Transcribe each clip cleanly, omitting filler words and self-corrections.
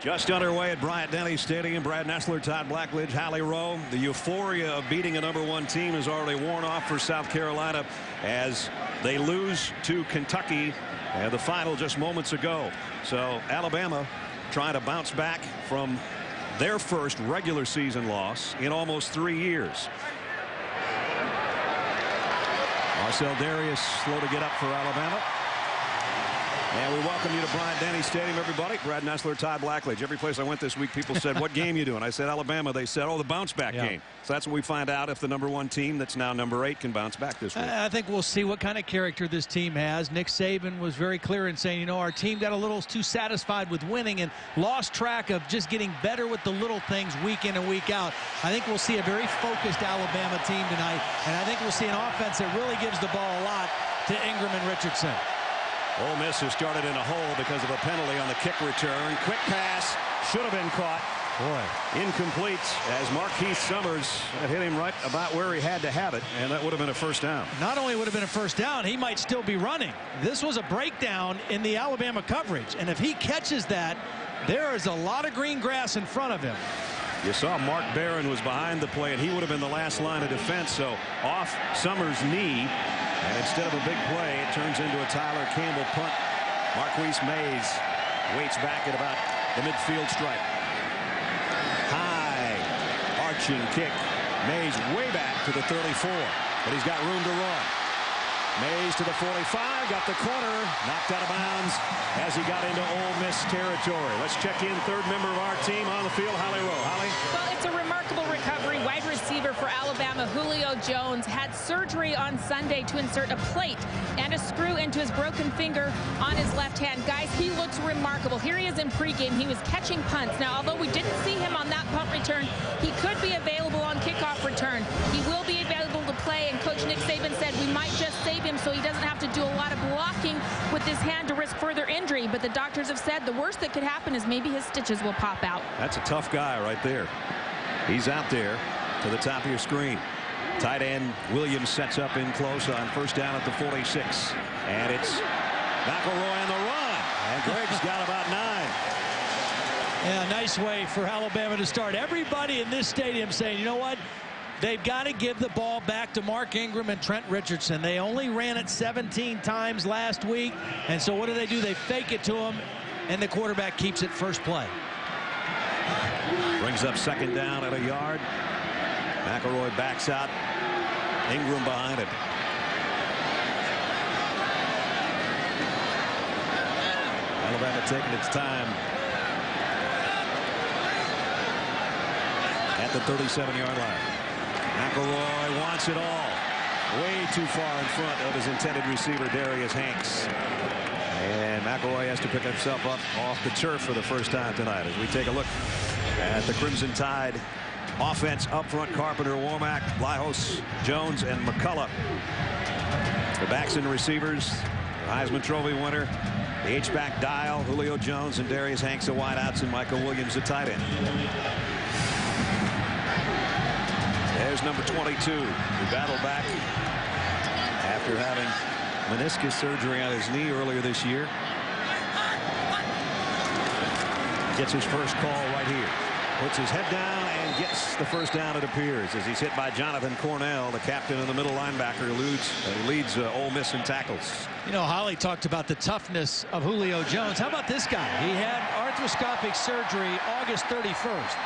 Just underway at Bryant-Denny Stadium. Brad Nessler, Todd Blackledge, Hallie Rowe. The euphoria of beating a #1 team has already worn off for South Carolina as they lose to Kentucky at the final just moments ago. So Alabama trying to bounce back from their first regular season loss in almost 3 years. Marcel Darius slow to get up for Alabama. And we welcome you to Bryant-Denny Stadium, everybody. Brad Nessler, Todd Blackledge. Every place I went this week, people said, what game you doing? I said, Alabama. They said, oh, the bounce-back game. So that's when we find out if the #1 team that's now #8 can bounce back this week. I think we'll see what kind of character this team has. Nick Saban was very clear in saying, you know, our team got a little too satisfied with winning and lost track of just getting better with the little things week in and week out. I think we'll see a very focused Alabama team tonight, and I think we'll see an offense that really gives the ball a lot to Ingram and Richardson. Ole Miss has started in a hole because of a penalty on the kick return. Quick pass should have been caught. Boy, incomplete as Marquise Summers hit him right about where he had to have it, and that would have been a first down. Not only would have been a first down, he might still be running. This was a breakdown in the Alabama coverage, and if he catches that, there is a lot of green grass in front of him. You saw Mark Barron was behind the play, and he would have been the last line of defense. So off Summers' knee, and instead of a big play, it turns into a Tyler Campbell punt. Marquise Mays waits back at about the midfield stripe. High arching kick. Mays way back to the 34, but he's got room to run. Mays to the 45, got the corner, knocked out of bounds as he got into Ole Miss territory. Let's check in third member of our team on the field, Hallie Rowe. Hallie? Well, it's a remarkable recovery. Wide receiver for Alabama, Julio Jones, had surgery on Sunday to insert a plate and a screw into his broken finger on his left hand. Guys, he looks remarkable. Here he is in pregame. He was catching punts. Now, although we didn't see him on that punt return, he could be available on kickoff return. He will be available to play, and Coach Nick Saban said we might just save him so he doesn't have to do a lot of blocking with his hand to risk further injury. But the doctors have said the worst that could happen is maybe his stitches will pop out. That's a tough guy right there. He's out there to the top of your screen. Tight end Williams sets up in close on first down at the 46. And it's McElroy on the run. And Gregg's got about 9. Yeah, nice way for Alabama to start. Everybody in this stadium saying, you know what? They've got to give the ball back to Mark Ingram and Trent Richardson. They only ran it 17 times last week. And so what do? They fake it to him, and the quarterback keeps it first play. Brings up second down at a yard. McElroy backs out. Ingram behind it. Alabama taking its time at the 37-yard line. McElroy wants it all. Way too far in front of his intended receiver, Darius Hanks. And McElroy has to pick himself up off the turf for the first time tonight as we take a look at the Crimson Tide offense up front. Carpenter, Womack, Blihos, Jones, and McCullough. The backs and receivers, the Heisman Trophy winner, the H-back Dial, Julio Jones, and Darius Hanks, the wideouts, and Michael Williams, the tight end. There's number 22, who battled back after having meniscus surgery on his knee earlier this year. Gets his first call right here. Puts his head down and gets the first down, it appears, as he's hit by Jonathan Cornell, the captain and the middle linebacker, who leads Ole Miss in tackles. You know, Holly talked about the toughness of Julio Jones. How about this guy? He had arthroscopic surgery August 31st.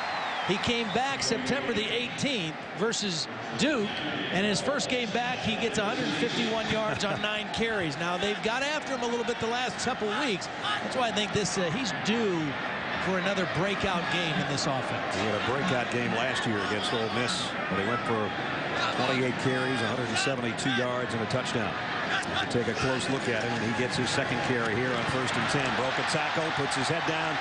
He came back September the 18th versus Duke, and in his first game back, he gets 151 yards on 9 carries. Now, they've got after him a little bit the last couple weeks. That's why I think he's due for another breakout game in this offense. He had a breakout game last year against Ole Miss, but he went for 28 carries, 172 yards, and a touchdown. You take a close look at him, and he gets his second carry here on 1st and 10. Broke a tackle, puts his head down,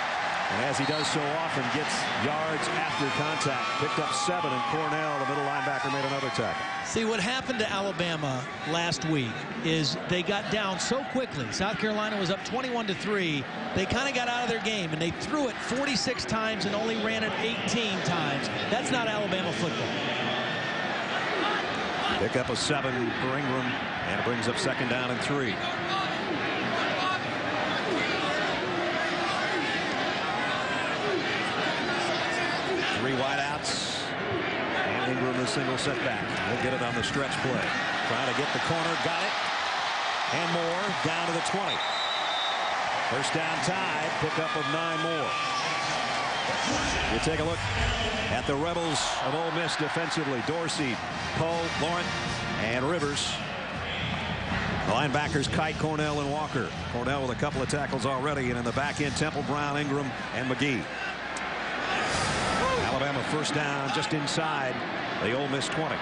and as he does so often, gets yards after contact. Picked up 7, and Cornell, the middle linebacker, made another tackle. See, what happened to Alabama last week is they got down so quickly. South Carolina was up 21-3. They kind of got out of their game, and they threw it 46 times and only ran it 18 times. That's not Alabama football. Pick up a 7 for Ingram, and it brings up second down and 3. 3 wideouts. And Ingram the single setback. He'll get it on the stretch play. Trying to get the corner. Got it. And more. Down to the 20. First down Tide. Pickup of 9 more. We'll take a look at the Rebels of Ole Miss defensively. Dorsey, Poe, Laurent, and Rivers. The linebackers Kite, Cornell, and Walker. Cornell with a couple of tackles already. And in the back end, Temple, Brown, Ingram, and McGee. Alabama first down just inside the Ole Miss 20.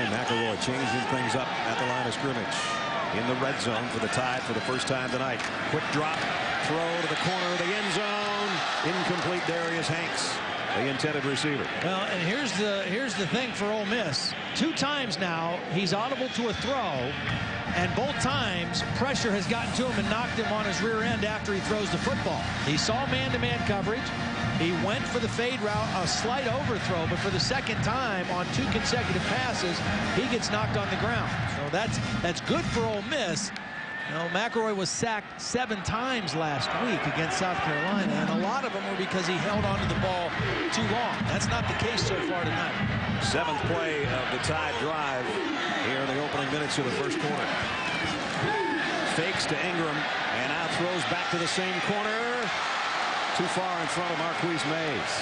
McElroy changing things up at the line of scrimmage in the red zone for the Tide for the first time tonight. Quick drop, throw to the corner of the end zone. Incomplete. Darius Hanks, the intended receiver. Well, and here's the thing for Ole Miss. 2 times now he's audible to a throw, and both times pressure has gotten to him and knocked him on his rear end after he throws the football. He saw man-to-man coverage. He went for the fade route, a slight overthrow, but for the second time on 2 consecutive passes, he gets knocked on the ground. So that's good for Ole Miss. You know, McElroy was sacked 7 times last week against South Carolina, and a lot of them were because he held onto the ball too long. That's not the case so far tonight. 7th play of the Tide drive here in the opening minutes of the first quarter. Fakes to Ingram, and now throws back to the same corner. Too far in front of Marquise Mays.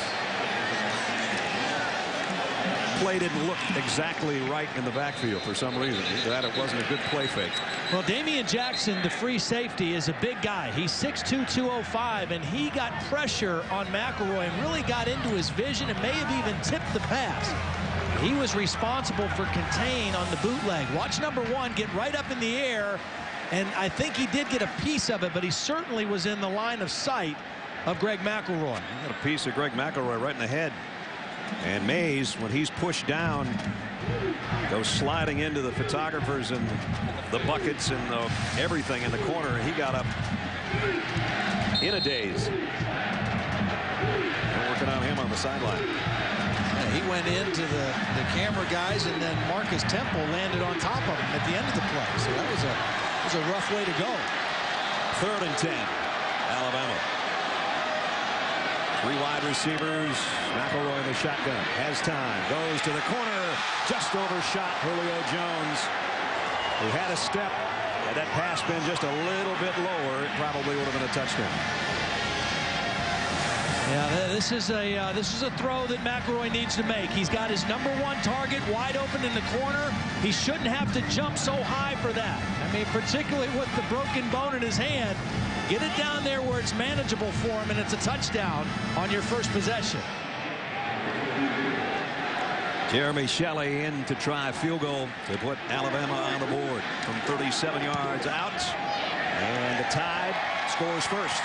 Play didn't look exactly right in the backfield for some reason. That it wasn't a good play fake. Well, Damian Jackson, the free safety, is a big guy. He's 6'2", 205, and he got pressure on McElroy and really got into his vision and may have even tipped the pass. He was responsible for contain on the bootleg. Watch number 1 get right up in the air, and I think he did get a piece of it, but he certainly was in the line of sight of Greg McElroy. He got a piece of Greg McElroy right in the head. And Mays, when he's pushed down, goes sliding into the photographers and the buckets and everything in the corner. He got up in a daze. They're working on him on the sideline. Yeah, he went into the camera guys, and then Marcus Temple landed on top of him at the end of the play. So that was a rough way to go. 3rd and 10, Alabama. 3 wide receivers. McElroy in the shotgun. Has time. Goes to the corner. Just overshot Julio Jones, who had a step. Had that pass been just a little bit lower, it probably would have been a touchdown. Yeah, this is a throw that McElroy needs to make. He's got his number 1 target wide open in the corner. He shouldn't have to jump so high for that. I mean, particularly with the broken bone in his hand. Get it down there where it's manageable for him, and it's a touchdown on your first possession. Jeremy Shelley in to try a field goal to put Alabama on the board from 37 yards out. And the Tide scores first.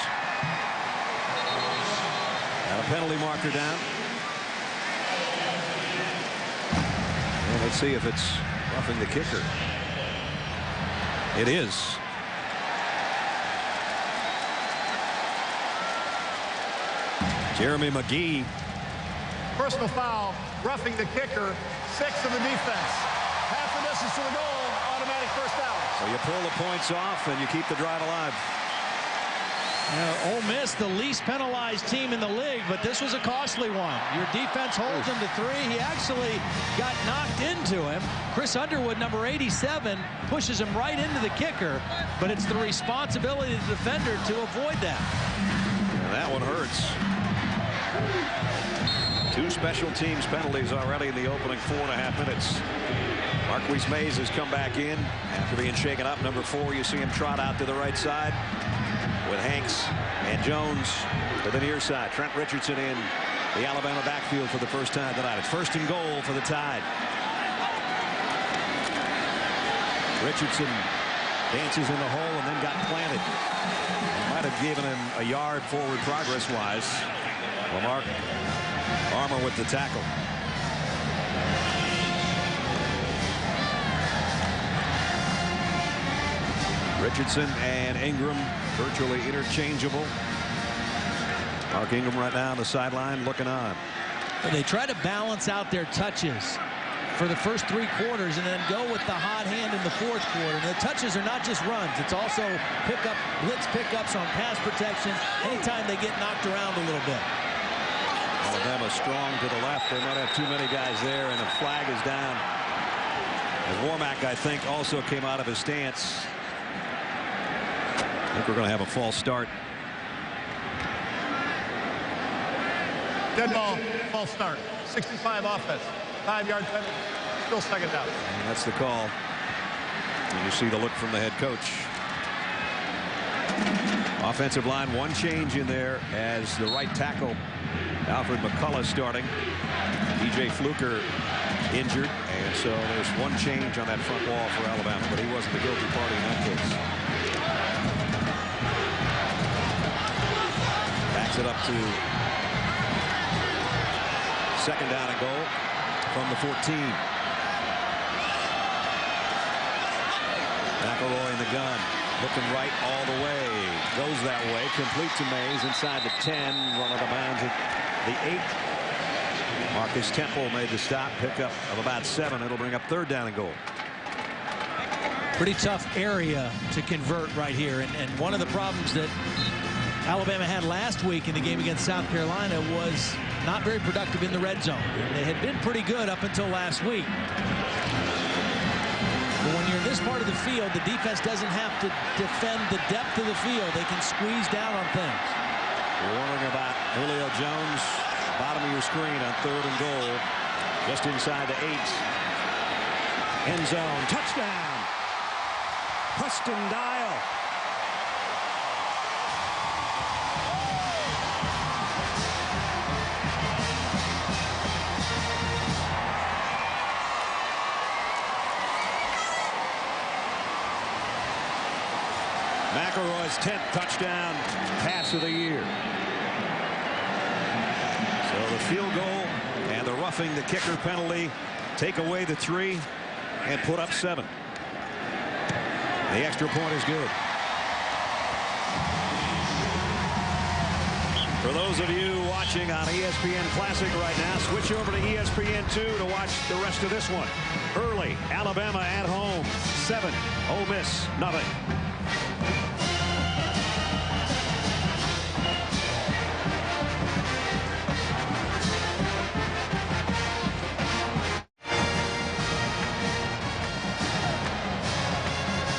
Got a penalty marker down. And let's see if it's roughing the kicker. It is. Jeremy McGee. Personal foul, roughing the kicker, 6 of the defense. Half the distance to the goal, automatic first down. So you pull the points off and you keep the drive alive. Ole Miss, the least penalized team in the league, but this was a costly one. Your defense holds him to 3. He actually got knocked into him. Chris Underwood, number 87, pushes him right into the kicker, but it's the responsibility of the defender to avoid that. And that one hurts. 2 special teams penalties already in the opening 4.5 minutes. Marquise Mays has come back in after being shaken up. Number 4, you see him trot out to the right side with Hanks and Jones to the near side. Trent Richardson in the Alabama backfield for the first time tonight. It's 1st and goal for the Tide. Richardson dances in the hole and then got planted. Might have given him a yard forward progress-wise. Lamar Armour with the tackle. Richardson and Ingram virtually interchangeable. Mark Ingram right now on the sideline looking on. They try to balance out their touches. for the first 3 quarters and then go with the hot hand in the 4th quarter. And the touches are not just runs. It's also blitz pickups on pass protection anytime they get knocked around a little bit. Alabama strong to the left. They might have too many guys there, and a flag is down. And Warmack, I think, also came out of his stance. I think we're going to have a false start. Dead ball, false start. 65 offense. 5-yard penalty. Still second down. And that's the call. And you see the look from the head coach. Offensive line, one change in there as the right tackle, Alfred McCullough, starting. DJ Fluker injured, and so there's one change on that front wall for Alabama, but he wasn't the guilty party in that case. Backs it up to second down and goal from the 14. McElroy in the gun, looking right all the way, goes that way, complete to Mays inside the 10, run out of bounds at the 8. Marcus Temple made the stop, pickup of about 7. It'll bring up third down and goal. Pretty tough area to convert right here, and one of the problems that Alabama had last week in the game against South Carolina was not very productive in the red zone. They had been pretty good up until last week. But when you're in this part of the field, the defense doesn't have to defend the depth of the field. They can squeeze down on things. We're wondering about Julio Jones. Bottom of your screen on third and goal. Just inside the 8. End zone. Touchdown. Preston Dial. McElroy's 10th touchdown pass of the year. So the field goal and the roughing the kicker penalty take away the 3 and put up 7. The extra point is good. For those of you watching on ESPN Classic right now, switch over to ESPN2 to watch the rest of this one. Early, Alabama at home, 7. Ole Miss, nothing.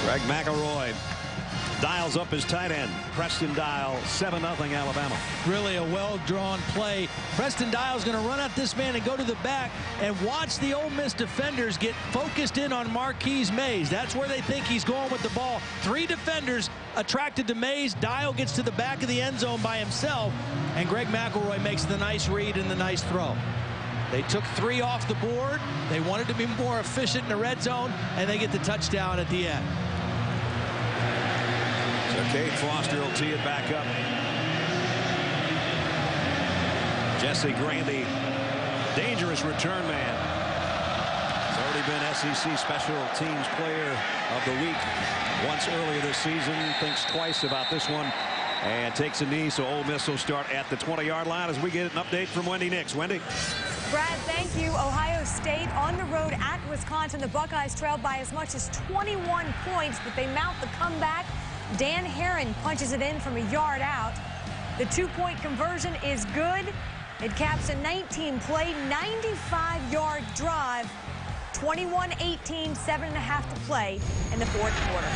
Greg McElroy dials up his tight end. Preston Dial, 7-0 Alabama. Really a well-drawn play. Preston Dial's going to run at this man and go to the back and watch the Ole Miss defenders get focused in on Marquise Mays. That's where they think he's going with the ball. 3 defenders attracted to Mays. Dial gets to the back of the end zone by himself, and Greg McElroy makes the nice read and the nice throw. They took 3 off the board. They wanted to be more efficient in the red zone, and they get the touchdown at the end. So Cade Foster will tee it back up. Jesse Grandy, dangerous return man. He's already been SEC Special Teams Player of the Week once earlier this season. Thinks twice about this one and takes a knee. So Ole Miss will start at the 20-yard line as we get an update from Wendy Nix. Wendy. Brad, thank you. Ohio State on the road at Wisconsin. The Buckeyes trailed by as much as 21 points, but they mount the comeback. Dan Herron punches it in from a yard out. The 2-point conversion is good. It caps a 19-play, 95-yard drive. 21-18, 7.5 to play in the 4th quarter.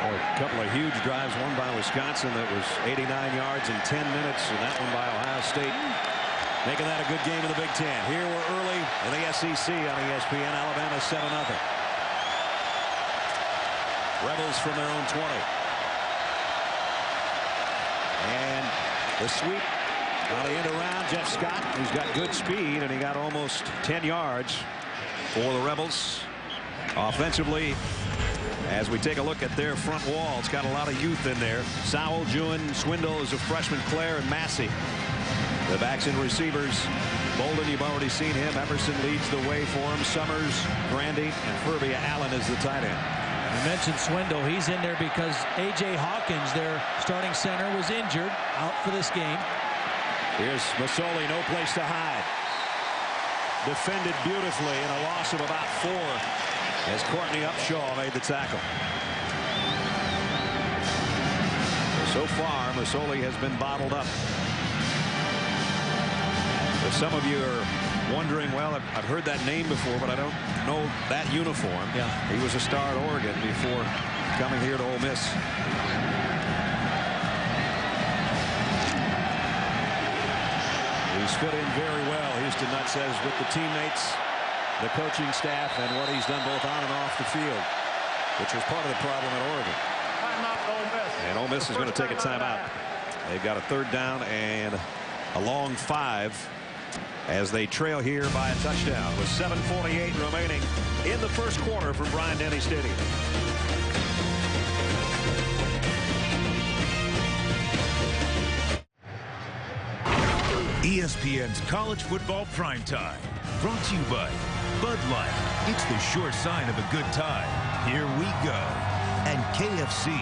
A couple of huge drives, one by Wisconsin that was 89 yards in 10 minutes, and that one by Ohio State. Making that a good game in the Big Ten. Here we're early in the SEC on ESPN. Alabama 7-0. Rebels from their own 20. And the sweep on the end around. Jeff Scott, who's got good speed, and he got almost 10 yards for the Rebels. Offensively, as we take a look at their front wall, it's got a lot of youth in there. Sowell, Jewin, Swindle is a freshman, Clare, and Massey. The backs and receivers. Bolden, you've already seen him. Emerson leads the way for him. Summers, Grandy, and Furby Allen is the tight end. You mentioned Swindle. He's in there because A.J. Hawkins, their starting center, was injured, out for this game. Here's Masoli, no place to hide. defended beautifully in a loss of about 4 as Courtney Upshaw made the tackle. So far, Masoli has been bottled up. If some of you are wondering, well, I've heard that name before, but I don't know that uniform. Yeah. He was a star at Oregon before coming here to Ole Miss. He's fit in very well, Houston Nutt says, with the teammates, the coaching staff, and what he's done both on and off the field, which was part of the problem at Oregon. And Ole Miss is going to take a timeout. They've got a 3rd down and a long 5 as they trail here by a touchdown with 7:48 remaining in the first quarter from Bryant-Denny Stadium. ESPN's College Football Primetime, brought to you by Bud Light. It's the sure sign of a good time. Here we go. And KFC.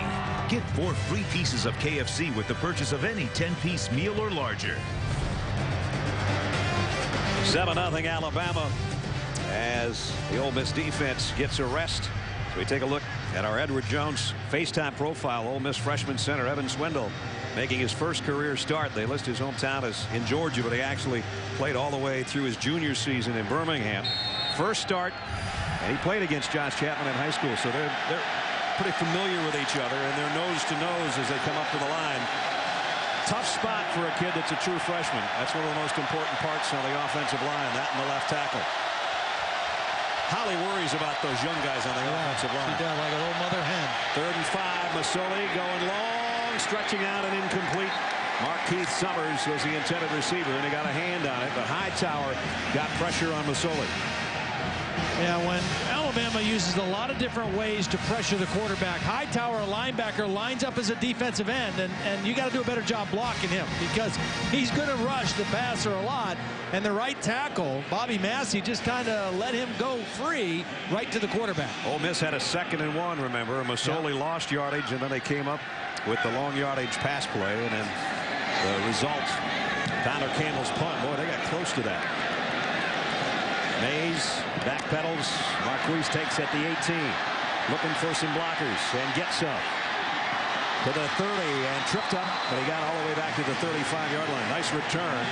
Get 4 free pieces of KFC with the purchase of any 10-piece meal or larger. 7-0 Alabama as the Ole Miss defense gets a rest. So we take a look at our Edward Jones FaceTime profile. Ole Miss freshman center Evan Swindle making his first career start. They list his hometown as in Georgia, but he actually played all the way through his junior season in Birmingham. First start, and he played against Josh Chapman in high school, so they're pretty familiar with each other, and they're nose to nose as they come up to the line. Tough spot for a kid that's a true freshman. That's one of the most important parts on the offensive line, that and the left tackle. Holly worries about those young guys on the offensive line. She does, like a little mother hen. 3rd and 5. Masoli going long, stretching out and incomplete. Markeith Summers was the intended receiver, and he got a hand on it, but Hightower got pressure on Masoli. Yeah, when Alabama uses a lot of different ways to pressure the quarterback, Hightower, a linebacker, lines up as a defensive end, and you got to do a better job blocking him because he's going to rush the passer a lot. And the right tackle, Bobby Massey, just kind of let him go free right to the quarterback. Ole Miss had a 2nd and 1, remember. Masoli lost yardage, and then they came up with the long yardage pass play, and then the result, Tyler Campbell's punt. Boy, they got close to that. Mays backpedals. Marquise takes at the 18. Looking for some blockers and gets some. To the 30 and tripped up, but he got all the way back to the 35-yard line. Nice return.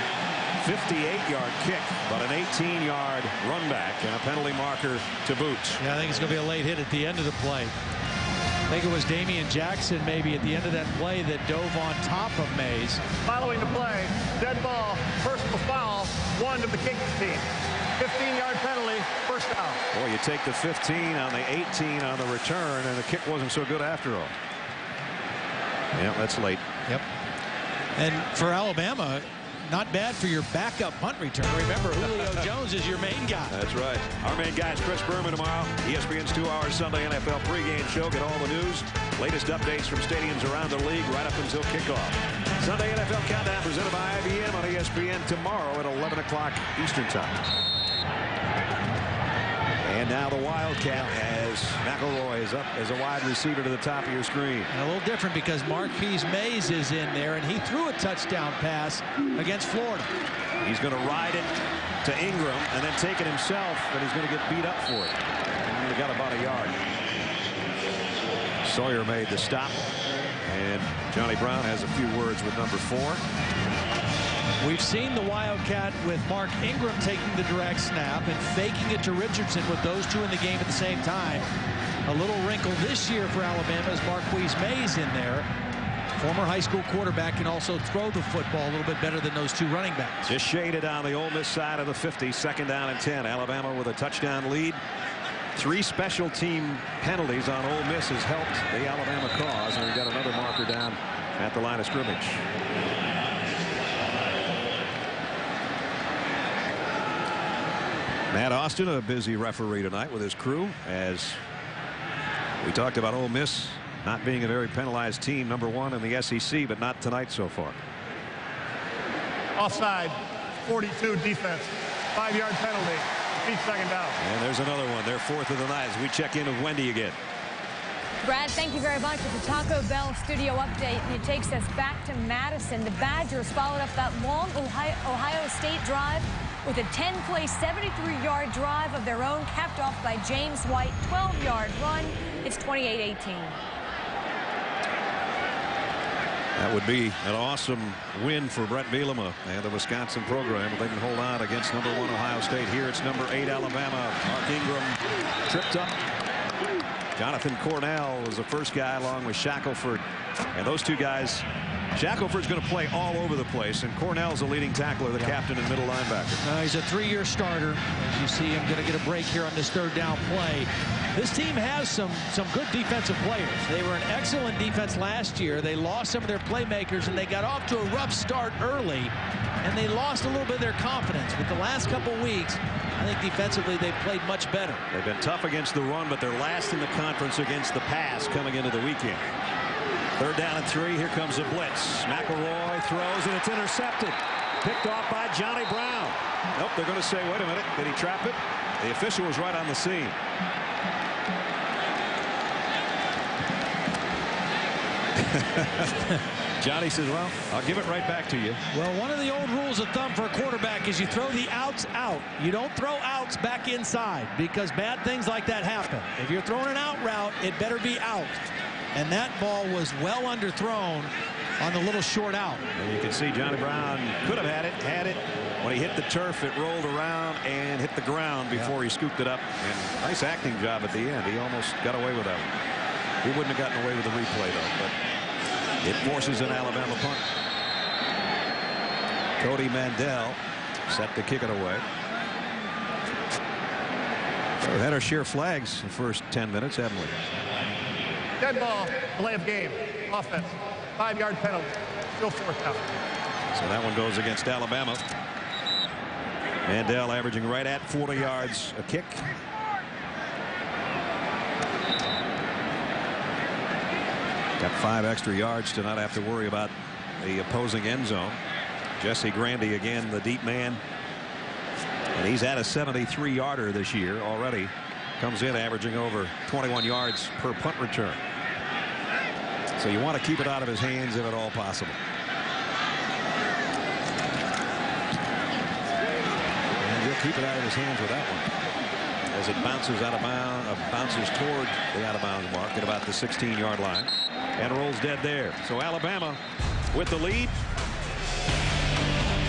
58-yard kick, but an 18-yard run back and a penalty marker to boot. Yeah, I think it's going to be a late hit at the end of the play. I think it was Damian Jackson maybe at the end of that play that dove on top of Mays. Following the play, dead ball, personal foul, 1 to the kicking team. 15-yard penalty, first down. Boy, you take the 15 on the 18 on the return, and the kick wasn't so good after all. Yeah, that's late. Yep. And for Alabama, not bad for your backup punt return. Remember, Julio Jones is your main guy. That's right. Our main guy is Chris Berman tomorrow. ESPN's 2-hour Sunday NFL pregame show. Get all the news, latest updates from stadiums around the league right up until kickoff. Sunday NFL Countdown presented by IBM on ESPN tomorrow at 11 o'clock Eastern Time. And now the Wildcat as McElroy is up as a wide receiver to the top of your screen. And a little different because Marquise Mays is in there, and he threw a touchdown pass against Florida. He's going to ride it to Ingram and then take it himself, but he's going to get beat up for it. And he got about a yard. Sawyer made the stop, and Johnny Brown has a few words with number 4. We've seen the Wildcat with Mark Ingram taking the direct snap and faking it to Richardson with those two in the game at the same time. A little wrinkle this year for Alabama is Marquise Mays in there. Former high school quarterback can also throw the football a little bit better than those two running backs. Just shaded on the Ole Miss side of the 50. 2nd down and 10. Alabama with a touchdown lead. 3 special team penalties on Ole Miss has helped the Alabama cause, and we've got another marker down at the line of scrimmage. Matt Austin, a busy referee tonight with his crew, as we talked about Ole Miss not being a very penalized team, number 1 in the SEC, but not tonight so far. Offside, 42 defense, 5-yard penalty, repeat 2nd down. And there's another one. They're 4th of the night as we check in with Wendy again. Brad, thank you very much for the Taco Bell studio update. And it takes us back to Madison. The Badgers followed up that long Ohio State drive with a 10-play, 73-yard drive of their own, capped off by James White, 12-yard run. It's 28-18. That would be an awesome win for Brett Bielema and the Wisconsin program. They can hold on against #1 Ohio State. Here it's #8 Alabama. Mark Ingram tripped up. Jonathan Cornell was the first guy along with Shackelford. And those two guys, Shackelford's going to play all over the place, and Cornell's the leading tackler, the captain and middle linebacker. He's a 3-year starter. As you see him going to get a break here on this third down play. This team has some good defensive players. They were an excellent defense last year. They lost some of their playmakers, and they got off to a rough start early, and they lost a little bit of their confidence. But the last couple weeks, I think defensively they've played much better. They've been tough against the run, but they're last in the conference against the pass coming into the weekend. Third down and 3. Here comes a blitz. McElroy throws, and it's intercepted. Picked off by Johnny Brown. Nope, they're going to say, wait a minute, did he trap it? The official was right on the scene. Johnny says, well, I'll give it right back to you. Well, one of the old rules of thumb for a quarterback is you throw the outs out. You don't throw outs back inside, because bad things like that happen. If you're throwing an out route, it better be out. And that ball was well underthrown on the little short out. And you can see Johnny Brown could have had it. When he hit the turf, it rolled around and hit the ground before he scooped it up. And nice acting job at the end. He almost got away with that one. He wouldn't have gotten away with the replay, though. But it forces an Alabama punt. Cody Mandel set to kick it away. So we've had our share flags the first 10 minutes, haven't we? Dead ball, delay of game, offense, 5-yard penalty, still 4th down. So that one goes against Alabama. Mandel averaging right at 40 yards a kick. Got 5 extra yards to not have to worry about the opposing end zone. Jesse Grandy again, the deep man. And he's at a 73-yarder this year already. Comes in averaging over 21 yards per punt return. So you want to keep it out of his hands if at all possible. And you'll keep it out of his hands with that one, as it bounces out of bounds, bounces toward the out of bounds mark at about the 16-yard line and rolls dead there. So Alabama with the lead.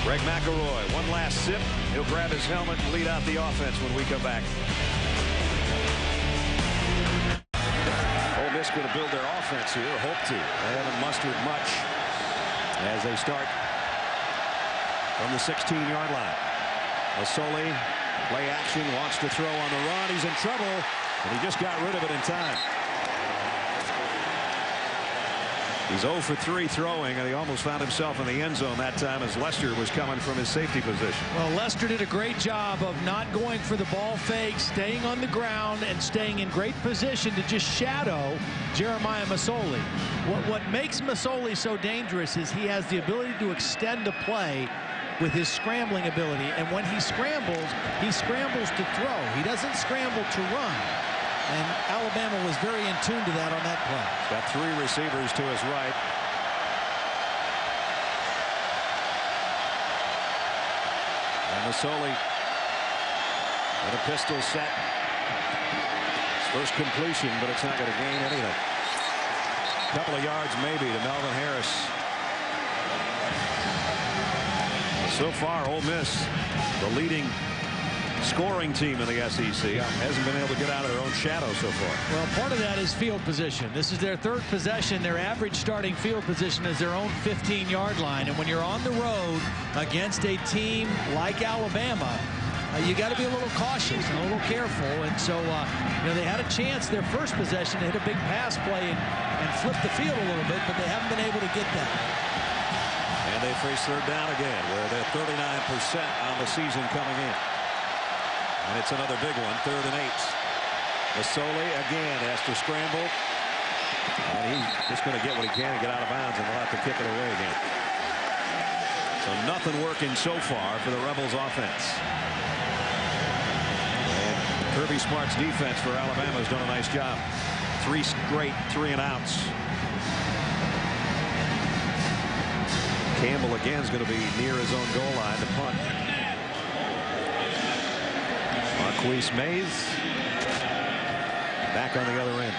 Greg McElroy, one last sip. He'll grab his helmet and lead out the offense when we come back. Ole Miss going to build their offense here, or hope to. They haven't mustered much as they start from the 16-yard line. Masoli, play action, wants to throw on the run. He's in trouble, and he just got rid of it in time. He's 0 for 3 throwing, and he almost found himself in the end zone that time as Lester was coming from his safety position. Well, Lester did a great job of not going for the ball fake, staying on the ground, and staying in great position to just shadow Jeremiah Masoli. What makes Masoli so dangerous is he has the ability to extend a play with his scrambling ability, and when he scrambles to throw. He doesn't scramble to run. And Alabama was very in tune to that on that play. He's got 3 receivers to his right. And Masoli with a pistol set. His first completion, but it's not going to gain anything. A couple of yards maybe to Melvin Harris. So far, Ole Miss, the leading scoring team in the SEC, hasn't been able to get out of their own shadow so far. Well, part of that is field position. This is their 3rd possession. Their average starting field position is their own 15-yard line. And when you're on the road against a team like Alabama, you got to be a little cautious and a little careful. And so, you know, they had a chance their first possession to hit a big pass play and flip the field a little bit, but they haven't been able to get that. And they face 3rd down again, where they're 39% on the season coming in. And it's another big one, 3rd and 8. Masoli again has to scramble. And he's just going to get what he can and get out of bounds, and they'll have to kick it away again. So nothing working so far for the Rebels offense. And Kirby Smart's defense for Alabama has done a nice job. 3 straight 3-and-outs. Campbell again is going to be near his own goal line to punt. Marquise Mays back on the other end.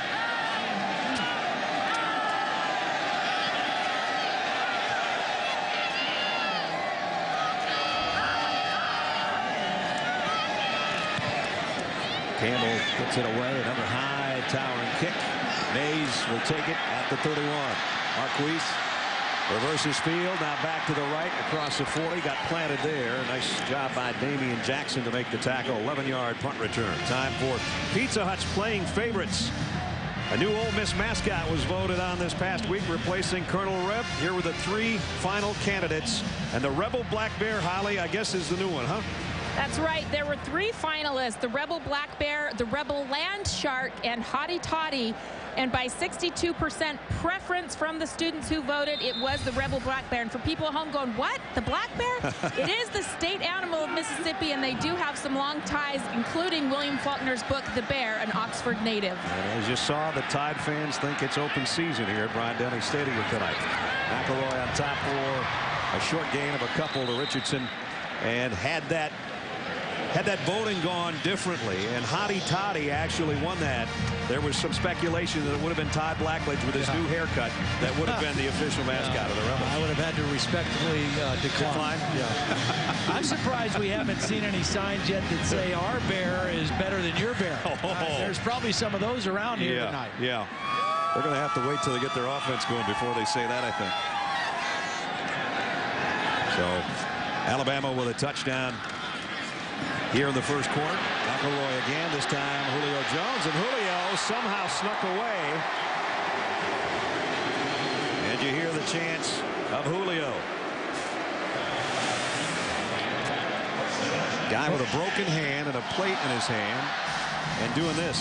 Campbell puts it away. Another high towering kick. Mays will take it at the 31. Marquise reverses field. Now back to the right across the 40. Got planted there. Nice job by Damian Jackson to make the tackle. 11-yard punt return. Time for Pizza Hut's playing favorites. A new Ole Miss mascot was voted on this past week, replacing Colonel Reb. Here were the 3 final candidates. And the Rebel Black Bear, Holly, I guess is the new one, huh? That's right. There were 3 finalists, the Rebel Black Bear, the Rebel Land Shark, and Hotty Toddy. And by 62% preference from the students who voted, it was the Rebel Black Bear. And for people at home going, what? The black bear? It is the state animal of Mississippi, and they do have some long ties, including William Faulkner's book, The Bear, an Oxford native. And as you saw, the Tide fans think it's open season here at Bryant-Denny Stadium tonight. McElroy on top for a short gain of a couple to Richardson, and had that voting gone differently, and Hotty Toddy actually won that, there was some speculation that it would have been Todd Blackledge with his new haircut that would have been the official mascot of the Rebels. I would have had to respectfully decline. Yeah. I'm surprised we haven't seen any signs yet that say our bear is better than your bear. There's probably some of those around here tonight. Yeah. They're going to have to wait till they get their offense going before they say that, I think. So Alabama with a touchdown here in the first quarter. McElroy again, this time Julio Jones, and Julio somehow snuck away. And you hear the chants of Julio. Guy with a broken hand and a plate in his hand and doing this.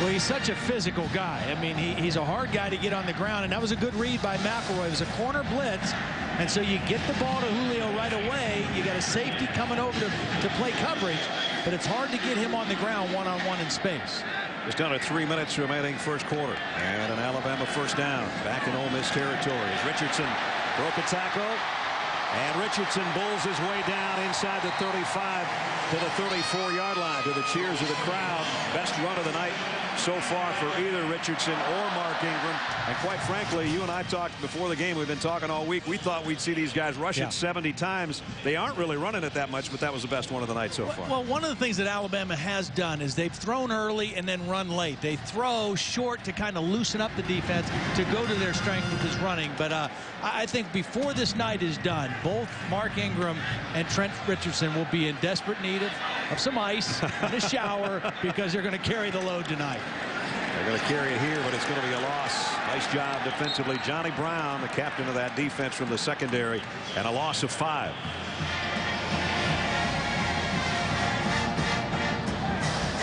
Well, he's such a physical guy. I mean, he's a hard guy to get on the ground, and that was a good read by McElroy. It was a corner blitz, and so you get the ball to Julio right away. You got a safety coming over to play coverage, but it's hard to get him on the ground one-on-one in space. Just under 3 minutes remaining first quarter, and an Alabama first down back in Ole Miss territory. Richardson broke a tackle, and Richardson bulls his way down inside the 35 to the 34-yard line, to the cheers of the crowd. Best run of the night so far for either Richardson or Mark Ingram. And quite frankly, you and I talked before the game. We've been talking all week. We thought we'd see these guys rush it 70 times. They aren't really running it that much, but that was the best one of the night so far. Well, one of the things that Alabama has done is they've thrown early and then run late. They throw short to kind of loosen up the defense to go to their strength with his running. But I think before this night is done, both Mark Ingram and Trent Richardson will be in desperate need of some ice and a shower because they're going to carry the load tonight. They're going to carry it here, but it's going to be a loss. Nice job defensively. Johnny Brown, the captain of that defense from the secondary, and a loss of 5.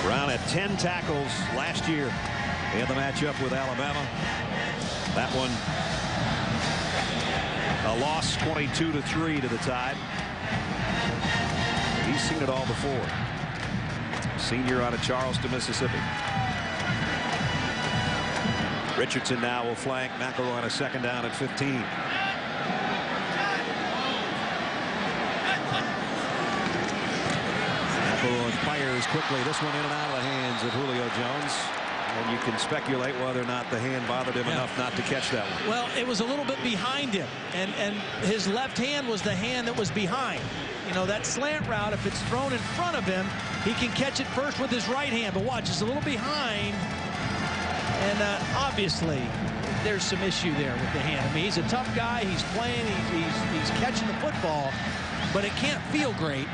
Brown had 10 tackles last year in the matchup with Alabama. That one a loss 22-3 to the Tide. He's seen it all before. Senior out of Charleston, Mississippi. Richardson now will flank McElroy on a second down at 15. McElroy fires quickly. This one in and out of the hands of Julio Jones. And you can speculate whether or not the hand bothered him enough not to catch that one. Well, it was a little bit behind him, and his left hand was the hand that was behind. You know, that slant route, if it's thrown in front of him, he can catch it first with his right hand. But watch, it's a little behind, and obviously there's some issue there with the hand. I mean, he's a tough guy. He's playing. He's catching the football, but it can't feel great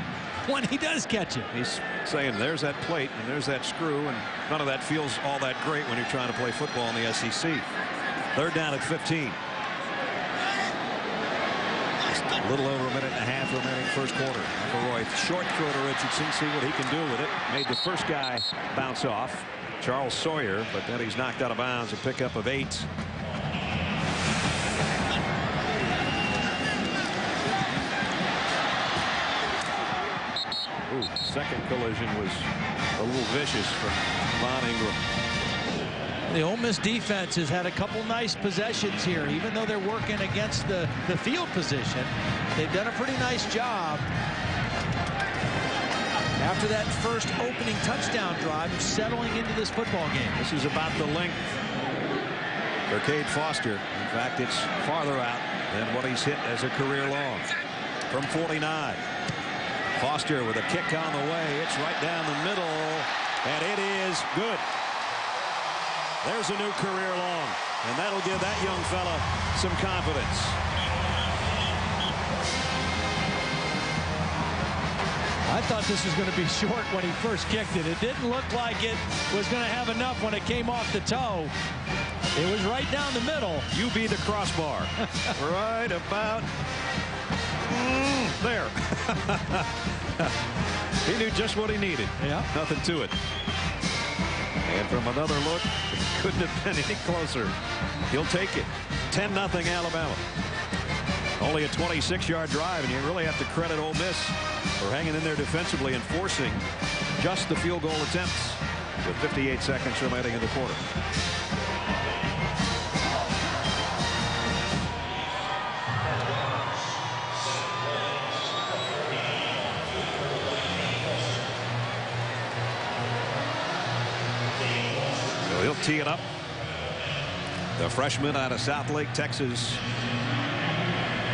when he does catch it. He's saying there's that plate and there's that screw, and none of that feels all that great when you're trying to play football in the SEC. Third down at 15. Just a little over a minute and a half remaining first quarter. McElroy short throw to Richardson, see what he can do with it. Made the first guy bounce off, Charles Sawyer, but then he's knocked out of bounds, a pickup of 8. Ooh, second collision was a little vicious from Von Ingram. The Ole Miss defense has had a couple nice possessions here, even though they're working against the field position. They've done a pretty nice job. After that first opening touchdown drive, settling into this football game. This is about the length for Cade Foster. In fact, it's farther out than what he's hit as a career long. From 49. Foster with a kick on the way. It's right down the middle, and it is good. There's a new career long, and that'll give that young fella some confidence. I thought this was going to be short when he first kicked it. It didn't look like it was going to have enough when it came off the toe. It was right down the middle. You be the crossbar. Right about there. He knew just what he needed. Yeah. Nothing to it. And from another look, it couldn't have been any closer. He'll take it. 10-0 Alabama. Only a 26-yard drive, and you really have to credit Ole Miss for hanging in there defensively and forcing just the field goal attempts with 58 seconds remaining in the quarter. So he'll tee it up. The freshman out of Southlake, Texas.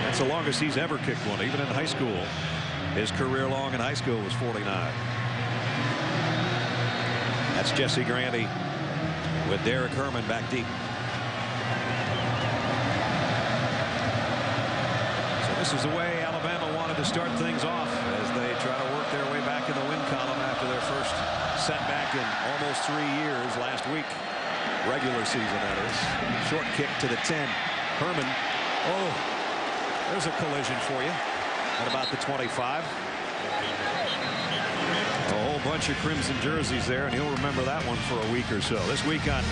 That's the longest he's ever kicked one, even in high school. His career long in high school was 49. That's Jesse Grandy with Derek Herman back deep. So this is the way Alabama wanted to start things off as they try to work their way back in the win column after their first setback in almost 3 years last week. Regular season, that is. Short kick to the 10. Herman. Oh, there's a collision for you. At about the 25. A whole bunch of crimson jerseys there, and he'll remember that one for a week or so. This week on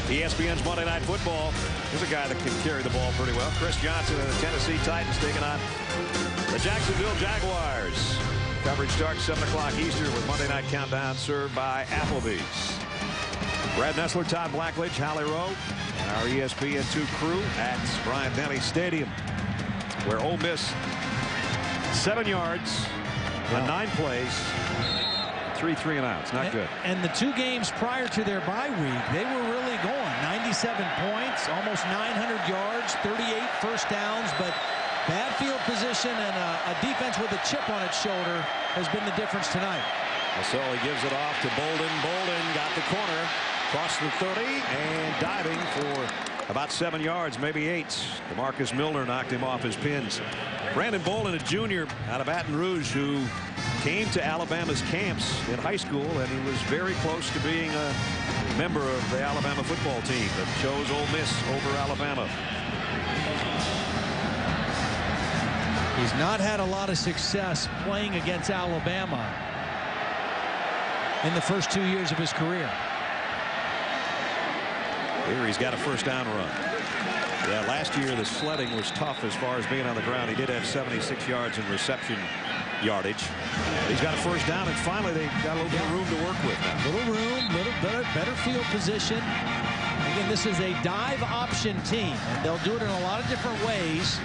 ESPN's Monday Night Football, there's a guy that can carry the ball pretty well. Chris Johnson and the Tennessee Titans taking on the Jacksonville Jaguars. Coverage starts 7 o'clock Eastern with Monday Night Countdown served by Applebee's. Brad Nessler, Todd Blackledge, Hallie Rowe, and our ESPN2 crew at Bryant-Denny Stadium, where Ole Miss 7 yards on 9 plays, 3 3-and-outs. Not good. And the 2 games prior to their bye week, they were really going. 97 points, almost 900 yards, 38 first downs, but bad field position and a defense with a chip on its shoulder has been the difference tonight. So he gives it off to Bolden. Bolden got the corner, crossed the 30, and diving for about 7 yards, maybe 8. DeMarcus Milner knocked him off his pins. Brandon Bolden, a junior out of Baton Rouge, who came to Alabama's camps in high school, and he was very close to being a member of the Alabama football team, but chose Ole Miss over Alabama. He's not had a lot of success playing against Alabama in the first 2 years of his career. Here he's got a first down run. Yeah, last year the sledding was tough as far as being on the ground. He did have 76 yards in reception yardage. He's got a first down, and finally they got a little bit of room to work with now. Little room, little better field position. Again, this is a dive option team, and they'll do it in a lot of different ways.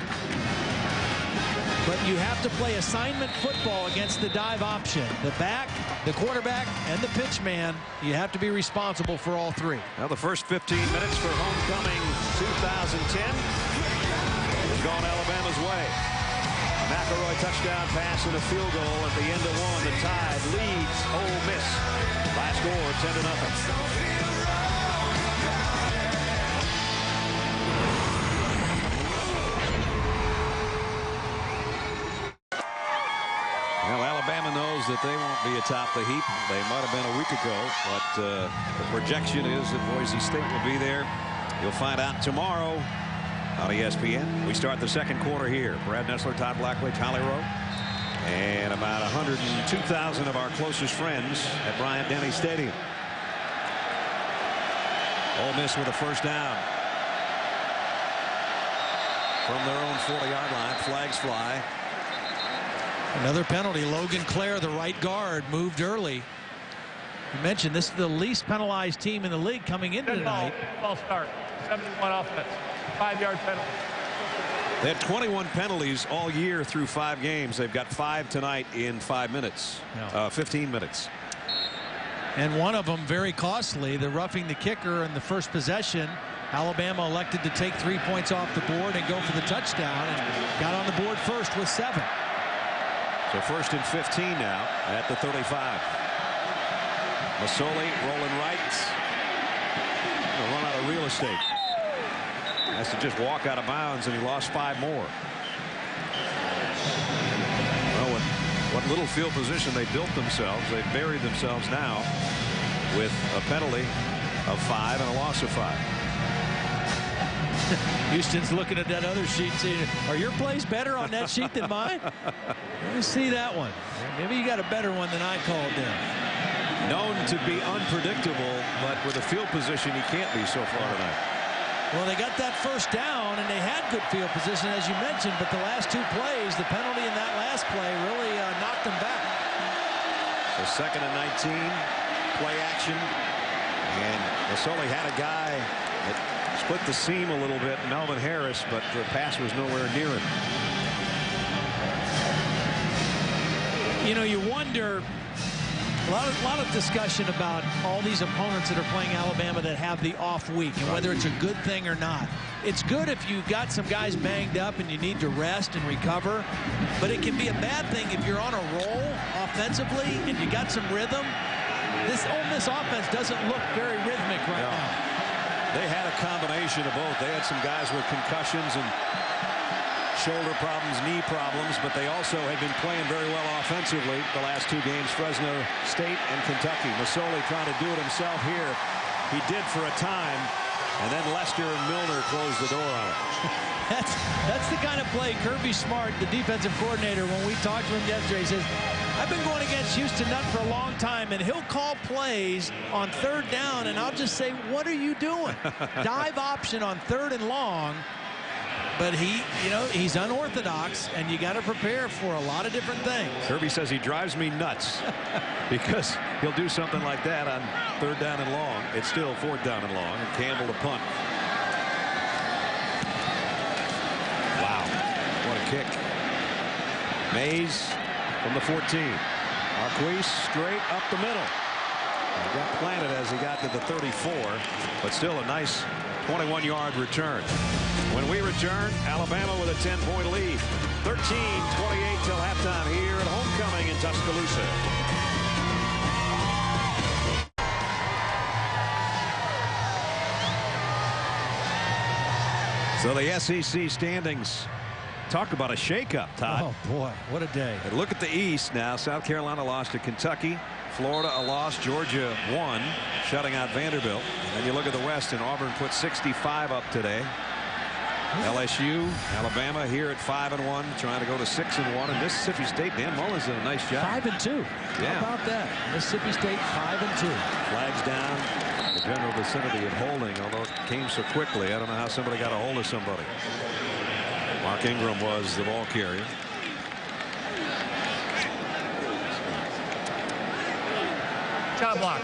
But you have to play assignment football against the dive option. The back, the quarterback, and the pitch man, you have to be responsible for all 3. Now the first 15 minutes for homecoming 2010 has gone Alabama's way. A McElroy touchdown pass and a field goal at the end of 1. The Tide leads Ole Miss. Last score 10-0. Well, Alabama knows that they won't be atop the heap. They might have been a week ago, but the projection is that Boise State will be there. You'll find out tomorrow on ESPN. We start the second quarter here. Brad Nessler, Todd Blackledge, Hallie Rowe, and about 102,000 of our closest friends at Bryant-Denny Stadium. Ole Miss with a first down from their own 40-yard line. Flags fly. Another penalty. Logan Clare, the right guard, moved early. You mentioned this is the least penalized team in the league coming into tonight. Ball start. 71 offense. 5-yard penalty. They had 21 penalties all year through 5 games. They've got 5 tonight in 5 minutes, 15 minutes. And one of them very costly, the roughing the kicker in the first possession. Alabama elected to take 3 points off the board and go for the touchdown and got on the board first with 7. So 1st and 15 now at the 35. Masoli rolling right. He'll run out of real estate. Has to just walk out of bounds, and he lost 5 more. Well, what little field position they built themselves, they've buried themselves now with a penalty of 5 and a loss of 5. Houston's looking at that other sheet saying, are your plays better on that sheet than mine? Let me see that one. Maybe you got a better one than I called then. Known to be unpredictable, but with a field position he can't be so far tonight. Well, they got that first down, and they had good field position, as you mentioned, but the last 2 plays, the penalty in that last play really knocked them back. So 2nd and 19, play action, and Masoli had a guy that split the seam a little bit, Melvin Harris, but the pass was nowhere near him. You know, you wonder. A lot of discussion about all these opponents that are playing Alabama that have the off week and whether it's a good thing or not. It's good if you've got some guys banged up and you need to rest and recover, but it can be a bad thing if you're on a roll offensively and you got some rhythm. This Ole Miss offense doesn't look very rhythmic right now. They had a combination of both. They had some guys with concussions and shoulder problems, knee problems, but they also have been playing very well offensively the last 2 games, Fresno State and Kentucky. Masoli trying to do it himself here. He did for a time, and then Lester and Milner closed the door on it. That's the kind of play Kirby Smart, the defensive coordinator, when we talked to him yesterday, he says, I've been going against Houston Nutt for a long time, and he'll call plays on 3rd down, and I'll just say, what are you doing? Dive option on 3rd and long. But he's unorthodox, and you got to prepare for a lot of different things. Kirby says he drives me nuts because he'll do something like that on 3rd down and long. It's still 4th down and long, and Campbell to punt. Wow, what a kick. Mays from the 14. Marquise straight up the middle. He got planted as he got to the 34, but still a nice 21-yard return. When we return, Alabama with a 10-point lead. 13-28 till halftime here at homecoming in Tuscaloosa. So the SEC standings. Talk about a shakeup, Todd. Oh, boy, what a day. And look at the East now. South Carolina lost to Kentucky. Florida a loss. Georgia won, shutting out Vanderbilt. And then you look at the West, and Auburn put 65 up today. LSU, Alabama here at 5-1, trying to go to 6-1. And Mississippi State, Dan Mullen's done a nice job. 5-2. Yeah. How about that? Mississippi State 5-2. Flags down in the general vicinity of holding, although it came so quickly. I don't know how somebody got a hold of somebody. Mark Ingram was the ball carrier. Shot block.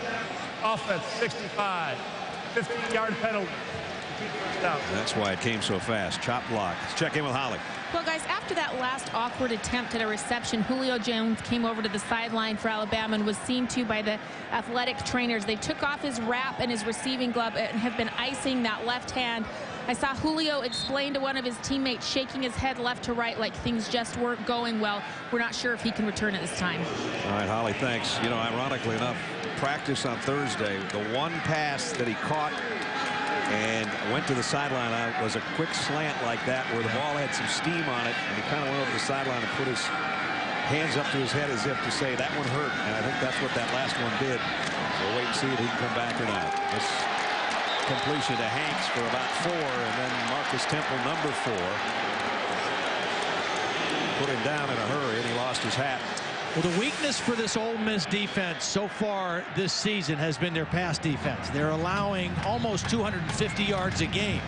Offense 65. 15-yard penalty. That's why it came so fast. Chop block. Let's check in with Holly. Well, guys, after that last awkward attempt at a reception, Julio Jones came over to the sideline for Alabama and was seen to by the athletic trainers. They took off his wrap and his receiving glove and have been icing that left hand. I saw Julio explain to one of his teammates, shaking his head left to right like things just weren't going well. We're not sure if he can return at this time. All right, Holly, thanks. You know, ironically enough, practice on Thursday, the one pass that he caught and went to the sideline was a quick slant like that where the ball had some steam on it, and he kind of went over the sideline and put his hands up to his head as if to say that one hurt, and I think that's what that last one did. So we'll wait and see if he can come back or not. This completion to Hanks for about 4, and then Marcus Temple, number 4, put him down in a hurry, and he lost his hat. Well, the weakness for this Ole Miss defense so far this season has been their pass defense. They're allowing almost 250 yards a game.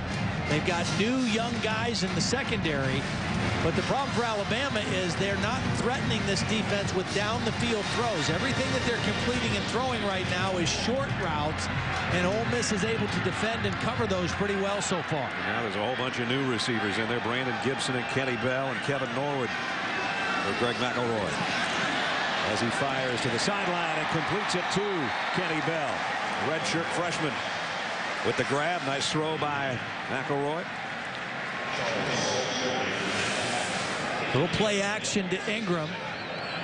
They've got new young guys in the secondary, But the problem for Alabama is they're not threatening this defense with down-the-field throws. Everything that they're completing and throwing right now is short routes, and Ole Miss is able to defend and cover those pretty well so far. And now there's a whole bunch of new receivers in there. Brandon Gibson and Kenny Bell and Kevin Norwood for Greg McElroy. As he fires to the sideline and completes it to Kenny Bell. Redshirt freshman with the grab. Nice throw by McElroy. Little play action to Ingram.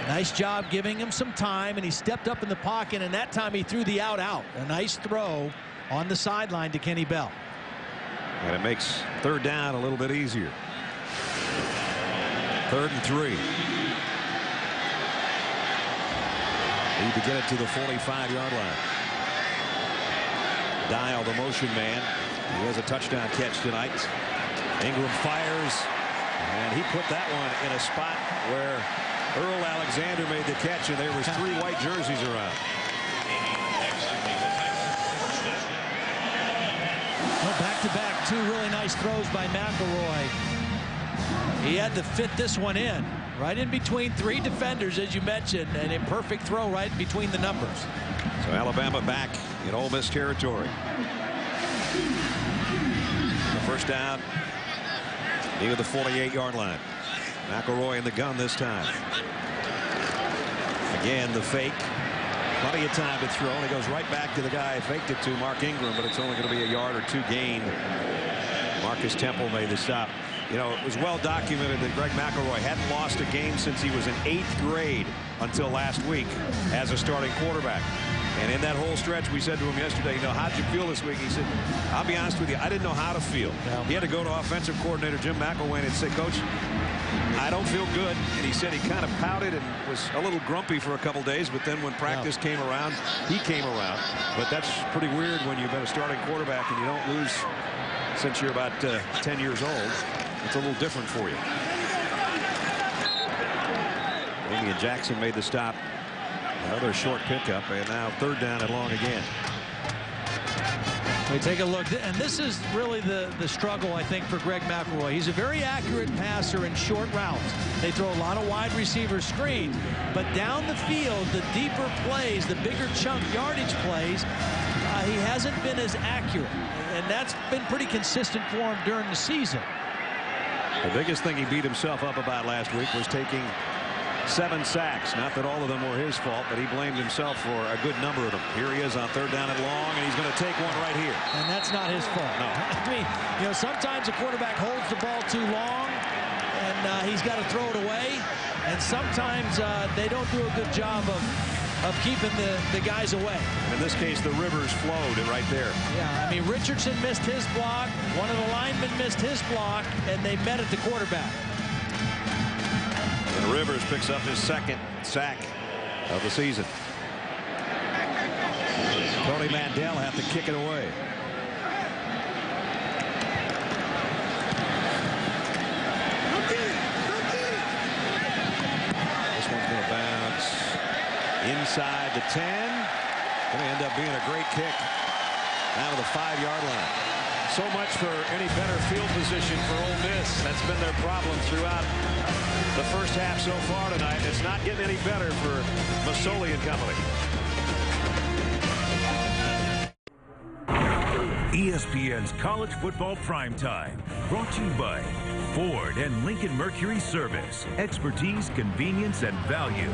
Nice job giving him some time, and he stepped up in the pocket, and that time he threw the out. A nice throw on the sideline to Kenny Bell. And it makes third down a little bit easier. 3rd and 3. Need to get it to the 45-yard line. Dial, the motion man. He has a touchdown catch tonight. Ingram fires, and he put that one in a spot where Earl Alexander made the catch, and there was 3 white jerseys around. Well, back-to-back, 2 really nice throws by McElroy. He had to fit this one in, right in between 3 defenders, as you mentioned, and a perfect throw right between the numbers. So Alabama back in Ole Miss territory. The first down near the 48-yard line. McElroy in the gun this time. Again, the fake. Plenty of time to throw, and he goes right back to the guy he faked it to, Mark Ingram, but it's only going to be a yard or 2 gain. Marcus Temple made the stop. You know, it was well documented that Greg McElroy hadn't lost a game since he was in 8th grade until last week as a starting quarterback. And in that whole stretch, we said to him yesterday, you know, how'd you feel this week? He said, I'll be honest with you, I didn't know how to feel. Yeah. He had to go to offensive coordinator Jim McElwain and say, Coach, I don't feel good. And he said he kind of pouted and was a little grumpy for a couple days, but then when practice came around, he came around. But that's pretty weird when you've been a starting quarterback and you don't lose since you're about 10 years old. It's a little different for you. Damian Jackson made the stop. Another short pickup, and now 3rd down and long again. We take a look, and this is really the struggle, I think, for Greg McElroy. He's a very accurate passer in short routes. They throw a lot of wide receiver screens, but down the field, the deeper plays, the bigger chunk yardage plays, he hasn't been as accurate, and that's been pretty consistent for him during the season. The biggest thing he beat himself up about last week was taking 7 sacks. Not that all of them were his fault, but he blamed himself for a good number of them. Here he is on 3rd down and long, and he's going to take one right here. And that's not his fault. No. I mean, you know, sometimes a quarterback holds the ball too long, and he's got to throw it away. And sometimes they don't do a good job of keeping the guys away. In this case, the rivers flowed right there. Yeah, I mean, Richardson missed his block. One of the linemen missed his block, and they met at the quarterback. And Rivers picks up his 2nd sack of the season. Tony Mandel have to kick it away. This one's going to bounce inside the 10. Going to end up being a great kick down to the 5-yard line. So much for any better field position for Ole Miss. That's been their problem throughout the first half so far tonight. It's not getting any better for Masoli and company. ESPN's College Football Primetime, brought to you by Ford and Lincoln Mercury Service. Expertise, convenience, and value.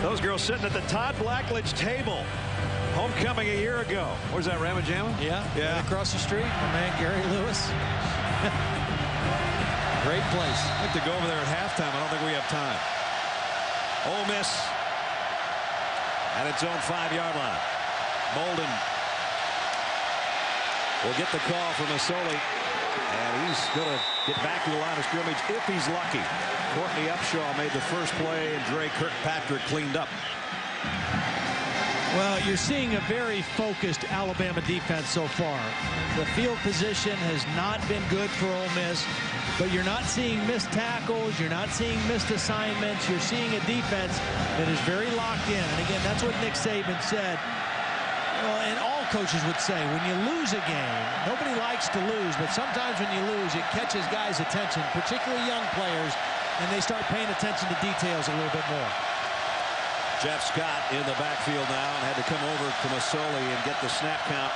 Those girls sitting at the Todd Blackledge table. Homecoming a year ago. Where's that, Ramajama? Yeah. Right across the street. My man, Gary Lewis. Great place. I'd like to go over there at halftime. I don't think we have time. Ole Miss at its own 5-yard line. Bolden will get the call from Masoli, and he's going to get back to the line of scrimmage if he's lucky. Courtney Upshaw made the first play, and Dre Kirkpatrick cleaned up. Well, you're seeing a very focused Alabama defense so far. The field position has not been good for Ole Miss, but you're not seeing missed tackles. You're not seeing missed assignments. You're seeing a defense that is very locked in. And again, that's what Nick Saban said. Well, in all coaches would say, when you lose a game, nobody likes to lose, but sometimes when you lose, it catches guys' attention, particularly young players, and they start paying attention to details a little bit more. Jeff Scott in the backfield now and had to come over to Masoli and get the snap count.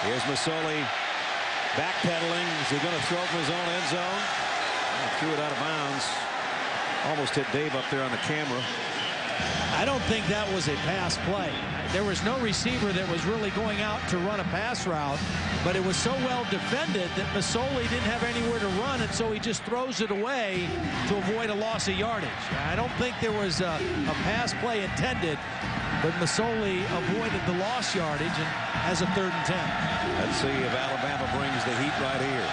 Here's Masoli backpedaling. Is he going to throw from his own end zone? Threw it out of bounds. Almost hit Dave up there on the camera. I don't think that was a pass play. There was no receiver that was really going out to run a pass route, but it was so well defended that Masoli didn't have anywhere to run, and so he just throws it away to avoid a loss of yardage. I don't think there was a pass play intended, but Masoli avoided the lost yardage and has a 3rd and 10. Let's see if Alabama brings the heat right here.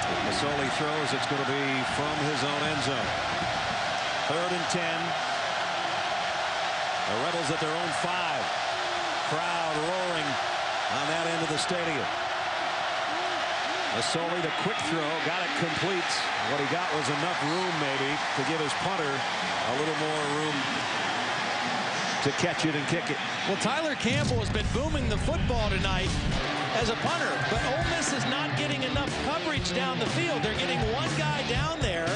If Masoli throws, it's going to be from his own end zone. 3rd and 10. The Rebels at their own 5. Crowd roaring on that end of the stadium. Masoli, the quick throw, got it complete. What he got was enough room maybe to give his punter a little more room to catch it and kick it. Well, Tyler Campbell has been booming the football tonight as a punter, but Ole Miss is not getting enough coverage down the field. They're getting one guy down there,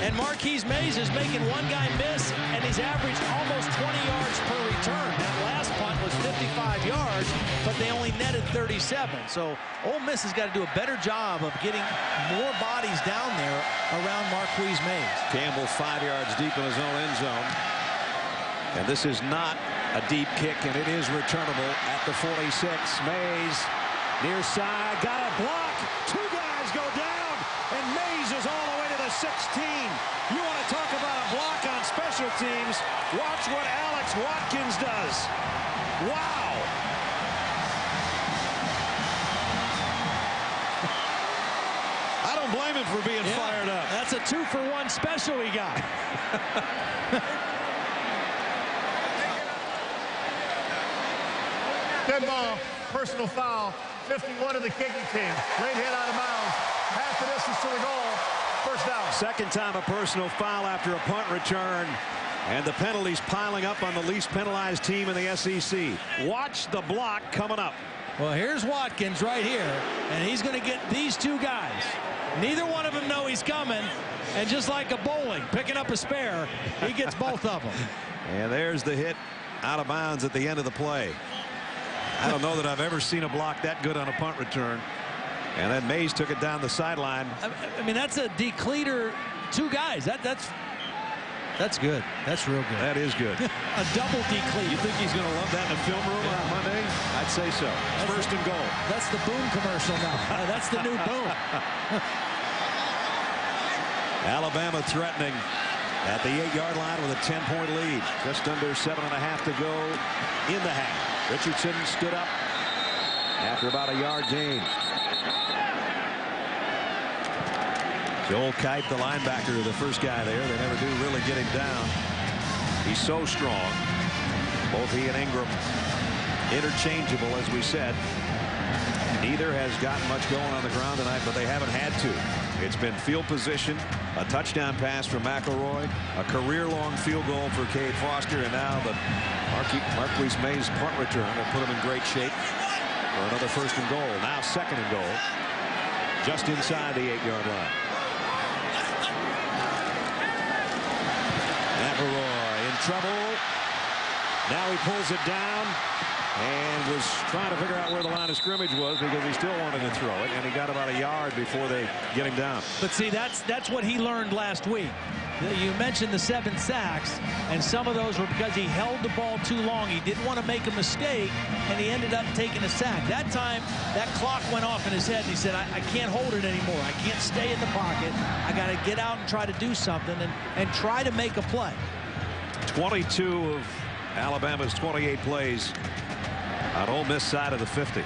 and Marquise Mays is making one guy miss, and he's averaged almost 20 yards per return. That last punt was 55 yards, but they only netted 37. So Ole Miss has got to do a better job of getting more bodies down there around Marquise Mays. Campbell 5 yards deep in his own end zone. And this is not a deep kick, and it is returnable at the 46. Mays near side, got a block. 2 guys go down, and Mays is all the way to the 16. You want to talk about a block on special teams? Watch what Alex Watkins does. Wow. I don't blame him for being fired up. That's a 2-for-1 special he got. Dead ball, personal foul, 51 of the kicking team. Late hit out of bounds, half the distance to the goal, first down. Second time a personal foul after a punt return, and the penalties piling up on the least penalized team in the SEC. Watch the block coming up. Well, here's Watkins right here, and he's going to get these 2 guys. Neither one of them know he's coming, and just like a bowling, picking up a spare, he gets both of them. And there's the hit out of bounds at the end of the play. I don't know that I've ever seen a block that good on a punt return. And then Mays took it down the sideline. I mean, that's a decleater, 2 guys. That's good. That's real good. That is good. A double decleat. You think he's going to love that in the film room on Monday? I'd say so. First and goal. That's the boom commercial now. That's the new boom. Alabama threatening at the 8-yard line with a 10-point lead. Just under 7.5 to go in the half. Richardson stood up after about a yard gain. Joel Kite, the linebacker, the first guy there. They never do really get him down. He's so strong. Both he and Ingram interchangeable, as we said. Neither has gotten much going on the ground tonight, but they haven't had to. It's been field position, a touchdown pass from McElroy, a career-long field goal for Cade Foster, and now the Marquise Mays punt return will put him in great shape for another first and goal. Now 2nd and goal, just inside the 8-yard line. McElroy in trouble. Now he pulls it down and was trying to figure out where the line of scrimmage was because he still wanted to throw it, and he got about a yard before they get him down. But see, that's what he learned last week. You mentioned the 7 sacks, and some of those were because he held the ball too long. He didn't want to make a mistake, and he ended up taking a sack. That time, that clock went off in his head, and he said, I can't hold it anymore. I can't stay in the pocket. I got to get out and try to do something and try to make a play. 22 of Alabama's 28 plays on Ole Miss side of the 50.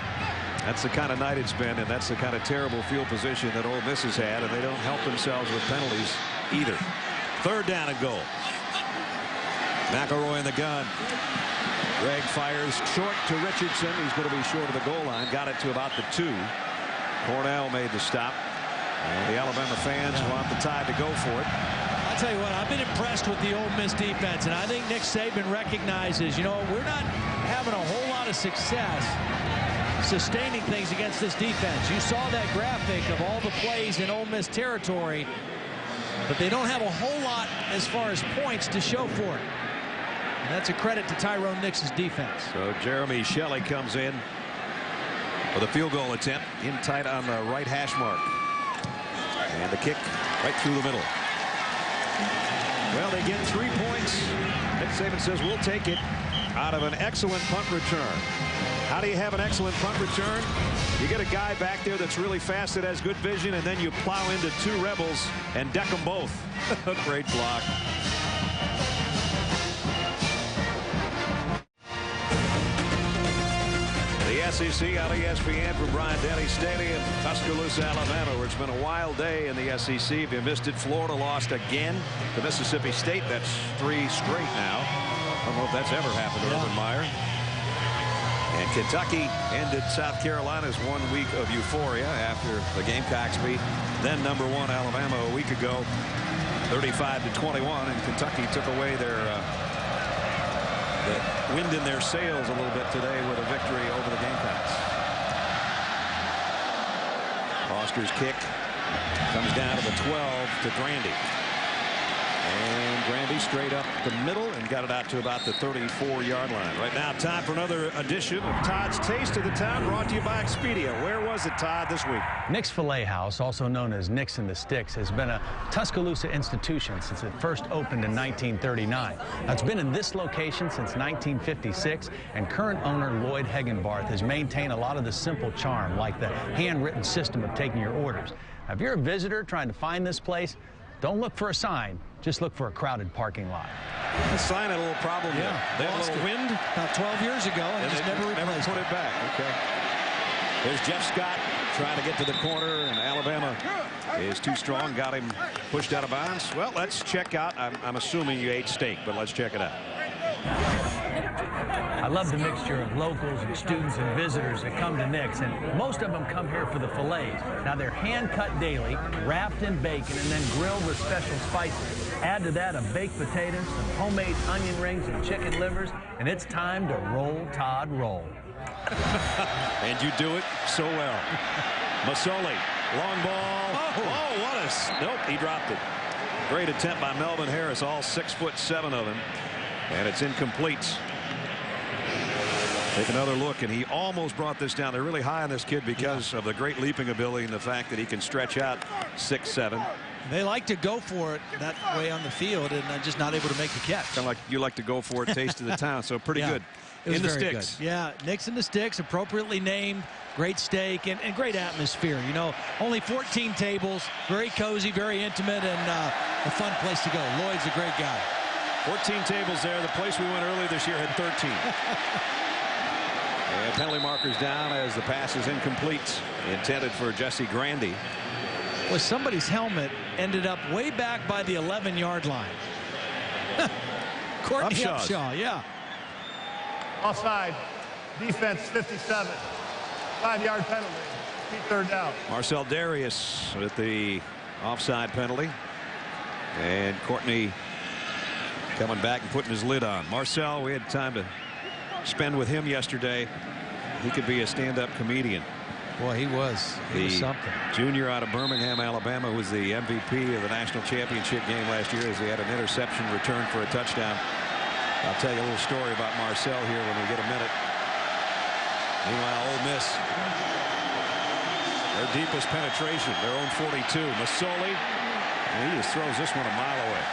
That's the kind of night it's been, and that's the kind of terrible field position that Ole Miss has had, and they don't help themselves with penalties either. 3rd down and goal. McElroy in the gun. Gregg fires short to Richardson. He's going to be short of the goal line. Got it to about the 2. Cornell made the stop. And the Alabama fans want the Tide to go for it. I'll tell you what, I've been impressed with the Ole Miss defense, and I think Nick Saban recognizes, you know, we're not having a whole lot lot of success sustaining things against this defense. You saw that graphic of all the plays in Ole Miss territory, but they don't have a whole lot as far as points to show for it. And that's a credit to Tyrone Nix's defense. So Jeremy Shelley comes in with a field goal attempt in tight on the right hash mark. And the kick right through the middle. Well, they get 3 points. Nick Saban says we'll take it out of an excellent punt return. How do you have an excellent punt return? You get a guy back there that's really fast, that has good vision, and then you plow into 2 rebels and deck them both. Great block. The SEC on ESPN from Bryant-Denny Stadium, Tuscaloosa, Alabama, where it's been a wild day in the SEC. If you missed it, Florida lost again to Mississippi State. That's 3 straight now. I don't know if that's ever happened to Urban Meyer. And Kentucky ended South Carolina's 1 week of euphoria after the Gamecocks beat then #1 Alabama a week ago, 35-21, and Kentucky took away their the wind in their sails a little bit today with a victory over the Gamecocks. Foster's kick comes down to the 12 to Grandy. And Grandy straight up the middle and got it out to about the 34-yard line. Right now, time for another edition of Todd's Taste of the Town, brought to you by Expedia. Where was it, Todd, this week? Nick's Filet House, also known as Nick's in the Sticks, has been a Tuscaloosa institution since it first opened in 1939. Now, it's been in this location since 1956, and current owner Lloyd Hegenbarth has maintained a lot of the simple charm, like the handwritten system of taking your orders. Now, if you're a visitor trying to find this place, don't look for a sign. Just look for a crowded parking lot. The sign had a little problem there. They had a little wind about 12 years ago, and just never replaced put it back. Okay. There's Jeff Scott trying to get to the corner, and Alabama is too strong. Got him pushed out of bounds. Well, let's check out. I'm assuming you ate steak, but let's check it out. I love the mixture of locals and students and visitors that come to Nick's, and most of them come here for the fillets. Now, they're hand-cut daily, wrapped in bacon, and then grilled with special spices. Add to that a baked potatoes, some homemade onion rings, and chicken livers, and it's time to roll, Todd, roll. And you do it so well. Masoli, long ball. Oh, what a... Nope, he dropped it. Great attempt by Melvin Harris, all 6'7" of him. And it's incomplete. Take another look, and he almost brought this down. They're really high on this kid because of the great leaping ability and the fact that he can stretch out 6'7". They like to go for it that way on the field, and just not able to make the catch. Kind of like you like to go for it, taste of the town. So pretty good. In the Sticks. Good. Yeah, Nick's in the Sticks, appropriately named. Great steak and great atmosphere. You know, only 14 tables, very cozy, very intimate, and a fun place to go. Lloyd's a great guy. 14 tables there. The place we went earlier this year had 13. And penalty markers down as the pass is incomplete, intended for Jesse Grandy. Well, somebody's helmet ended up way back by the 11-yard line. Courtney Upshaw, yeah. Offside. Defense 57. 5-yard penalty. Keep 3rd down. Marcel Darius with the offside penalty. And Courtney coming back and putting his lid on. Marcel, we had time to spend with him yesterday. He could be a stand-up comedian. Boy, he was. He was something. Junior out of Birmingham, Alabama, was the MVP of the national championship game last year as he had an interception return for a touchdown. I'll tell you a little story about Marcel here when we get a minute. Meanwhile, Ole Miss, their deepest penetration, their own 42. Masoli, and he just throws this one a mile away.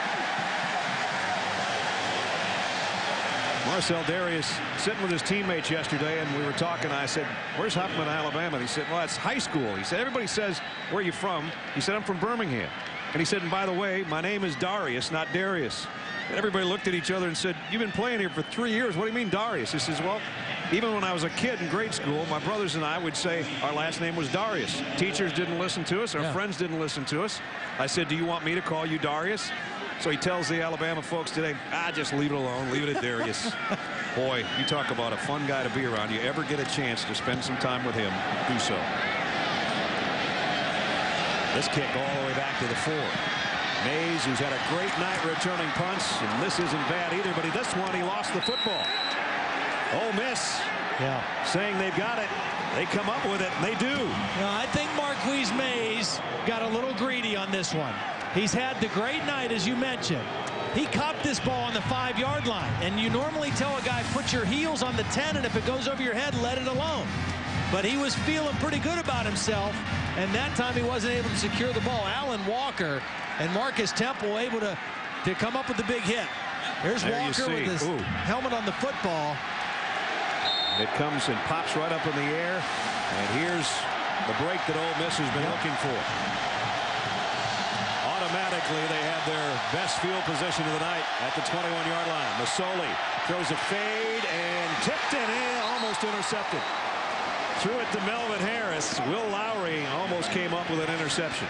Marcel Darius sitting with his teammates yesterday, and we were talking. I said, where's Huffman, Alabama? And he said, well, it's high school. He said, everybody says, where are you from? He said, I'm from Birmingham. And he said, and by the way, my name is Darius, not Darius. And everybody looked at each other and said, you've been playing here for 3 years. What do you mean Darius? He says, well, even when I was a kid in grade school, my brothers and I would say our last name was Darius. Teachers didn't listen to us. Our friends didn't listen to us. I said, do you want me to call you Darius? So he tells the Alabama folks today, just leave it alone. Leave it at Darius. Boy, you talk about a fun guy to be around. You ever get a chance to spend some time with him, do so. This kick all the way back to the 4. Mays, who's had a great night returning punts, and this isn't bad either, but this one he lost the football. Ole Miss saying they've got it. They come up with it, and they do. I think Marquise Mays got a little greedy on this one. He's had the great night, as you mentioned. He copped this ball on the 5-yard line, and you normally tell a guy, put your heels on the 10, and if it goes over your head, let it alone. But he was feeling pretty good about himself, and that time he wasn't able to secure the ball. Alan Walker and Marcus Temple able to come up with the big hit. There's Walker with his helmet on the football. It comes and pops right up in the air, and here's the break that Ole Miss has been looking for. Automatically, they have their best field position of the night at the 21-yard line. Masoli throws a fade and tipped it in, almost intercepted. Threw it to Melvin Harris. Will Lowry almost came up with an interception.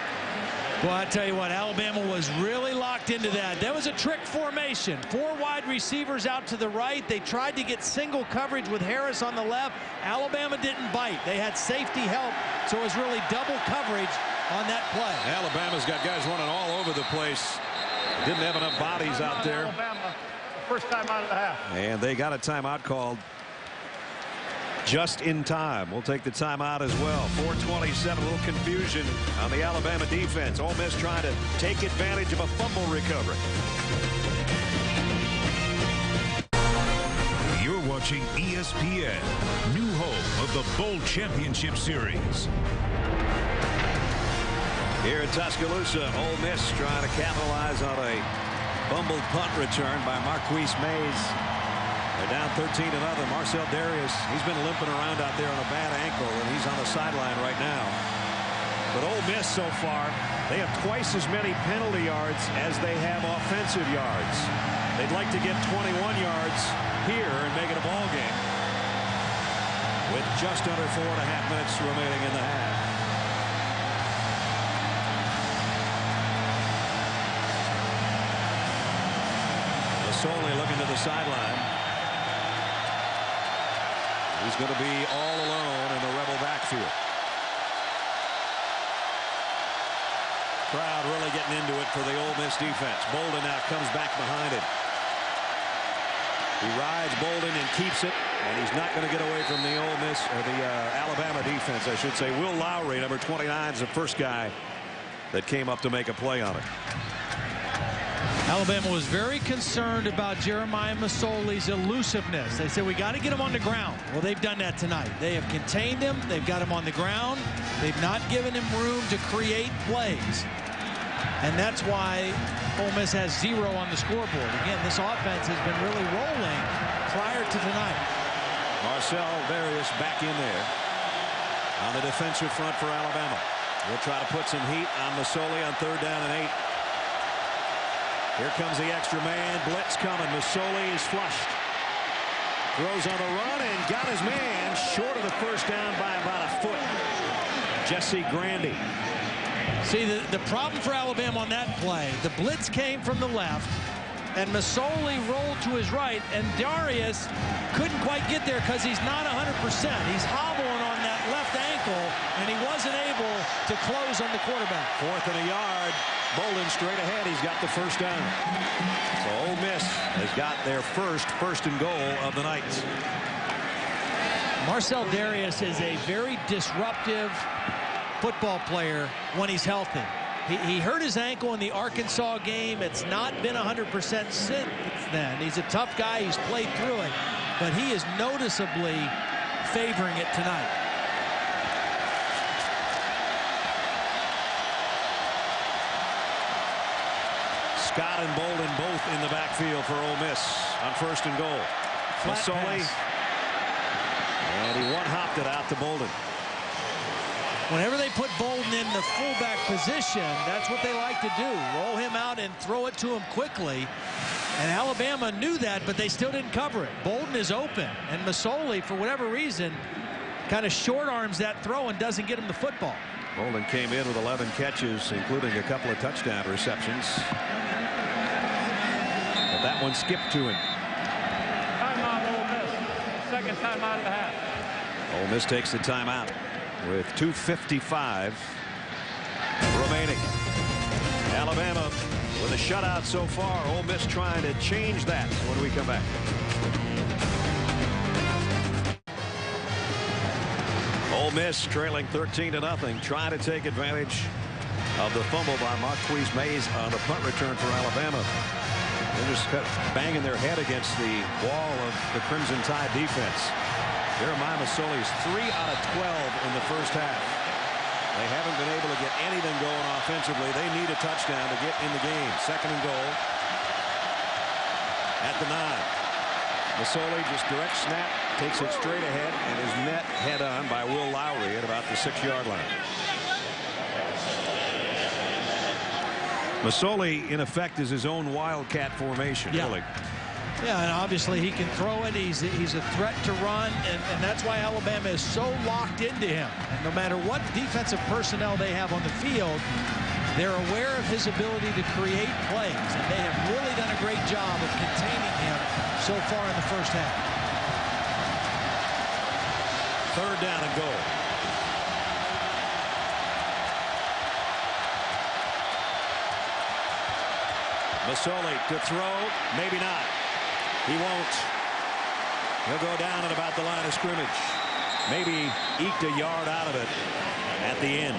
Well, I tell you what, Alabama was really locked into that. That was a trick formation. 4 wide receivers out to the right. They tried to get single coverage with Harris on the left. Alabama didn't bite. They had safety help, so it was really double coverage on that play. Alabama's got guys running all over the place. Didn't have enough bodies out there. Alabama, first time out of the half. And they got a timeout called just in time. We'll take the timeout as well. 4:27, a little confusion on the Alabama defense. Ole Miss trying to take advantage of a fumble recovery. You're watching ESPN, new home of the Bowl Championship Series. Here in Tuscaloosa, Ole Miss trying to capitalize on a fumbled punt return by Marquise Mays. They're down 13-0. Marcel Darius, he's been limping around out there on a bad ankle, and he's on the sideline right now. But Ole Miss so far, they have twice as many penalty yards as they have offensive yards. They'd like to get 21 yards here and make it a ball game with just under 4.5 minutes remaining in the half. Masoli looking to the sideline. He's going to be all alone in the Rebel backfield. Crowd really getting into it for the Ole Miss defense. Bolden now comes back behind it. He rides Bolden and keeps it, and he's not going to get away from the Ole Miss, or the Alabama defense, I should say. Will Lowry, number 29, is the first guy that came up to make a play on it. Alabama was very concerned about Jeremiah Masoli's elusiveness. They said, we got to get him on the ground. Well, they've done that tonight. They have contained him. They've got him on the ground. They've not given him room to create plays. And that's why Ole Miss has 0 on the scoreboard. Again, this offense has been really rolling prior to tonight. Marcel Darius back in there on the defensive front for Alabama. We'll try to put some heat on Masoli on 3rd down and 8. Here comes the extra man. Blitz coming. Masoli is flushed. Throws on the run and got his man short of the first down by about a foot. Jesse Grandy. See, the problem for Alabama on that play, the blitz came from the left, and Masoli rolled to his right, and Darius couldn't quite get there because he's not 100%. He's hobbling on that left ankle, and he wasn't able to close on the quarterback. 4th and a yard. Bolden straight ahead. He's got the first down. So Ole Miss has got their first and goal of the night. Marcel Darius is a very disruptive football player when he's healthy. He hurt his ankle in the Arkansas game. It's not been 100% since then. He's a tough guy. He's played through it, but he is noticeably favoring it tonight. Scott and Bolden both in the backfield for Ole Miss on 1st and goal. Masoli, and he one-hopped it out to Bolden. Whenever they put Bolden in the fullback position, that's what they like to do. Roll him out and throw it to him quickly. And Alabama knew that, but they still didn't cover it. Bolden is open, and Masoli, for whatever reason, kind of short arms that throw and doesn't get him the football. Bolden came in with 11 catches, including a couple of touchdown receptions. But that one skipped to him. Timeout, Ole Miss. Second timeout of the half. Ole Miss takes the timeout with 2:55 remaining. Alabama with a shutout so far. Ole Miss trying to change that when we come back. Ole Miss trailing 13-0, trying to take advantage of the fumble by Marquise Mays on the punt return for Alabama. They're just banging their head against the wall of the Crimson Tide defense. Jeremiah Masoli is 3 out of 12 in the first half. They haven't been able to get anything going offensively. They need a touchdown to get in the game. 2nd and goal at the 9. Masoli just direct snap, takes it straight ahead, and is met head on by Will Lowry at about the 6-yard line. Masoli, in effect, is his own wildcat formation. Yeah. Really. Yeah, and obviously he can throw it. He's a threat to run, and that's why Alabama is so locked into him. And no matter what defensive personnel they have on the field, they're aware of his ability to create plays, and they have really done a great job of containing him so far in the first half. 3rd down and goal. Masoli to throw, maybe not. He won't. He'll go down at about the line of scrimmage. Maybe eked a yard out of it at the end.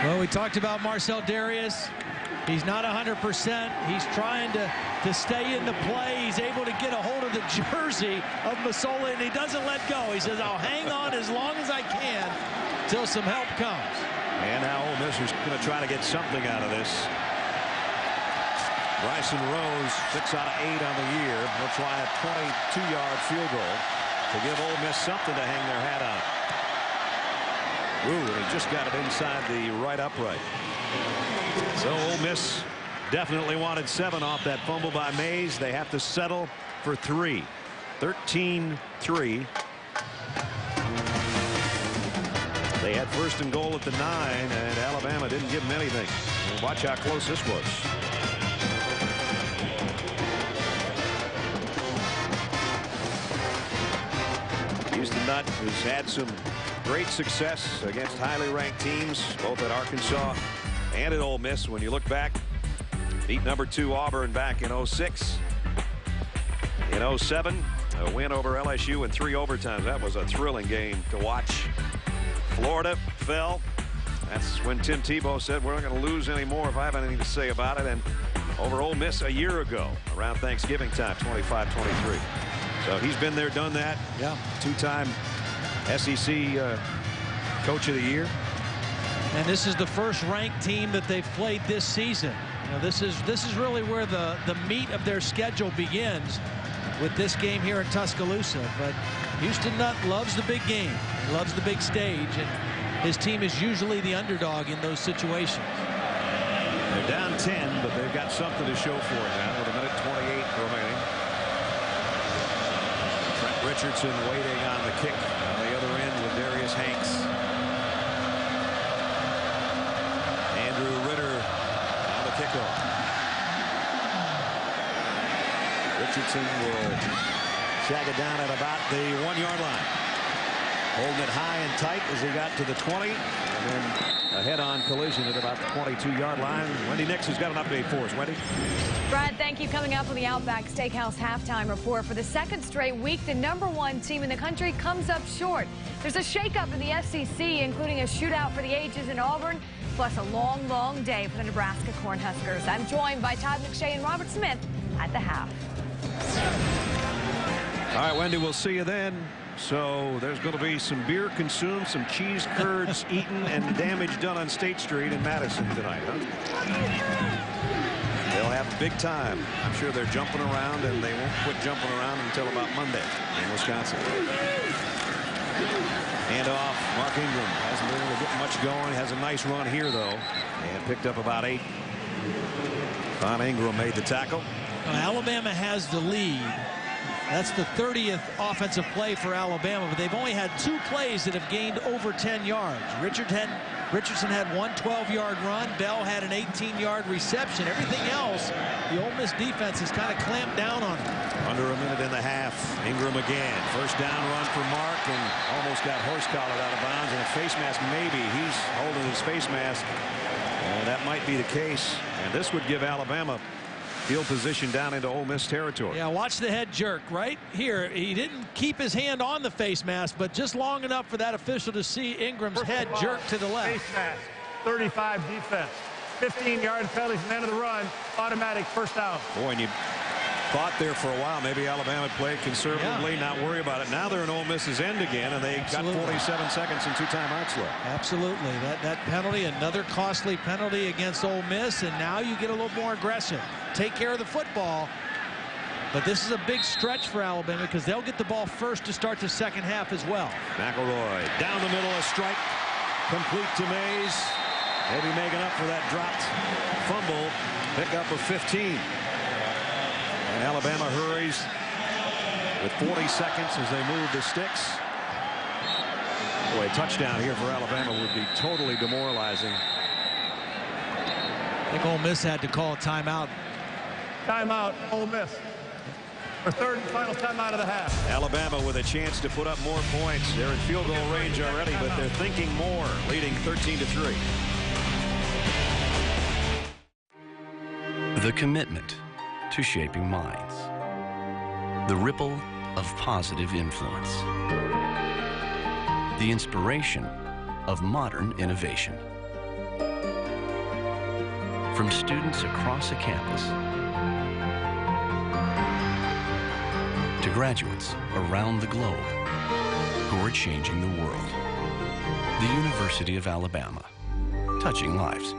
Well, we talked about Marcel Darius. He's not 100%. He's trying to stay in the play. He's able to get a hold of the jersey of Masoli, and he doesn't let go. He says, I'll hang on as long as I can till some help comes. And now Ole Miss is going to try to get something out of this. Bryson Rose, 6 out of 8 on the year. He'll try a 22-yard field goal to give Ole Miss something to hang their hat on. Ooh, and he just got it inside the right upright. So Ole Miss definitely wanted 7 off that fumble by Mays. They have to settle for 3. 13-3. They had 1st and goal at the 9, and Alabama didn't give them anything. Watch how close this was. Houston Nutt has had some great success against highly ranked teams, both at Arkansas and at Ole Miss. When you look back, beat number 2 Auburn back in 06. In 07, a win over LSU in 3 overtimes. That was a thrilling game to watch. Florida fell. That's when Tim Tebow said, we're not going to lose anymore if I have anything to say about it. And over Ole Miss a year ago, around Thanksgiving time, 25-23. So he's been there, done that. Yeah. 2-time SEC Coach of the Year. And this is the first ranked team that they've played this season. You know, this is really where the meat of their schedule begins with this game here in Tuscaloosa. But Houston Nutt loves the big game. He loves the big stage, and his team is usually the underdog in those situations. They're down 10, but they've got something to show for it now with 1:28 remaining. Trent Richardson waiting on the kick on the other end with Darius Hanks. Andrew Ritter on the kickoff. Richardson will shag it down at about the 1-yard line. Holding it high and tight as he got to the 20. And then a head-on collision at about the 22-yard line. Wendy Nix has got an update for us. Wendy? Brad, thank you. Coming up on the Outback Steakhouse halftime report. For the 2nd straight week, the #1 team in the country comes up short. There's a shakeup in the SEC, including a shootout for the ages in Auburn, plus a long, long day for the Nebraska Cornhuskers. I'm joined by Todd McShay and Robert Smith at the half. All right, Wendy, we'll see you then. So there's going to be some beer consumed, some cheese curds eaten, and damage done on State Street in Madison tonight, huh? They'll have a big time. I'm sure they're jumping around, and they won't quit jumping around until about Monday in Wisconsin. Hand off. Mark Ingram hasn't been able to get much going. Has a nice run here, though, and picked up about 8. Von Ingram made the tackle. Alabama has the lead. That's the 30th offensive play for Alabama, but they've only had 2 plays that have gained over 10 yards. Richardson had one 12-yard run. Bell had an 18-yard reception. Everything else, the Ole Miss defense has kind of clamped down on it. Under a minute and a half. Ingram again. 1st down run for Mark, and almost got horse-collared out of bounds. And a face mask, maybe. He's holding his face mask. And that might be the case. And this would give Alabama field position down into Ole Miss territory. Yeah, watch the head jerk right here. He didn't keep his hand on the face mask, but just long enough for that official to see Ingram's head jerk to the left. Face mask, 35 defense. 15-yard penalty from the end of the run, automatic first down. Boy, and you thought there for a while maybe Alabama would play conservatively, not worry about it. Now they're in Ole Miss's end again, and they got 47 seconds and 2 timeouts left. Absolutely. That penalty, another costly penalty against Ole Miss, and now you get a little more aggressive. Take care of the football. But this is a big stretch for Alabama because they'll get the ball first to start the second half as well. McElroy down the middle, a strike complete to Mays. Maybe making up for that dropped fumble. Pick up of 15. And Alabama hurries with 40 seconds as they move the sticks. Boy, a touchdown here for Alabama would be totally demoralizing. I think Ole Miss had to call a timeout. Timeout, Ole Miss. Our third and final timeout of the half. Alabama with a chance to put up more points. They're in field goal range already, but they're thinking more, leading 13-3. The commitment to shaping minds. The ripple of positive influence. The inspiration of modern innovation. From students across a campus to graduates around the globe who are changing the world. The University of Alabama, touching lives.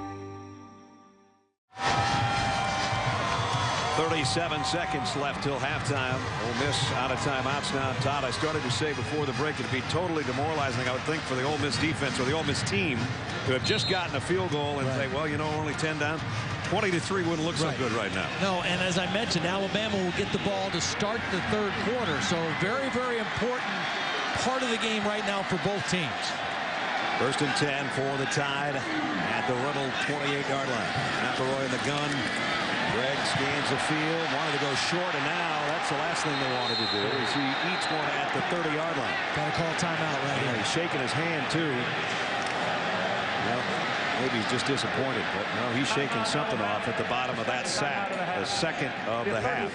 37 seconds left till halftime. Ole Miss out of timeouts now. Todd, I started to say before the break it'd be totally demoralizing, I would think, for the Ole Miss defense or the Ole Miss team to have just gotten a field goal and say, well, you know, only 10 down. 20-3 wouldn't look so good right now. No, and as I mentioned, Alabama will get the ball to start the third quarter. So very, very important part of the game right now for both teams. 1st and 10 for the Tide at the Rebel 28-yard line. McElroy in the gun. Greg scans the field, wanted to go short, and now that's the last thing they wanted to do is he eats one at the 30-yard line. Got to call a timeout right here. He's shaking his hand, too. Well, maybe he's just disappointed, but no, he's shaking something off at the bottom of that sack, the second of the half.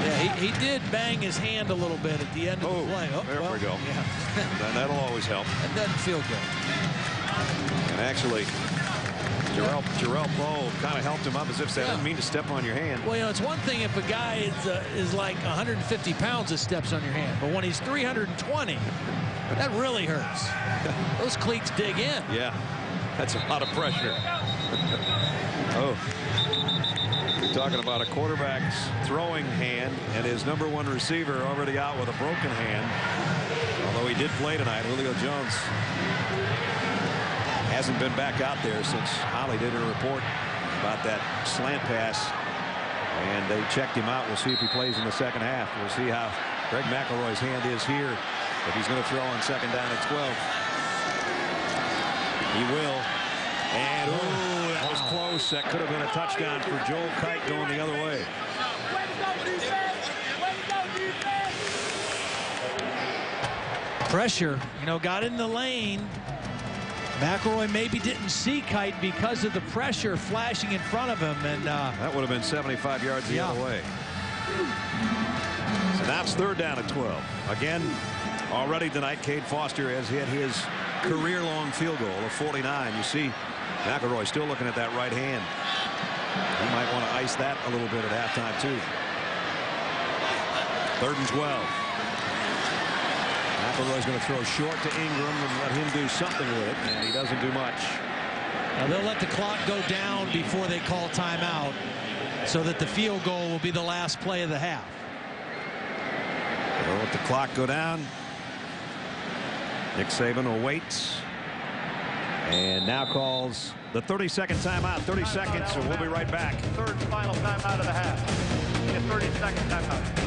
Yeah, he did bang his hand a little bit at the end of the play. Oh, there we go. Yeah. That'll always help. That doesn't feel good. And actually, Jarrell Poe kind of helped him up as if saying, I didn't mean to step on your hand. Well, you know, it's one thing if a guy is like 150 pounds that steps on your hand, but when he's 320, that really hurts. Those cleats dig in. Yeah, that's a lot of pressure. Oh, you're talking about a quarterback's throwing hand and his #1 receiver already out with a broken hand. Although he did play tonight, Julio Jones hasn't been back out there since Holly did her report about that slant pass, and they checked him out. We'll see if he plays in the second half. We'll see how Greg McElroy's hand is here, if he's going to throw on 2nd down at 12. He will. And ooh, that was close. That could have been a touchdown for Joel Kite going the other way. Pressure, you know, got in the lane. McElroy maybe didn't see Kite because of the pressure flashing in front of him, and that would have been 75 yards the other way. So now it's 3rd down at 12. Again, already tonight, Cade Foster has hit his career-long field goal of 49. You see McElroy still looking at that right hand. He might want to ice that a little bit at halftime too. 3rd and 12. McElroy's going to throw short to Ingram and let him do something with it, and he doesn't do much. Now they'll let the clock go down before they call timeout so that the field goal will be the last play of the half. They'll let the clock go down. Nick Saban awaits and now calls the 30-second timeout. 30 seconds, so we'll be right back. 3rd and final timeout of the half. A 30-second timeout.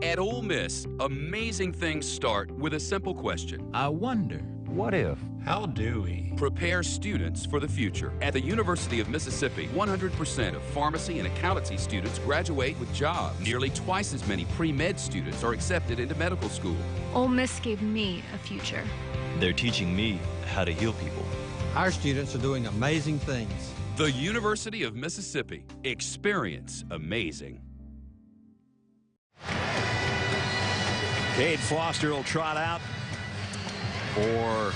At Ole Miss, amazing things start with a simple question. I wonder. What if? How do we? Prepare students for the future. At the University of Mississippi, 100% of pharmacy and accountancy students graduate with jobs. Nearly twice as many pre-med students are accepted into medical school. Ole Miss gave me a future. They're teaching me how to heal people. Our students are doing amazing things. The University of Mississippi. Experience amazing. Cade Foster will trot out for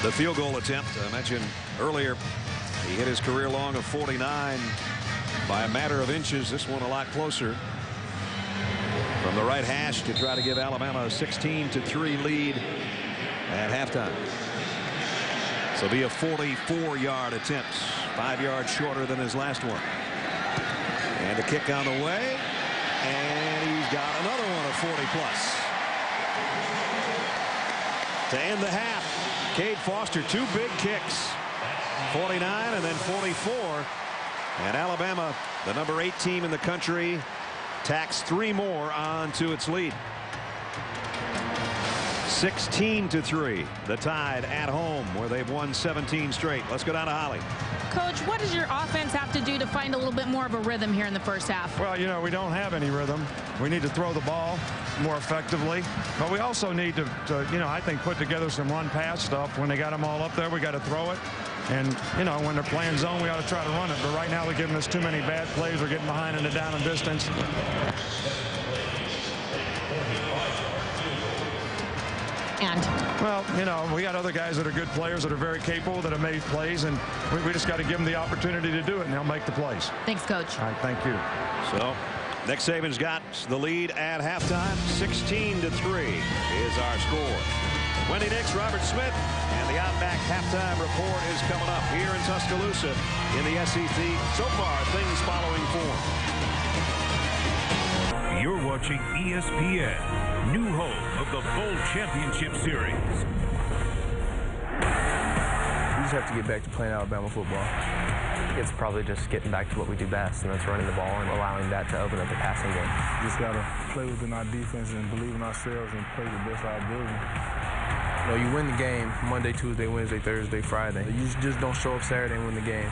the field goal attempt. I mentioned earlier he hit his career long of 49 by a matter of inches. This one a lot closer. From the right hash to try to give Alabama a 16-3 lead at halftime. So be a 44-yard attempt, 5 yards shorter than his last one. And the kick on the way, and he's got another one of 40-plus. To end the half, Cade Foster, 2 big kicks, 49 and then 44. And Alabama, the number 8 team in the country, tacks 3 more onto its lead. 16-3, the Tide at home, where they've won 17 straight. Let's go down to Holly. Coach, what does your offense have to do to find a little bit more of a rhythm here in the first half? Well, you know, we don't have any rhythm. We need to throw the ball more effectively. But we also need to you know, I think put together some run-pass stuff. When they got them all up there, we got to throw it. And, you know, when they're playing zone, we ought to try to run it. But right now they're giving us too many bad plays. We're getting behind in the down and distance. Well, you know, we got other guys that are good players that are very capable, that have made plays, and we just got to give them the opportunity to do it, and they'll make the plays. Thanks, Coach. All right, thank you. So Nick Saban's got the lead at halftime. 16-3 is our score. Wendy Nix, Robert Smith, and the Outback halftime report is coming up here in Tuscaloosa in the SEC. So far, things following form. You're watching ESPN, new home of the Bowl Championship Series. We just have to get back to playing Alabama football. It's probably just getting back to what we do best, and that's running the ball and allowing that to open up the passing game. Just got to play within our defense and believe in ourselves and play the best of our ability. You know, you win the game Monday, Tuesday, Wednesday, Thursday, Friday. You just don't show up Saturday and win the game.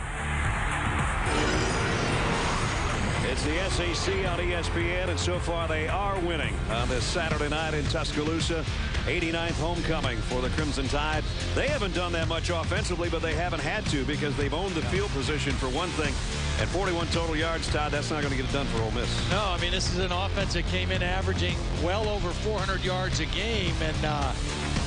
It's the SEC on ESPN, and so far they are winning on this Saturday night in Tuscaloosa. 89th homecoming for the Crimson Tide. They haven't done that much offensively, but they haven't had to because they've owned the field position for one thing. At 41 total yards, Todd, that's not going to get it done for Ole Miss. No, I mean, this is an offense that came in averaging well over 400 yards a game, and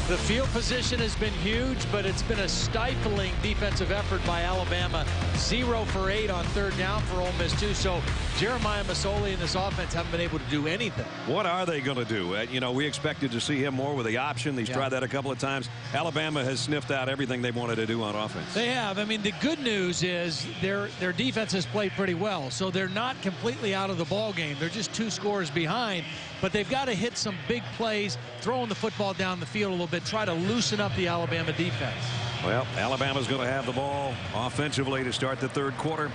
the field position has been huge, but it's been a stifling defensive effort by Alabama. 0 for 8 on third down for Ole Miss, too. So Jeremiah Masoli and this offense haven't been able to do anything. What are they going to do? You know, we expected to see him more with the option. He's tried that a couple of times. Alabama has sniffed out everything they wanted to do on offense. They have. I mean, the good news is their defense has played pretty well, so they're not completely out of the ball game. They're just 2 scores behind, but they've got to hit some big plays, throwing the football down the field a little bit, try to loosen up the Alabama defense. Well, Alabama's going to have the ball offensively to start the third quarter.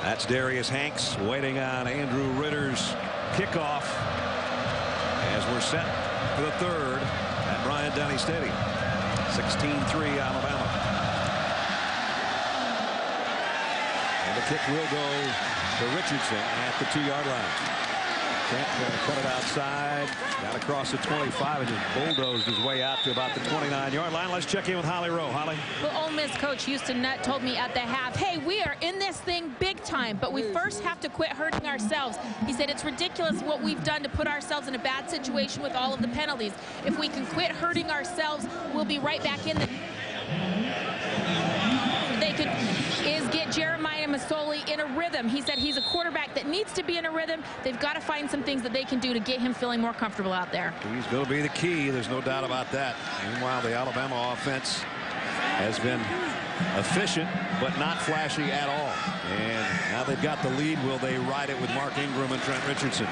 That's Darius Hanks waiting on Andrew Ritter's kickoff as we're set for the third at Bryant-Denny Stadium. 16-3 Alabama. And the kick will go to Richardson at the 2-yard line. Kent trying to cut it outside. Got across the 25 and just bulldozed his way out to about the 29-yard line. Let's check in with Holly Rowe. Holly. Well, Ole Miss coach Houston Nutt told me at the half, hey, we are in this thing big time, but we first have to quit hurting ourselves. He said it's ridiculous what we've done to put ourselves in a bad situation with all of the penalties. If we can quit hurting ourselves, we'll be right back in the... They could get Jeremiah Masoli in a rhythm. He said he's a quarterback that needs to be in a rhythm. They've got to find some things that they can do to get him feeling more comfortable out there. He's going to be the key. There's no doubt about that. Meanwhile, the Alabama offense has been efficient, but not flashy at all. And now they've got the lead. Will they ride it with Mark Ingram and Trent Richardson?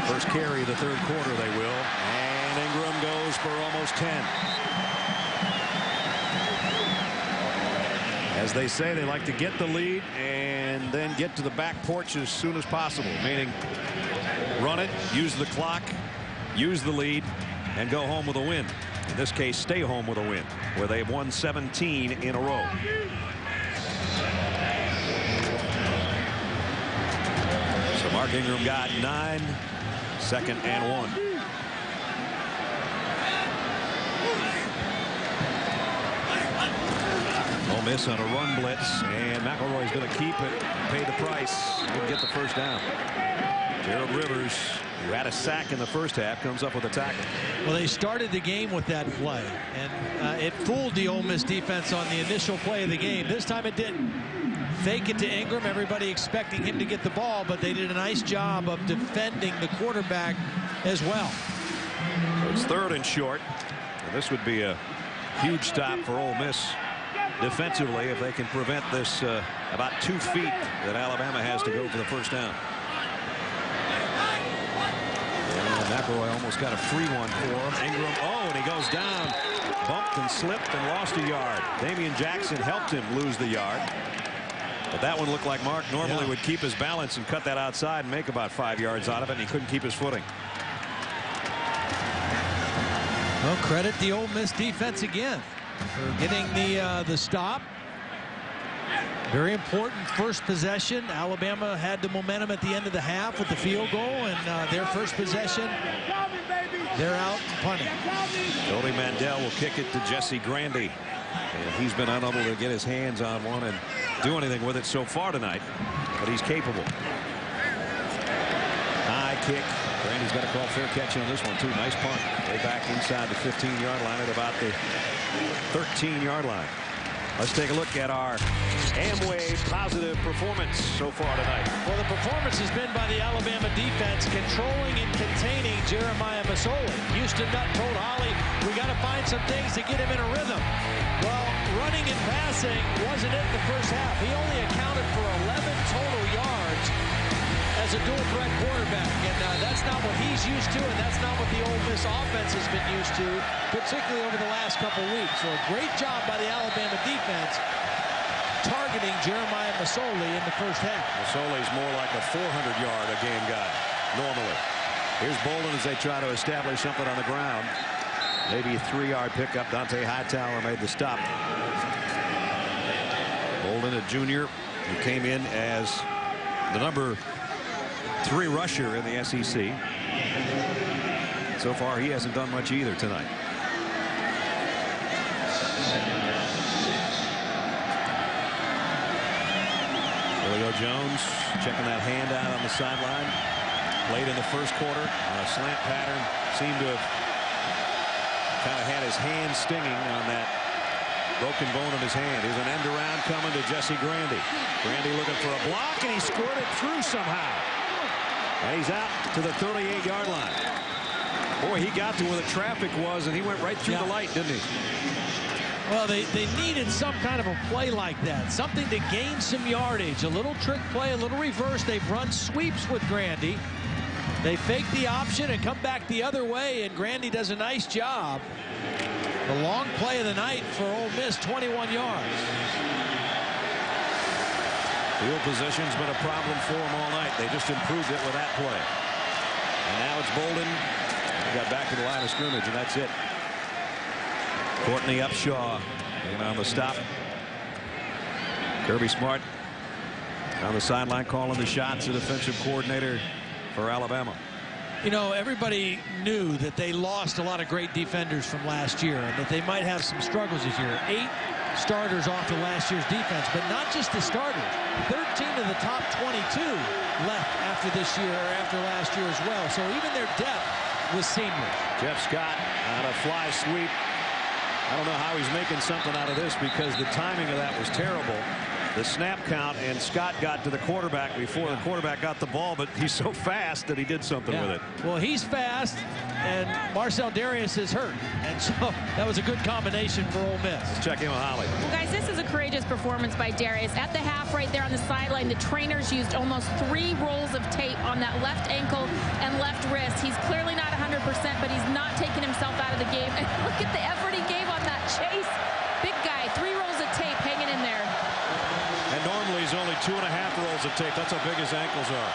First carry of the third quarter, they will. And Ingram goes for almost 10. As they say, they like to get the lead and then get to the back porch as soon as possible, meaning run it, use the clock, use the lead, and go home with a win. In this case, stay home with a win, where they've won 17 in a row. So Mark Ingram got 9, 2nd and 1. Miss on a run blitz, and McElroy's going to keep it, pay the price, and get the first down. Gerald Rivers, who had a sack in the first half, comes up with a tackle. Well, they started the game with that play, and it fooled the Ole Miss defense on the initial play of the game. This time it didn't. Fake it to Ingram, everybody expecting him to get the ball, but they did a nice job of defending the quarterback as well. So it's 3rd and short. And this would be a huge stop for Ole Miss defensively if they can prevent this about 2 feet that Alabama has to go for the first down. And McElroy almost got a free one for him. Ingram, and he goes down, bumped and slipped and lost a yard. Damian Jackson helped him lose the yard. But that one looked like Mark normally would keep his balance and cut that outside and make about 5 yards out of it, and he couldn't keep his footing. Well, credit the Ole Miss defense again for getting the stop. Very important first possession. Alabama had the momentum at the end of the half with the field goal, and their first possession, they're out punting. Tony Mandel will kick it to Jesse Grandy, and he's been unable to get his hands on one and do anything with it so far tonight, but he's capable. High kick. Grandy's got a call fair catch on this one too. Nice punt. Way back inside the 15-yard line at about the 13-yard line. Let's take a look at our Amway positive performance so far tonight. Well, the performance has been by the Alabama defense controlling and containing Jeremiah Masoli. Houston Nutt told Holly, we got to find some things to get him in a rhythm. Well, running and passing wasn't it in the first half. He only accounted for 11 total yards as a dual threat quarterback, and that's not what he's used to, and that's not what the Ole Miss offense has been used to, particularly over the last couple weeks. So a great job by the Alabama defense targeting Jeremiah Masoli in the first half. Masoli's more like a 400-yard-a-game guy normally. Here's Bolden as they try to establish something on the ground. Maybe a 3-yard pickup. Dante Hightower made the stop. Bolden, a junior, who came in as the number 3 rusher in the SEC. So far, he hasn't done much either tonight. Julio Jones checking that hand out on the sideline. Late in the first quarter, a slant pattern seemed to have kind of had his hand stinging on that broken bone in his hand. Here's an end around coming to Jesse Grandy. Grandy looking for a block, and he scored it through somehow. And he's out to the 38-yard line. Boy, he got to where the traffic was, and he went right through the light, didn't he? Well, they needed some kind of a play like that, something to gain some yardage, a little trick play, a little reverse. They've run sweeps with Grandy. They fake the option and come back the other way, and Grandy does a nice job. The long play of the night for Ole Miss, 21 yards. Field position's been a problem for them all night. They just improved it with that play. And now it's Bolden. He got back to the line of scrimmage, and that's it. Courtney Upshaw in on the stop. Kirby Smart on the sideline calling the shots, the defensive coordinator for Alabama. You know, everybody knew that they lost a lot of great defenders from last year and that they might have some struggles this year. 8 starters off of last year's defense, but not just the starters. 13 of the top 22 left after this year or after last year as well. So even their depth was seamless. Jeff Scott on a fly sweep. I don't know how he's making something out of this because the timing of that was terrible. The snap count, and Scott got to the quarterback before the quarterback got the ball, but he's so fast that he did something with it. Well, he's fast, and Marcel Darius is hurt, and so that was a good combination for Ole Miss. Let's check in with Holly. Well, guys, this is a courageous performance by Darius. At the half right there on the sideline, the trainers used almost 3 rolls of tape on that left ankle and left wrist. He's clearly not 100%, but he's not taking himself out of the game. And look at the effort he gave on that chase. Big guy, 3 rolls of tape hanging in there. And normally he's only 2.5 rolls of tape. That's how big his ankles are.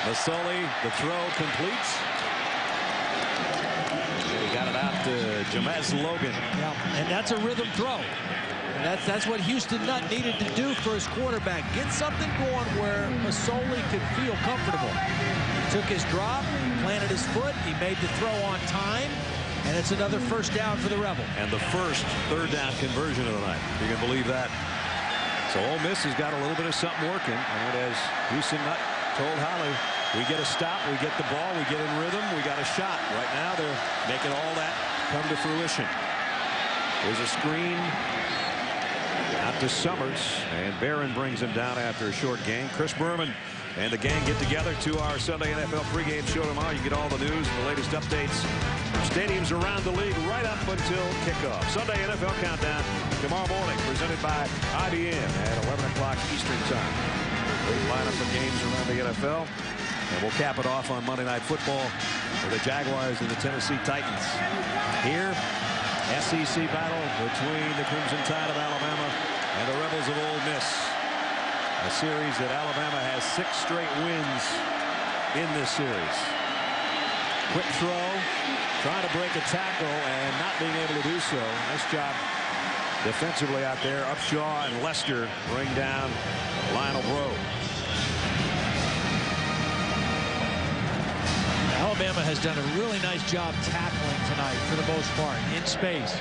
Masoli, the throw completes. And he got it out to Jamez Logan. Yeah, and that's a rhythm throw. And that's what Houston Nutt needed to do for his quarterback. Get something going where Masoli could feel comfortable. He took his drop, planted his foot, he made the throw on time, And it's another first down for the Rebels. And the first third down conversion of the night. You can believe that. So Ole Miss has got a little bit of something working. And as Houston Nutt told Holly, we get a stop, we get the ball, we get in rhythm, we got a shot. Right now they're making all that come to fruition. There's a screen out to Summers, and Barron brings him down after a short gain. Chris Berman and the gang get together to our Sunday NFL pregame show tomorrow. You get all the news and the latest updates from stadiums around the league right up until kickoff. Sunday NFL Countdown tomorrow morning, presented by IBM at 11 o'clock Eastern Time. Great lineup of games around the NFL. And we'll cap it off on Monday Night Football with the Jaguars and the Tennessee Titans. Here, SEC battle between the Crimson Tide of Alabama and the Rebels of Ole Miss. A series that Alabama has 6 straight wins in this series. Quick throw, trying to break a tackle and not being able to do so. Nice job defensively out there. Upshaw and Lester bring down Lionel Bro. Alabama has done a really nice job tackling tonight for the most part in space.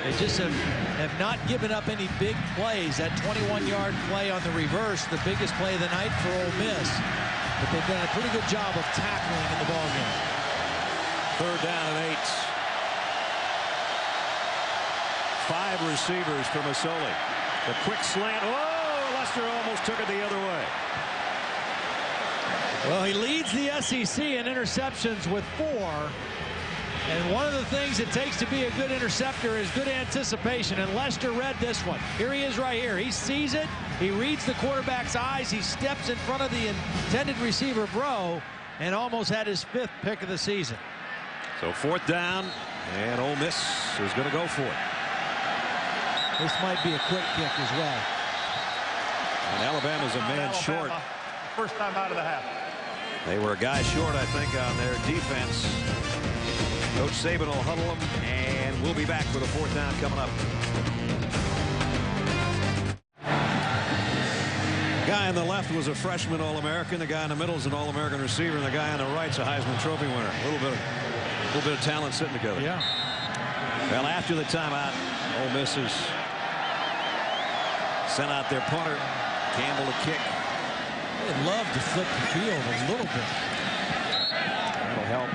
They just have not given up any big plays. That 21-yard play on the reverse, the biggest play of the night for Ole Miss. But they've done a pretty good job of tackling in the ballgame. Third down and 8. 5 receivers for Masoli. The quick slant. Oh, Lester almost took it the other way. Well, he leads the SEC in interceptions with 4. And one of the things it takes to be a good interceptor is good anticipation. And Lester read this one. Here he is right here. He sees it. He reads the quarterback's eyes. He steps in front of the intended receiver, Bro, and almost had his 5th pick of the season. So 4th down, and Ole Miss is going to go for it. This might be a quick kick as well. And Alabama's a man short. First time out of the half. They were a guy short, I think, on their defense. Coach Saban will huddle them, and we'll be back with a 4th down coming up. The guy on the left was a freshman All-American. The guy in the middle is an All-American receiver, and the guy on the right's a Heisman Trophy winner. A little bit of talent sitting together. Yeah. Well, after the timeout, Ole Miss has sent out their punter, Campbell, to kick. They'd love to flip the field a little bit. That'll help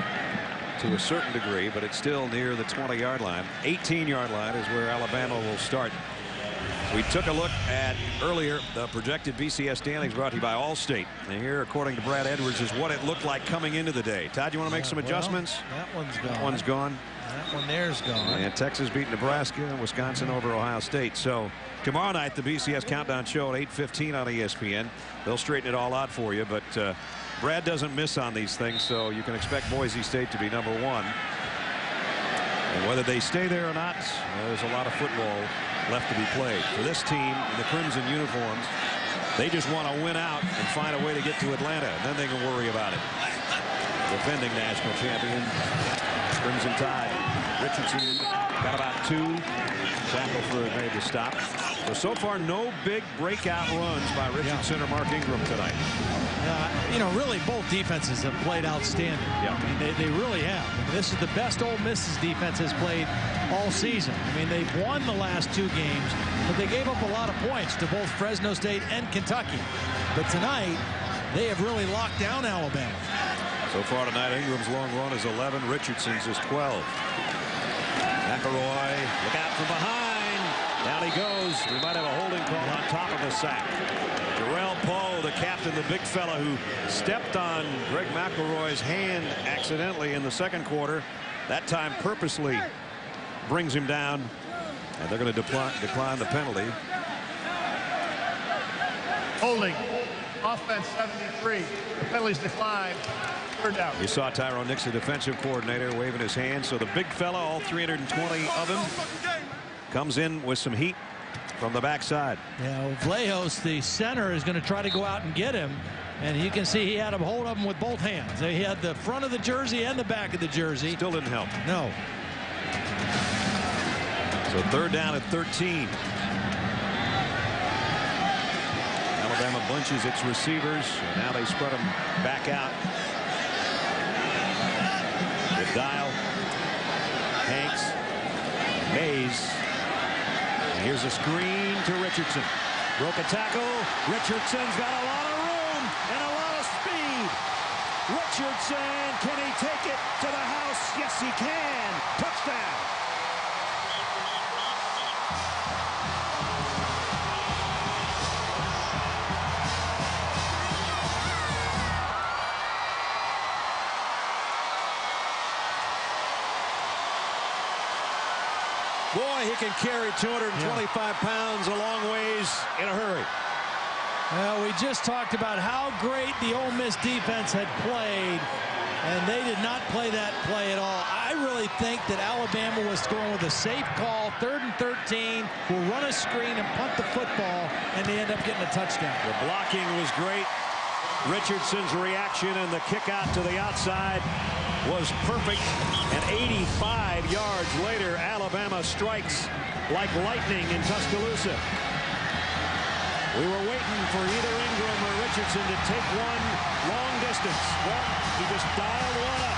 to a certain degree, but it's still near the 20-yard line. 18-yard line is where Alabama will start. We took a look at earlier the projected BCS standings brought to you by Allstate. And here, according to Brad Edwards, is what it looked like coming into the day. Todd, you want to make some adjustments? That one's gone. That one's gone. That one there's gone. And Texas beat Nebraska and Wisconsin over Ohio State. So tomorrow night, the BCS Countdown Show at 8:15 on ESPN. They'll straighten it all out for you, but Brad doesn't miss on these things, so you can expect Boise State to be #1. And whether they stay there or not, there's a lot of football left to be played. For this team in the crimson uniforms, they just want to win out and find a way to get to Atlanta, and then they can worry about it. Defending national champion, Crimson Tide. Richardson got about 2. Tackle for made the stop. So far, no big breakout runs by Richardson or Mark Ingram tonight. You know, really, both defenses have played outstanding. Yeah. I mean, they really have. I mean, this is the best Ole Miss's defense has played all season. I mean, they've won the last 2 games, but they gave up a lot of points to both Fresno State and Kentucky. But tonight, they have really locked down Alabama. So far tonight, Ingram's long run is 11. Richardson's is 12. McElroy, look out from behind. Down he goes. We might have a holding call on top of the sack. Jarrell Poe, the captain, the big fella who stepped on Greg McElroy's hand accidentally in the second quarter. That time purposely brings him down. And they're going to decline the penalty. Holding. Offense 73. The penalties declined. Third down. You saw Tyrone Nix, the defensive coordinator, waving his hand. So the big fella, all 320 of him, comes in with some heat from the backside. Yeah, Vlahos, the center, is going to try to go out and get him. And you can see he had a hold of him with both hands. He had the front of the jersey and the back of the jersey. Still didn't help. No. So third down at 13. Alabama bunches its receivers, and now they spread them back out. With Dial, knees. And here's a screen to Richardson. Broke a tackle. Richardson's got a lot of room and a lot of speed. Richardson, can he take it to the house? Yes, he can. Touchdown. Boy, he can carry 225 pounds a long ways in a hurry. Well, we just talked about how great the Ole Miss defense had played, and they did not play that play at all. I really think that Alabama was going with a safe call, 3rd and 13, will run a screen and punt the football, and they end up getting a touchdown. The blocking was great. Richardson's reaction and the kick out to the outside was perfect. And 85 yards later, Alabama strikes like lightning in Tuscaloosa. We were waiting for either Ingram or Richardson to take one long distance. Well, he just dialed one up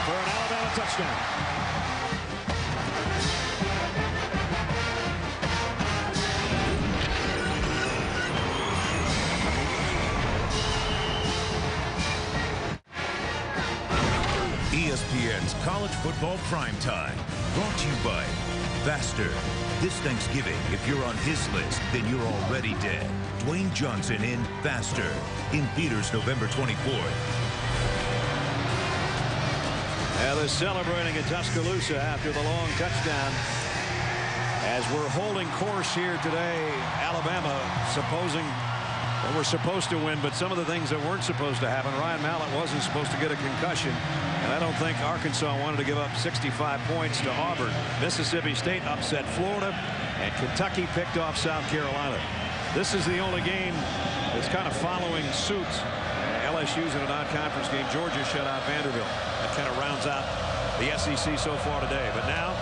for an Alabama touchdown. ESPN's College Football Primetime, brought to you by Faster. This Thanksgiving, if you're on his list, then you're already dead. Dwayne Johnson in Faster, in theaters November 24th. Now they're celebrating at Tuscaloosa after the long touchdown. As we're holding course here today, Alabama they were supposed to win, but some of the things that weren't supposed to happen. Ryan Mallett wasn't supposed to get a concussion, and I don't think Arkansas wanted to give up 65 points to Auburn. Mississippi State upset Florida, and Kentucky picked off South Carolina. This is the only game that's kind of following suit. LSU's in a non-conference game. Georgia shut out Vanderbilt. That kind of rounds out the SEC so far today. But now,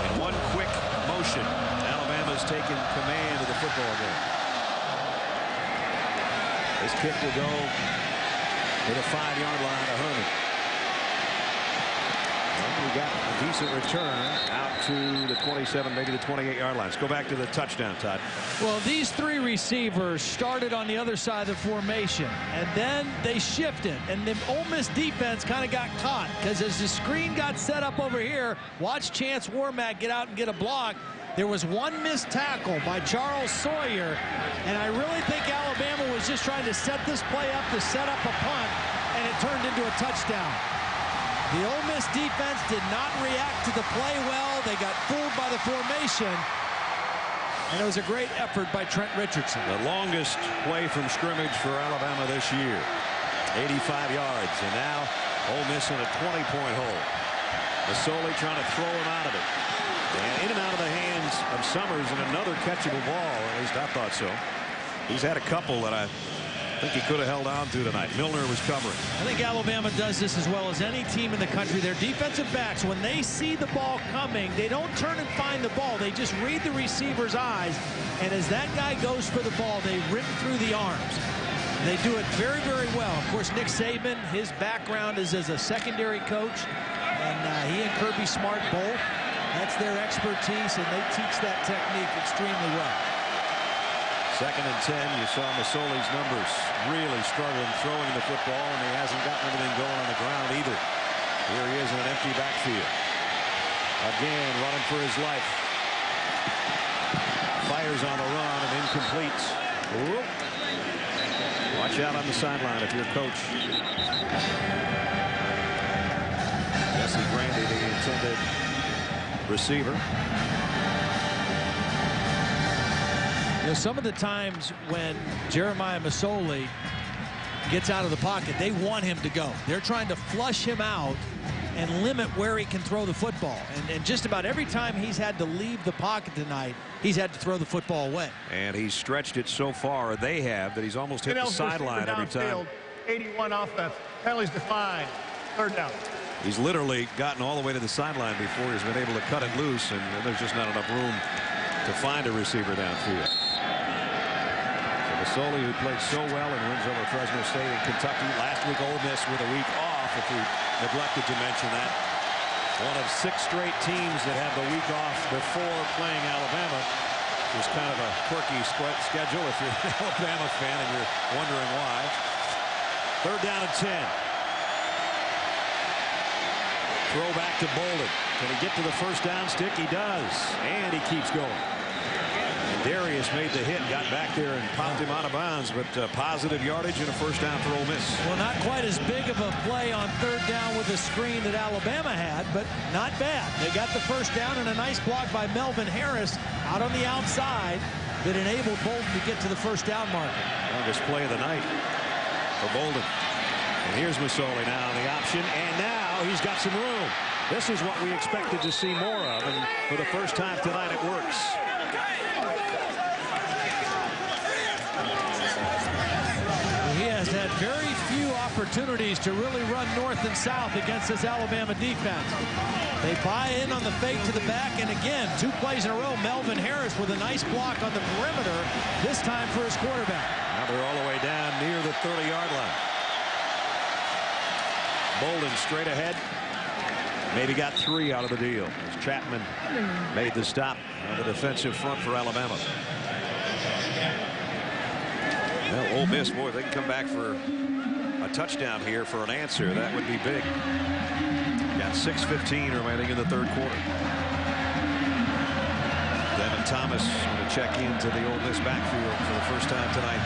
in one quick motion, Alabama's taken command of the football game. This kick will go to the 5-yard line to Herman. And we got a decent return out to the 27, maybe the 28-yard line. Let's go back to the touchdown, Todd. Well, these three receivers started on the other side of the formation, and then they shifted, and the Ole Miss defense kind of got caught, because as the screen got set up over here, watch Chance Warmack get out and get a block. There was one missed tackle by Charles Sawyer, and I really think Alabama was just trying to set this play up to set up a punt, and it turned into a touchdown. The Ole Miss defense did not react to the play well. They got fooled by the formation, and it was a great effort by Trent Richardson. The longest play from scrimmage for Alabama this year, 85 yards, and now Ole Miss in a 20-point hole. Masoli trying to throw him out of it. And in and out of the hands of Summers, and another catchable ball. At least I thought so. He's had a couple that I think he could have held on to tonight. Milner was covering. I think Alabama does this as well as any team in the country. Their defensive backs, when they see the ball coming, they don't turn and find the ball. They just read the receiver's eyes. And as that guy goes for the ball, they rip through the arms. They do it very, very well. Of course, Nick Saban, his background is as a secondary coach. And he and Kirby Smart both. That's their expertise, and they teach that technique extremely well. 2nd and 10. You saw Masoli's numbers really struggling throwing the football, and he hasn't gotten everything going on the ground either. Here he is in an empty backfield. Again, running for his life. Fires on the run and incomplete. Whoop. Watch out on the sideline if you're a coach. Jesse Grandy, the intended receiver. You know, some of the times when Jeremiah Masoli gets out of the pocket, they want him to go. They're trying to flush him out and limit where he can throw the football. And just about every time he's had to leave the pocket tonight, he's had to throw the football away. And he's stretched it so far, or they have, that he's almost hit the sideline every time. 81 offense. Penalties defined. 3rd down. He's literally gotten all the way to the sideline before he's been able to cut it loose, and there's just not enough room to find a receiver downfield. So Masoli, who played so well and wins over Fresno State and Kentucky. Last week, Ole Miss with a week off, if we neglected to mention that. One of 6 straight teams that have the week off before playing Alabama. It was kind of a quirky schedule if you're an Alabama fan and you're wondering why. 3rd down and 10. Throw back to Bolden. Can he get to the first down stick? He does. And he keeps going. And Darius made the hit, got back there and popped him out of bounds, but positive yardage and a first down for Ole Miss. Well, not quite as big of a play on 3rd down with the screen that Alabama had, but not bad. They got the first down and a nice block by Melvin Harris out on the outside that enabled Bolden to get to the first down marker. Longest play of the night for Bolden. And here's Masoli now on the option, and now he's got some room. This is what we expected to see more of, and for the first time tonight it works. He has had very few opportunities to really run north and south against this Alabama defense. They buy in on the fake to the back, and again, 2 plays in a row, Melvin Harris with a nice block on the perimeter, this time for his quarterback. Now they're all the way down near the 30-yard line. Bolden straight ahead. Maybe got 3 out of the deal as Chapman made the stop on the defensive front for Alabama. Well, Ole Miss, boy, they can come back for a touchdown here for an answer. That would be big. Got 6:15 remaining in the 3rd quarter. Devin Thomas going to check into the Ole Miss backfield for the first time tonight.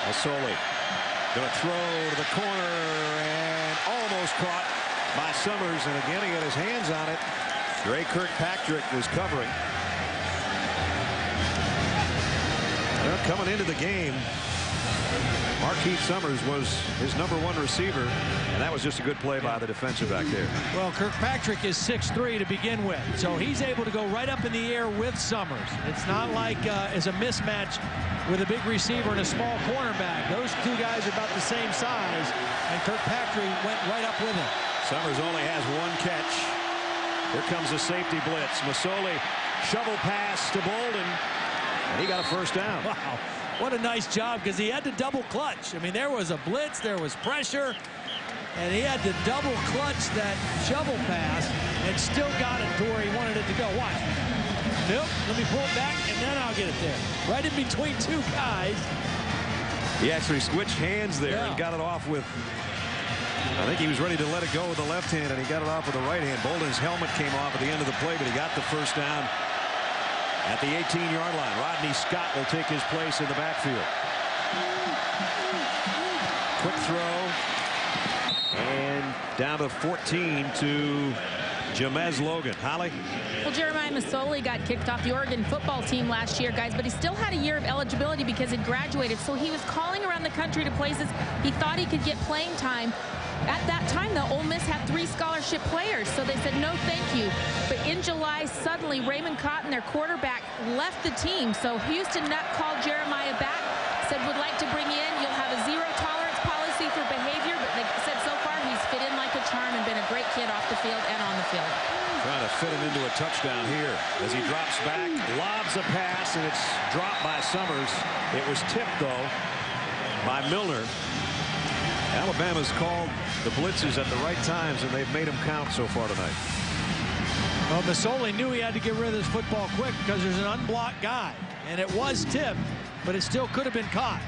Masoli going to throw to the corner and almost caught by Summers, and again he got his hands on it. Dre Kirkpatrick was covering. Well, coming into the game, Marquise Summers was his #1 receiver, and that was just a good play by the defensive back there. Well, Kirkpatrick is 6'3" to begin with, so he's able to go right up in the air with Summers. It's not like as a mismatch with a big receiver and a small cornerback. Those 2 guys are about the same size, and Kirkpatrick went right up with him. Summers only has 1 catch. Here comes a safety blitz. Masoli shovel pass to Bolden, and he got a first down. Wow, what a nice job, because he had to double clutch. I mean, there was a blitz, there was pressure, and he had to double clutch that shovel pass and still got it to where he wanted it to go. Watch. Nope, let me pull it back, and then I'll get it there. Right in between 2 guys. He actually switched hands there and got it off with, I think he was ready to let it go with the left hand, and he got it off with the right hand. Bolden's helmet came off at the end of the play, but he got the first down at the 18-yard line. Rodney Scott will take his place in the backfield. Quick throw, and down to 14 to Jamez Logan. Holly? Well, Jeremiah Masoli got kicked off the Oregon football team last year, guys, but he still had a year of eligibility because he graduated. So he was calling around the country to places he thought he could get playing time. At that time, though, Ole Miss had 3 scholarship players, so they said no thank you. But in July, suddenly Raymond Cotton, their quarterback, left the team. So Houston Nutt called Jeremiah back, said would like to bring you in. You'll have a 0 tolerance policy for behavior, but they said so far he's fit in like a charm and been a great kid off the field and on the field. Trying to fit him into a touchdown here as he drops back, lobs a pass, and it's dropped by Summers. It was tipped, though, by Milner. Alabama's called the blitzes at the right times, and they've made them count so far tonight. Well, Masoli knew he had to get rid of this football quick because there's an unblocked guy, and it was tipped, but it still could have been caught.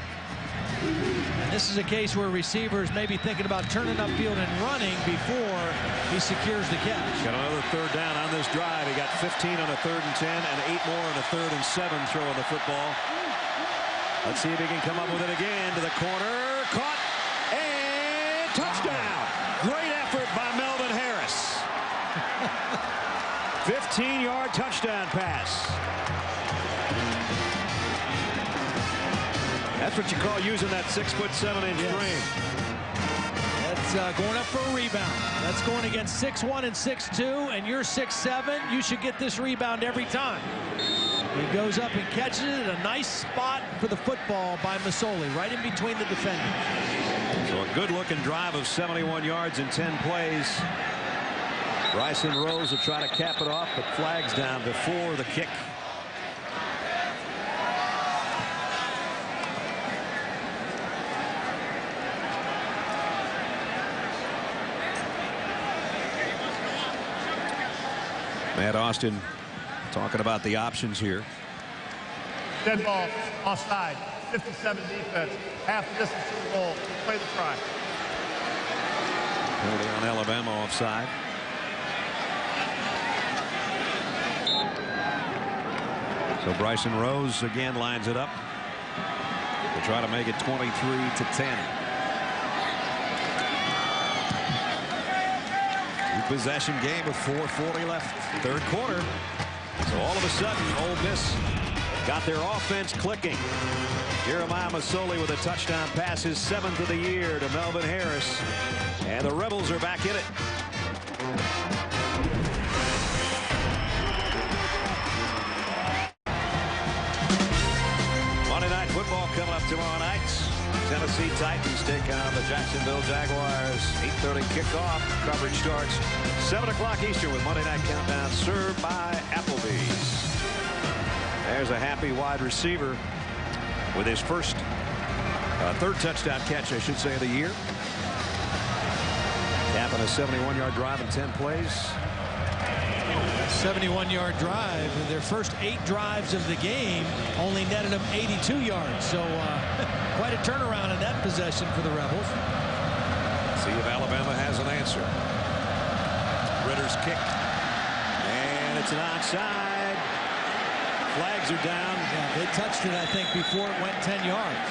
And this is a case where receivers may be thinking about turning upfield and running before he secures the catch. Got another 3rd down on this drive. He got 15 on a 3rd and 10 and 8 more on a 3rd and 7 throwing the football. Let's see if he can come up with it again to the corner. Caught and touchdown. Great effort by Melvin Harris. 15-yard touchdown pass. That's what you call using that 6'7" frame. That's going up for a rebound. That's going against 6'1" and 6'2", and you're 6'7". You should get this rebound every time. He goes up and catches it. A nice spot for the football by Masoli, right in between the defenders. So a good-looking drive of 71 yards in 10 plays. Bryson Rose will try to cap it off, but flags down before the kick. Matt Austin talking about the options here. Dead ball, offside, 57 defense, half the distance to the goal. Play the try. Penalty on Alabama offside. So Bryson Rose again lines it up to try to make it 23-10. Possession game with 4:40 left, third quarter. So all of a sudden, Ole Miss got their offense clicking. Jeremiah Masoli with a touchdown pass, his 7th of the year to Melvin Harris. And the Rebels are back in it. Monday Night Football coming up tomorrow night. Tennessee Titans take on the Jacksonville Jaguars. 8:30 kickoff. Coverage starts 7 o'clock Eastern with Monday Night Countdown served by Applebee's. There's a happy wide receiver with his first third touchdown catch, I should say, of the year. Capping a 71-yard drive in 10 plays. 71-yard drive. Their first 8 drives of the game only netted them 82 yards. So quite a turnaround in that possession for the Rebels. See if Alabama has an answer. Ritter's kick. And it's an onside. Flags are down. Yeah, they touched it, I think, before it went 10 yards.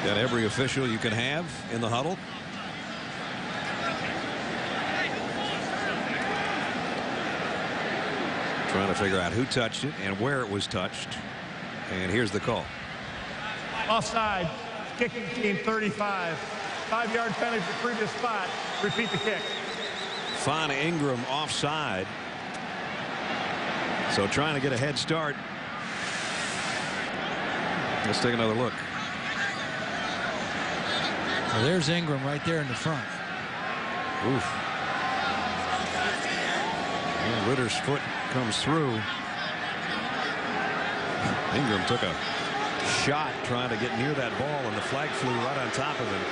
Got every official you can have in the huddle. Trying to figure out who touched it and where it was touched. And here's the call. Offside. Kicking team 35. 5-yard penalty for previous spot. Repeat the kick. Fawn Ingram offside. So trying to get a head start. Let's take another look. Well, there's Ingram right there in the front. Oof. And Ritter's foot comes through. Ingram took a shot trying to get near that ball, and the flag flew right on top of him.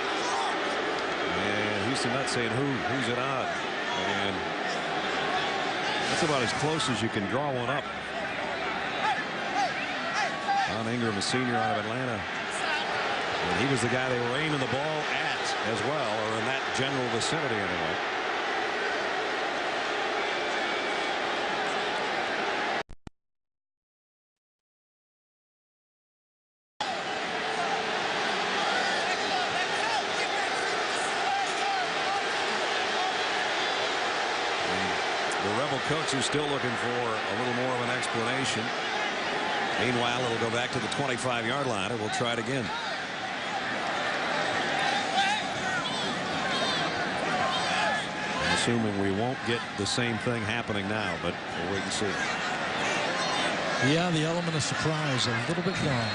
And Houston Nutt saying who's it on? And that's about as close as you can draw one up. Fawn Ingram, a senior out of Atlanta. And he was the guy they were aiming the ball at as well, or in that general vicinity anyway. The Rebel coach is still looking for a little more of an explanation. Meanwhile, it'll go back to the 25-yard line, and we'll try it again. Assuming we won't get the same thing happening now, but we'll wait and see. Yeah, the element of surprise a little bit gone.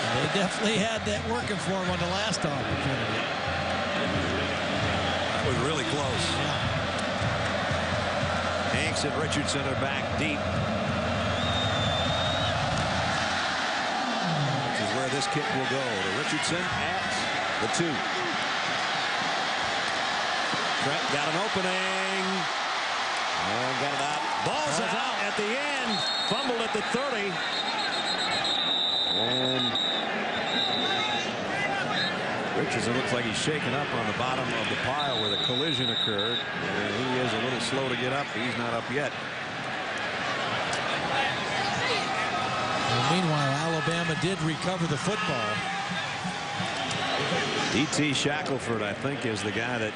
They definitely had that working for them on the last opportunity. That was really close. Yeah. Hanks and Richardson are back deep. Which is where this kick will go to Richardson at the 2. Trent got an opening. And got it out. Ball's out at the end. Fumbled at the 30. And Richardson looks like he's shaken up on the bottom of the pile where the collision occurred. And he is a little slow to get up. He's not up yet. Well, meanwhile, Alabama did recover the football. D.T. Shackelford, I think, is the guy that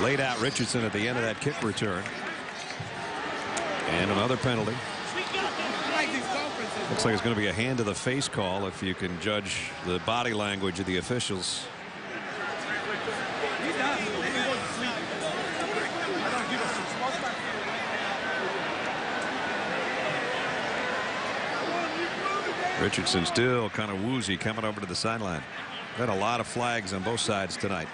laid out Richardson at the end of that kick return. And another penalty. Looks like it's going to be a hand to the face call if you can judge the body language of the officials. Richardson still kind of woozy coming over to the sideline. Got a lot of flags on both sides tonight.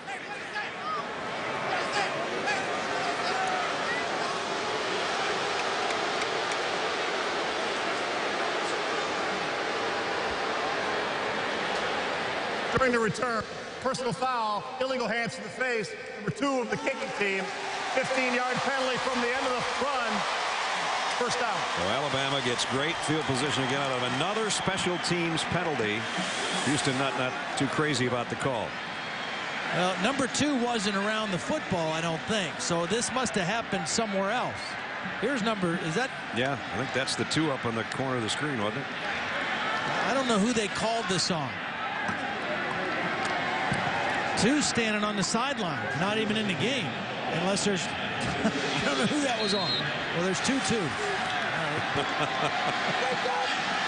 During the return, personal foul, illegal hands to the face, number 2 of the kicking team, 15-yard penalty from the end of the run, first down. So Alabama gets great field position again out of another special teams penalty. Houston not too crazy about the call. Well, number 2 wasn't around the football, I don't think. So this must have happened somewhere else. Here's is that? Yeah, I think that's the 2 up on the corner of the screen, wasn't it? I don't know who they called this on. 2 standing on the sideline, not even in the game, unless there's. I don't know who that was on. Well, there's 2-2.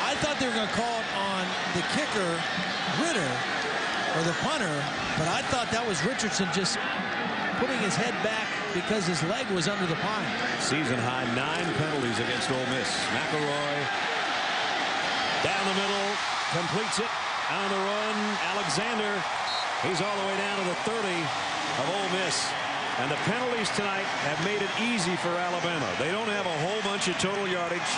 I thought they were going to call it on the kicker, Ritter, or the punter, but I thought that was Richardson just putting his head back because his leg was under the pine. Season high 9 penalties against Ole Miss. McElroy down the middle, completes it on the run. Alexander, he's all the way down to the 30 of Ole Miss. And the penalties tonight have made it easy for Alabama. They don't have a whole bunch of total yardage,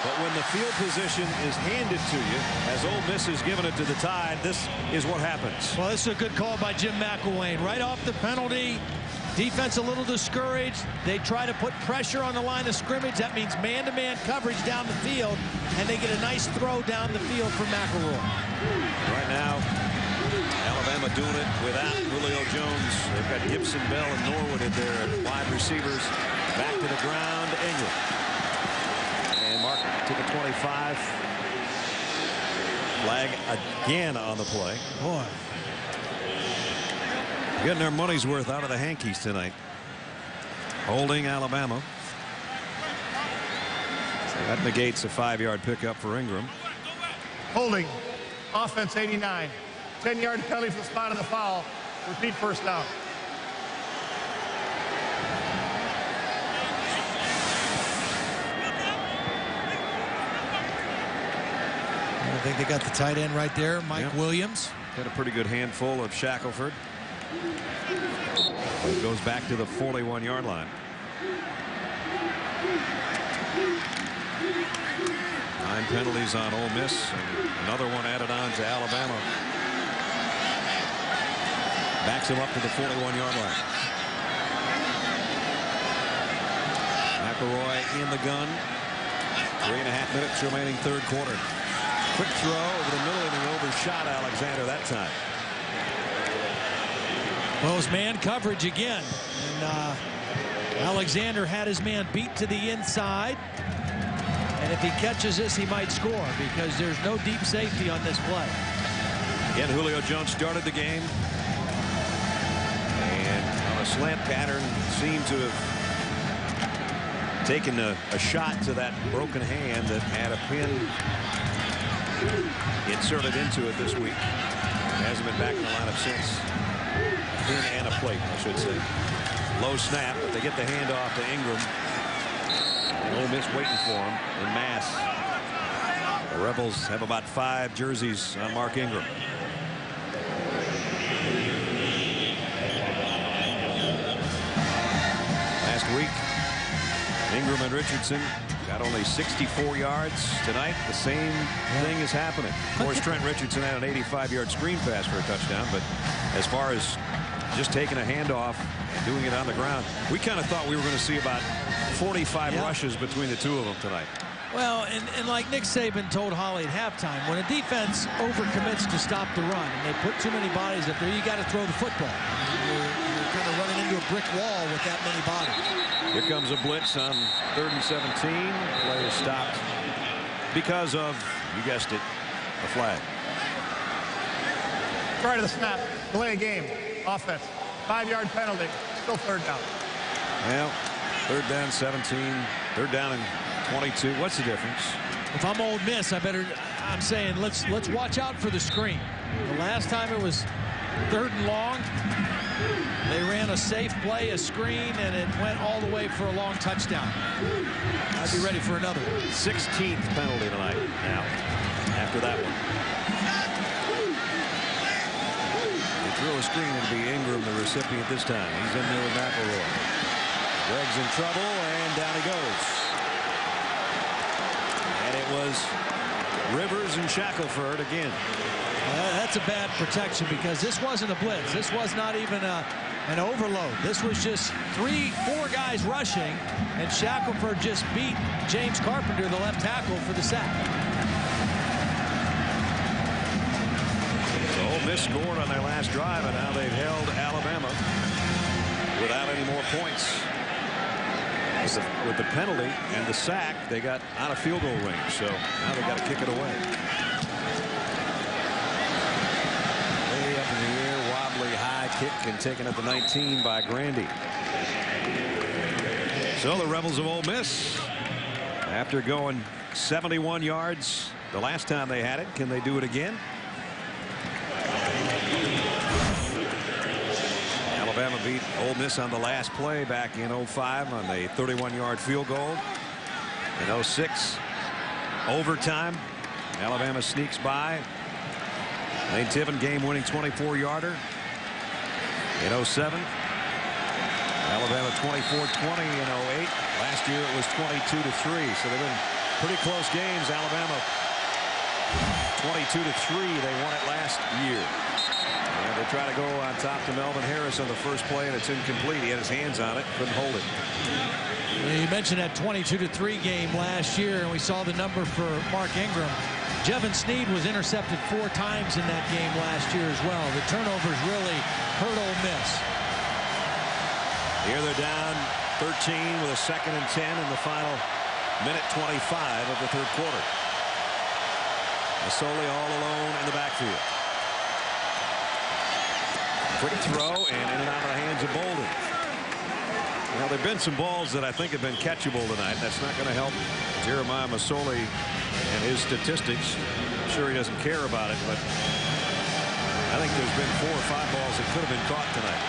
but when the field position is handed to you, as Ole Miss has given it to the Tide, this is what happens. Well, this is a good call by Jim McElwain. Right off the penalty, defense a little discouraged. They try to put pressure on the line of scrimmage. That means man-to-man coverage down the field, and they get a nice throw down the field for McElroy. Right now, Alabama doing it without Julio Jones. They've got Gibson, Bell, and Norwood in there. Wide receivers back to the ground. Ingram. And Mark to the 25. Flag again on the play. Boy. Getting their money's worth out of the Hankies tonight. Holding Alabama. So that negates a 5-yard pickup for Ingram. Holding. Offense 89. 10-yard penalty for the spot of the foul. Repeat first down. I think they got the tight end right there, Mike Williams. Got a pretty good handful of Shackelford. It goes back to the 41-yard line. 9 penalties on Ole Miss, and another one added on to Alabama. Backs him up to the 41-yard line. McElroy in the gun. 3.5 minutes remaining, third quarter. Quick throw over the middle, and he overshot Alexander that time. Well, it was man coverage again, and Alexander had his man beat to the inside. And if he catches this, he might score because there's no deep safety on this play. Again, Julio Jones started the game. And on a slant pattern, seemed to have taken a shot to that broken hand that had a pin inserted into it this week. Hasn't been back in the lineup since. Pin and a plate, I should say. Low snap, but they get the handoff to Ingram. Ole Miss waiting for him in mass. The Rebels have about 5 jerseys on Mark Ingram. Last week, Ingram and Richardson got only 64 yards. Tonight, the same thing is happening. Of course, Trent Richardson had an 85-yard screen pass for a touchdown, but as far as just taking a handoff and doing it on the ground, we kind of thought we were going to see about 45 rushes between the two of them tonight. Well, and like Nick Saban told Holly at halftime, when a defense overcommits to stop the run and they put too many bodies up there, you got to throw the football. You're kind of running into a brick wall with that many bodies. Here comes a blitz on 3rd and 17. Play is stopped because of, you guessed it, a flag. Prior to the snap, delay game, offense, 5-yard penalty, still third down. Well, 3rd down 17, 3rd down and 22. What's the difference? If I'm Ole Miss, I'm saying let's watch out for the screen. The last time it was 3rd and long, they ran a safe play, a screen, and it went all the way for a long touchdown. I'd be ready for another. 16th penalty tonight now after that one. screen. It'll be Ingram, the recipient this time. He's in there with McElroy. Gregg's in trouble, and down he goes. And it was Rivers and Shackelford again. That's a bad protection because this wasn't a blitz. This was not even an overload. This was just 3-4 guys rushing, and Shackelford just beat James Carpenter, the left tackle, for the sack. So Ole Miss scored on their last drive, and now they've held Alabama without any more points. With the penalty and the sack, they got out of field goal range, so now they got to kick it away. Way up in the air, wobbly high kick, and taken at the 19 by Grandy. So the Rebels of Ole Miss, after going 71 yards the last time they had it, can they do it again? Alabama beat Ole Miss on the last play back in 05 on the 31-yard field goal. In 06, overtime, Alabama sneaks by. Lane Tiffin game-winning 24-yarder. In 07, Alabama 24-20 in 08. Last year it was 22-3, so they've been pretty close games. Alabama 22-3, they won it last year. They try to go on top to Melvin Harris on the first play, and it's incomplete. He had his hands on it, couldn't hold it. You mentioned that 22-3 game last year, and we saw the number for Mark Ingram. Jevon Sneed was intercepted 4 times in that game last year as well. The turnovers really hurt Ole Miss. Here they're down 13 with a 2nd and 10 in the final minute 25 of the third quarter. Masoli all alone in the backfield. Quick throw, and in and out of the hands of Bolden. Well, there have been some balls that I think have been catchable tonight. That's not going to help Jeremiah Masoli and his statistics. I'm sure he doesn't care about it, but I think there's been 4 or 5 balls that could have been caught tonight.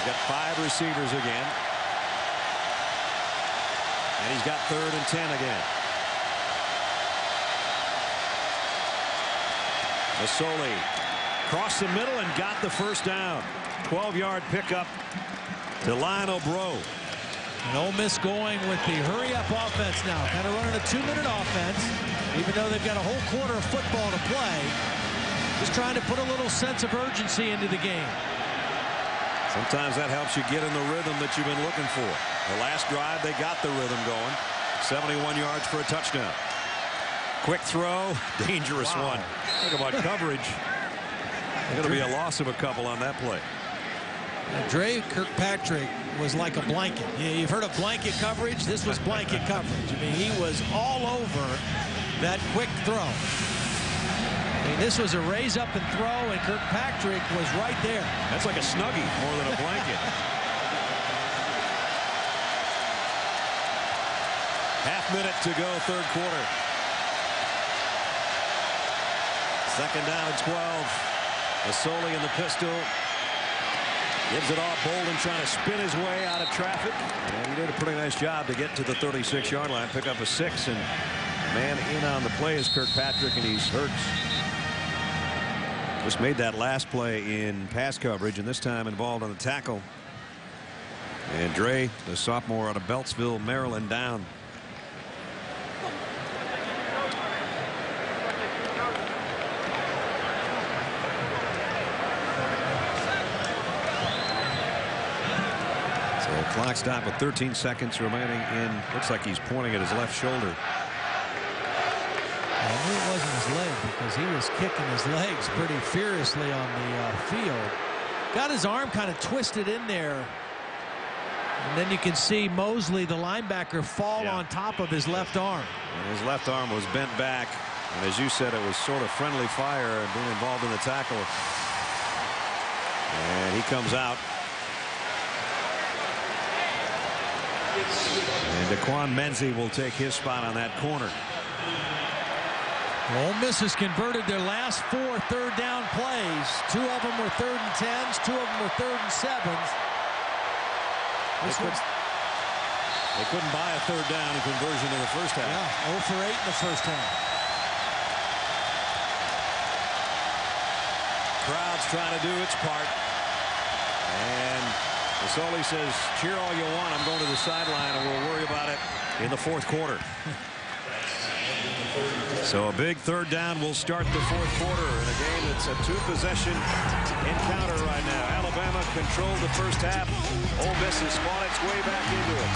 He's got 5 receivers again. And he's got 3rd and 10 again. Masoli crossed the middle and got the first down. 12-yard pickup to Lionel Bro. And Ole Miss going with the hurry-up offense now. Kind of running a 2-minute offense, even though they've got a whole quarter of football to play. Just trying to put a little sense of urgency into the game. Sometimes that helps you get in the rhythm that you've been looking for. The last drive, they got the rhythm going. 71 yards for a touchdown. Quick throw, dangerous one. Think about coverage. There's going to be a loss of a couple on that play. Dre Kirkpatrick was like a blanket. You've heard of blanket coverage. This was blanket coverage. I mean, he was all over that quick throw. I mean, this was a raise up and throw, and Kirkpatrick was right there. That's like a snuggie more than a blanket. Half minute to go, third quarter. 2nd down and 12. Masoli in the pistol. Gives it off. Bolden trying to spin his way out of traffic. And he did a pretty nice job to get to the 36-yard line. Pick up a 6. And man in on the play is Kirkpatrick, and he's hurt. Just made that last play in pass coverage, and this time involved on the tackle. And Dre, the sophomore out of Beltsville, Maryland, down. Clock stop with 13 seconds remaining in. Looks like he's pointing at his left shoulder. I knew it wasn't his leg because he was kicking his legs pretty furiously on the field. Got his arm kind of twisted in there. And then you can see Mosley, the linebacker, fall on top of his left arm. And his left arm was bent back. And as you said, it was sort of friendly fire and being involved in the tackle. And he comes out. And Daquan Menzie will take his spot on that corner. Ole Miss has converted their last 4 third down plays. 2 of them were 3rd and 10s. 2 of them were 3rd and 7s. They couldn't buy a 3rd down in conversion in the first half. Yeah, 0 for 8 in the first half. crowd's trying to do its part. And Masoli says, cheer all you want. I'm going to the sideline, and we'll worry about it in the fourth quarter. So a big third down will start the fourth quarter in a game that's a two-possession encounter right now. Alabama controlled the first half. Ole Miss has fought its way back into it.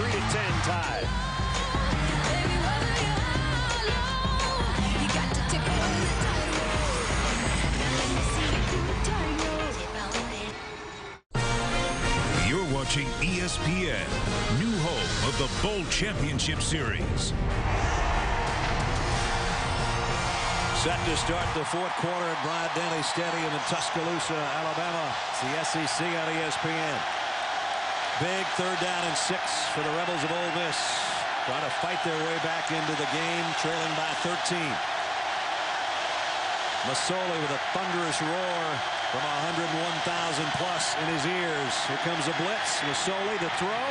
23-10 tie. You're watching ESPN, new home of the Bowl Championship Series. Set to start the fourth quarter at Bryant-Denny Stadium in Tuscaloosa, Alabama. It's the SEC on ESPN. Big third down and 6 for the Rebels of Ole Miss. Trying to fight their way back into the game, trailing by 13. Masoli with a thunderous roar from 101,000 plus in his ears. Here comes a blitz. Masoli the throw.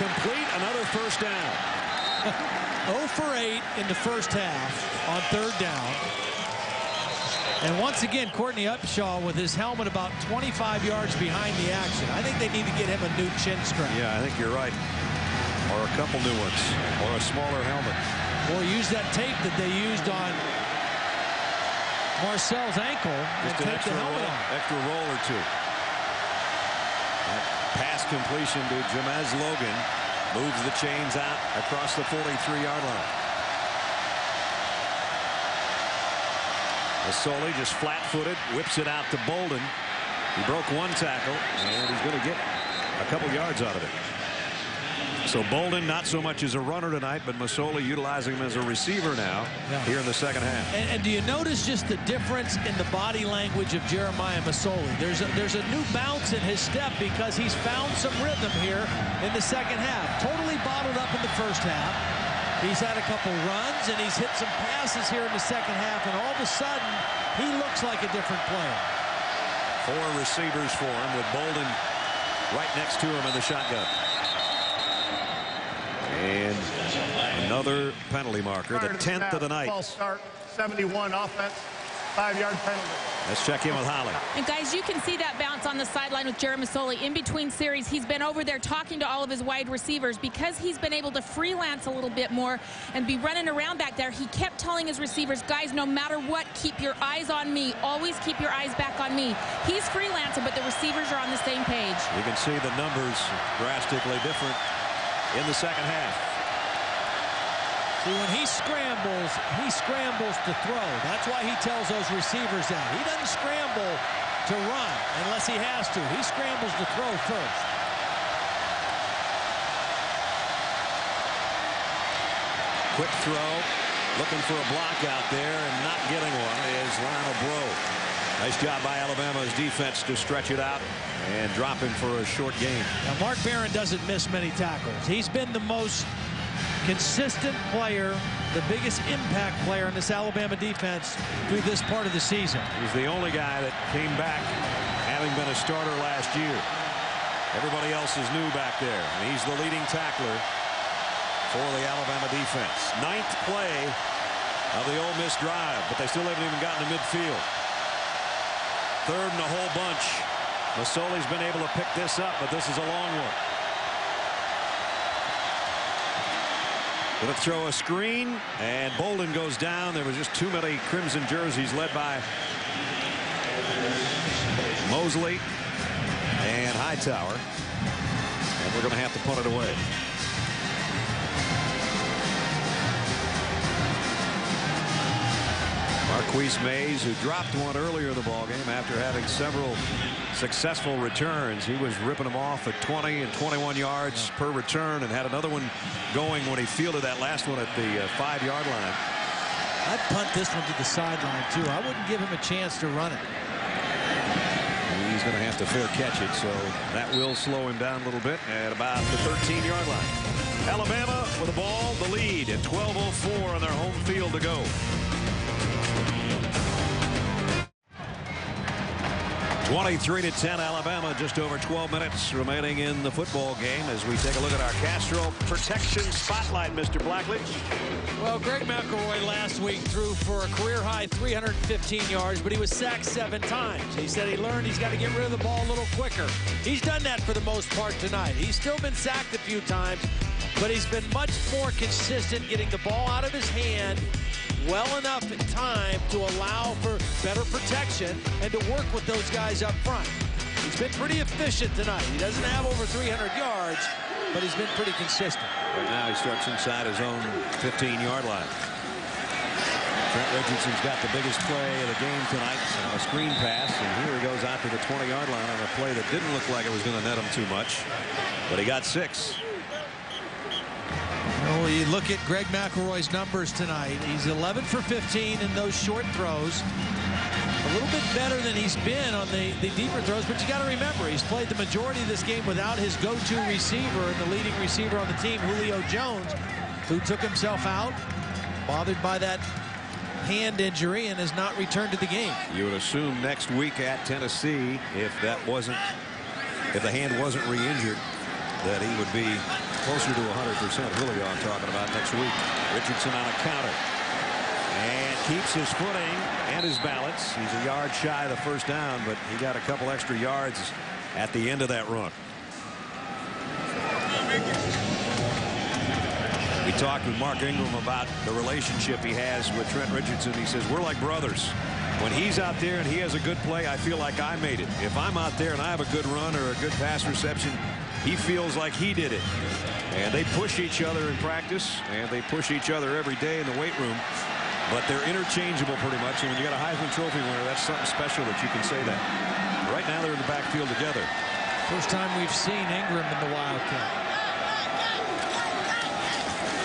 Complete. Another first down. 0 for 8 in the first half on third down. And once again, Courtney Upshaw with his helmet about 25 yards behind the action. I think they need to get him a new chin strap. Yeah, I think you're right. Or a couple new ones. Or a smaller helmet. Or use that tape that they used on Marcel's ankle. Just an extra roll or two. That pass completion to Jamez Logan moves the chains out across the 43-yard line. Masoli just flat-footed, whips it out to Bolden. He broke one tackle, and he's going to get a couple yards out of it. So Bolden not so much as a runner tonight, but Masoli utilizing him as a receiver now here in the second half. And do you notice just the difference in the body language of Jeremiah Masoli? There's a new bounce in his step because he's found some rhythm here in the second half. Totally bottled up in the first half. He's had a couple runs, and he's hit some passes here in the second half, and all of a sudden, he looks like a different player. 4 receivers for him with Bolden right next to him in the shotgun. And another penalty marker, the 10th of the night. False start, 71 offense, 5-yard penalty. Let's check in with Holly. And guys, you can see that bounce on the sideline with Jeremiah Masoli. In between series, he's been over there talking to all of his wide receivers because he's been able to freelance a little bit more and be running around back there. He kept telling his receivers, guys, no matter what, keep your eyes on me. Always keep your eyes back on me. He's freelancing, but the receivers are on the same page. You can see the numbers drastically different in the second half. See, when he scrambles to throw. That's why he tells those receivers that. He doesn't scramble to run unless he has to. He scrambles to throw first. Quick throw. Looking for a block out there and not getting one is Lionel Bro. Nice job by Alabama's defense to stretch it out and drop him for a short gain. Now, Mark Barron doesn't miss many tackles. He's been the most consistent player, the biggest impact player in this Alabama defense through this part of the season. He's the only guy that came back having been a starter last year. Everybody else is new back there, and he's the leading tackler for the Alabama defense. 9th play of the Ole Miss drive, but they still haven't even gotten to midfield. 3rd in a whole bunch. Masoli's been able to pick this up, but this is a long one. Going to throw a screen, and Bolden goes down. There was just too many crimson jerseys led by Mosley and Hightower. And we're going to have to punt it away. Marquise Mays, who dropped one earlier in the ballgame after having several successful returns. He was ripping them off at 20 and 21 yards per return, and had another one going when he fielded that last one at the 5-yard line. I'd punt this one to the sideline, too. I wouldn't give him a chance to run it. He's going to have to fair catch it, so that will slow him down a little bit at about the 13-yard line. Alabama with the ball, the lead at 12:04 on their home field to go. 23-10 Alabama. Just over 12 minutes remaining in the football game as we take a look at our Castro protection spotlight, Mr. Blackley. Well, Greg McElroy last week threw for a career-high 315 yards, but he was sacked 7 times. He said he learned he's got to get rid of the ball a little quicker. He's done that for the most part tonight. He's still been sacked a few times, but he's been much more consistent getting the ball out of his hand well enough in time to allow for better protection and to work with those guys up front. He's been pretty efficient tonight. He doesn't have over 300 yards, but he's been pretty consistent. Right now he starts inside his own 15-yard line. Trent Richardson's got the biggest play of the game tonight, a screen pass, and here he goes out to the 20-yard line on a play that didn't look like it was going to net him too much, but he got 6. Well, you look at Greg McElroy's numbers tonight. He's 11 for 15 in those short throws. A little bit better than he's been on the deeper throws, but you got to remember, he's played the majority of this game without his go-to receiver and the leading receiver on the team, Julio Jones, who took himself out, bothered by that hand injury, and has not returned to the game. You would assume next week at Tennessee, if the hand wasn't re-injured, that he would be closer to 100%. Julio I'm talking about next week. Richardson on a counter and keeps his footing and his balance. He's a yard shy of the first down, but he got a couple extra yards at the end of that run. We talked with Mark Ingram about the relationship he has with Trent Richardson. He says, we're like brothers. When he's out there and he has a good play, I feel like I made it. If I'm out there and I have a good run or a good pass reception, he feels like he did it. And they push each other in practice, and they push each other every day in the weight room. But they're interchangeable pretty much. And when you got a Heisman Trophy winner, that's something special that you can say that. Right now they're in the backfield together. First time we've seen Ingram in the Wildcat.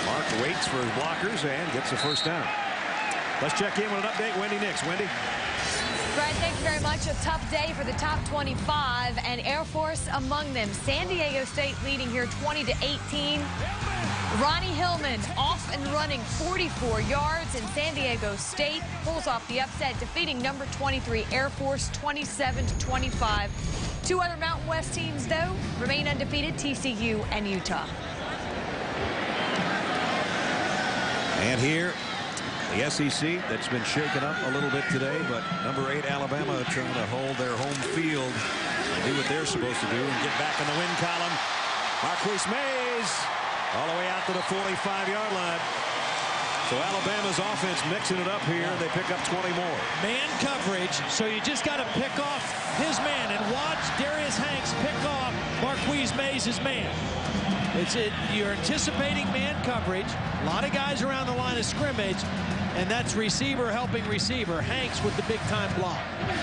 Mark waits for his blockers and gets the first down. Let's check in with an update. Wendy Nix. Wendy. Brad, thank you very much. A tough day for the top 25 and Air Force among them. San Diego State leading here 20-18. Ronnie Hillman off and running 44 yards, and San Diego State pulls off the upset, defeating number 23 Air Force 27-25. 2 other Mountain West teams, though, remain undefeated, TCU and Utah. And here, the SEC that's been shaken up a little bit today, but number 8 Alabama trying to hold their home field and do what they're supposed to do and get back in the win column. Marquise Mays all the way out to the 45-yard line. So Alabama's offense mixing it up here. They pick up 20 more. Man coverage, so you just got to pick off his man and watch Darius Hanks pick off Marquise Mays' man. You're anticipating man coverage. A lot of guys around the line of scrimmage, and that's receiver helping receiver. Hanks with the big-time block.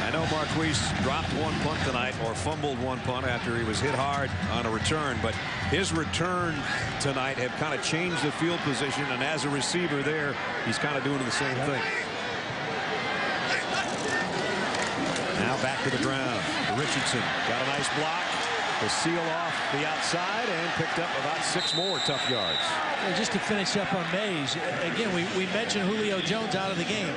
I know Marquise dropped one punt tonight, or fumbled one punt after he was hit hard on a return, but his return tonight have kind of changed the field position, and as a receiver there, he's kind of doing the same thing. Now back to the ground. Richardson got a nice block to seal off the outside and picked up about 6 more tough yards. Well, just to finish up on Mays, again, we mentioned Julio Jones out of the game.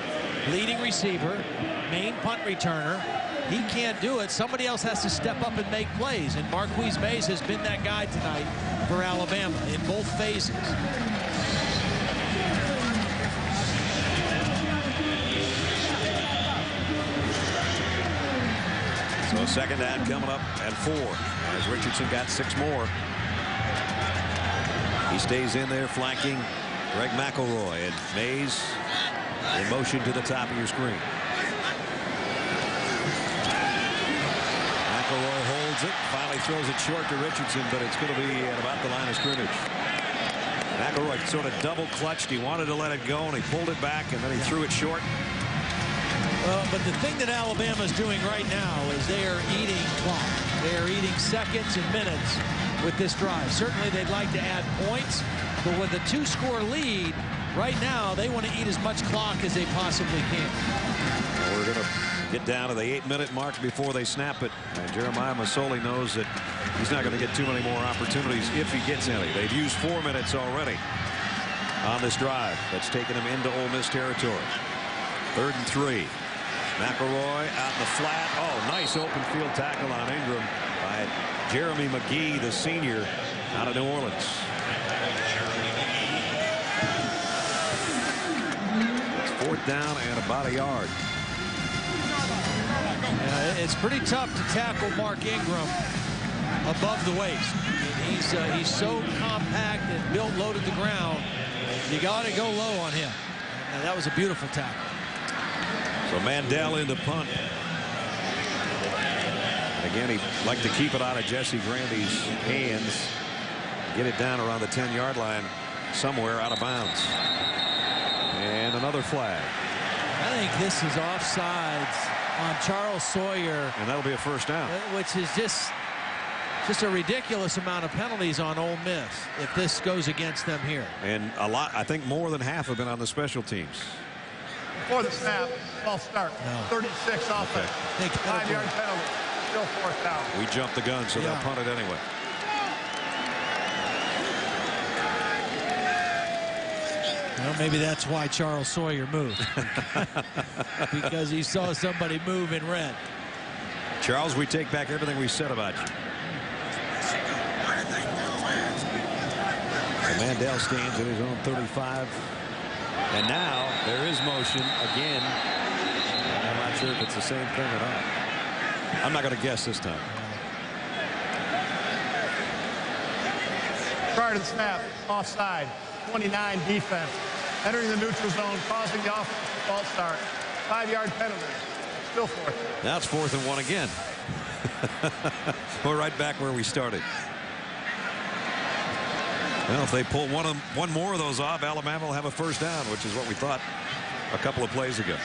Leading receiver, main punt returner. He can't do it. Somebody else has to step up and make plays, and Marquise Mays has been that guy tonight for Alabama in both phases. So second down coming up at 4 as Richardson got 6 more. He stays in there flanking Greg McElroy, and Mays in motion to the top of your screen. McElroy holds it, finally throws it short to Richardson, but it's going to be at about the line of scrimmage. McElroy sort of double clutched. He wanted to let it go, and he pulled it back, and then he threw it short. Well, but the thing that Alabama's doing right now is they are eating clock. They are eating seconds and minutes with this drive. Certainly they'd like to add points, but with a 2-score lead, right now they want to eat as much clock as they possibly can. Well, we're going to get down to the 8-minute mark before they snap it. And Jeremiah Masoli knows that he's not going to get too many more opportunities if he gets any. They've used 4 minutes already on this drive that's taken him into Ole Miss territory. 3rd and 3. McElroy out in the flat. Oh, nice open field tackle on Ingram by Jeremy McGee, the senior out of New Orleans. It's 4th down and about a yard. Yeah, it's pretty tough to tackle Mark Ingram above the waist. He's so compact and built low to the ground. You got to go low on him. And that was a beautiful tackle. So Mandel in the punt. And again, he'd like to keep it out of Jesse Grandy's hands. Get it down around the 10-yard line somewhere out of bounds. And another flag. I think this is offsides on Charles Sawyer. And that'll be a first down. Which is just a ridiculous amount of penalties on Ole Miss if this goes against them here. And a lot, I think more than half have been on the special teams. Before the snap, false start. No. 36 offense. 5-yard penalty. Still 4th down. We jumped the gun, so they'll punt it anyway. Well, maybe that's why Charles Sawyer moved. Because he saw somebody move in red. Charles, we take back everything we said about you. So Mandel stands at his own 35. And now there is motion again. I'm not sure if it's the same thing or not. I'm not going to guess this time. Prior to the snap, offside, 29 defense. Entering the neutral zone, causing the offense to false start. 5-yard penalty. Still 4th. Now it's 4th and 1 again. We're right back where we started. Well, if they pull one more of those off, Alabama will have a first down, which is what we thought a couple of plays ago.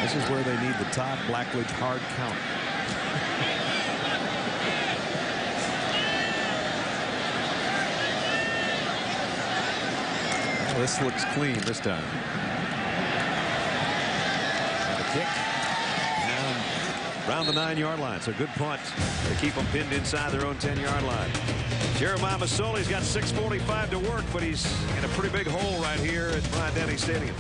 This is where they need the Todd Blackledge hard count. Well, this looks clean this time. And a kick. Around the 9-yard line. So good punt to keep them pinned inside their own 10-yard line. Jeremiah Masoli's got 6:45 to work, but he's in a pretty big hole right here at Bryant-Denny Stadium.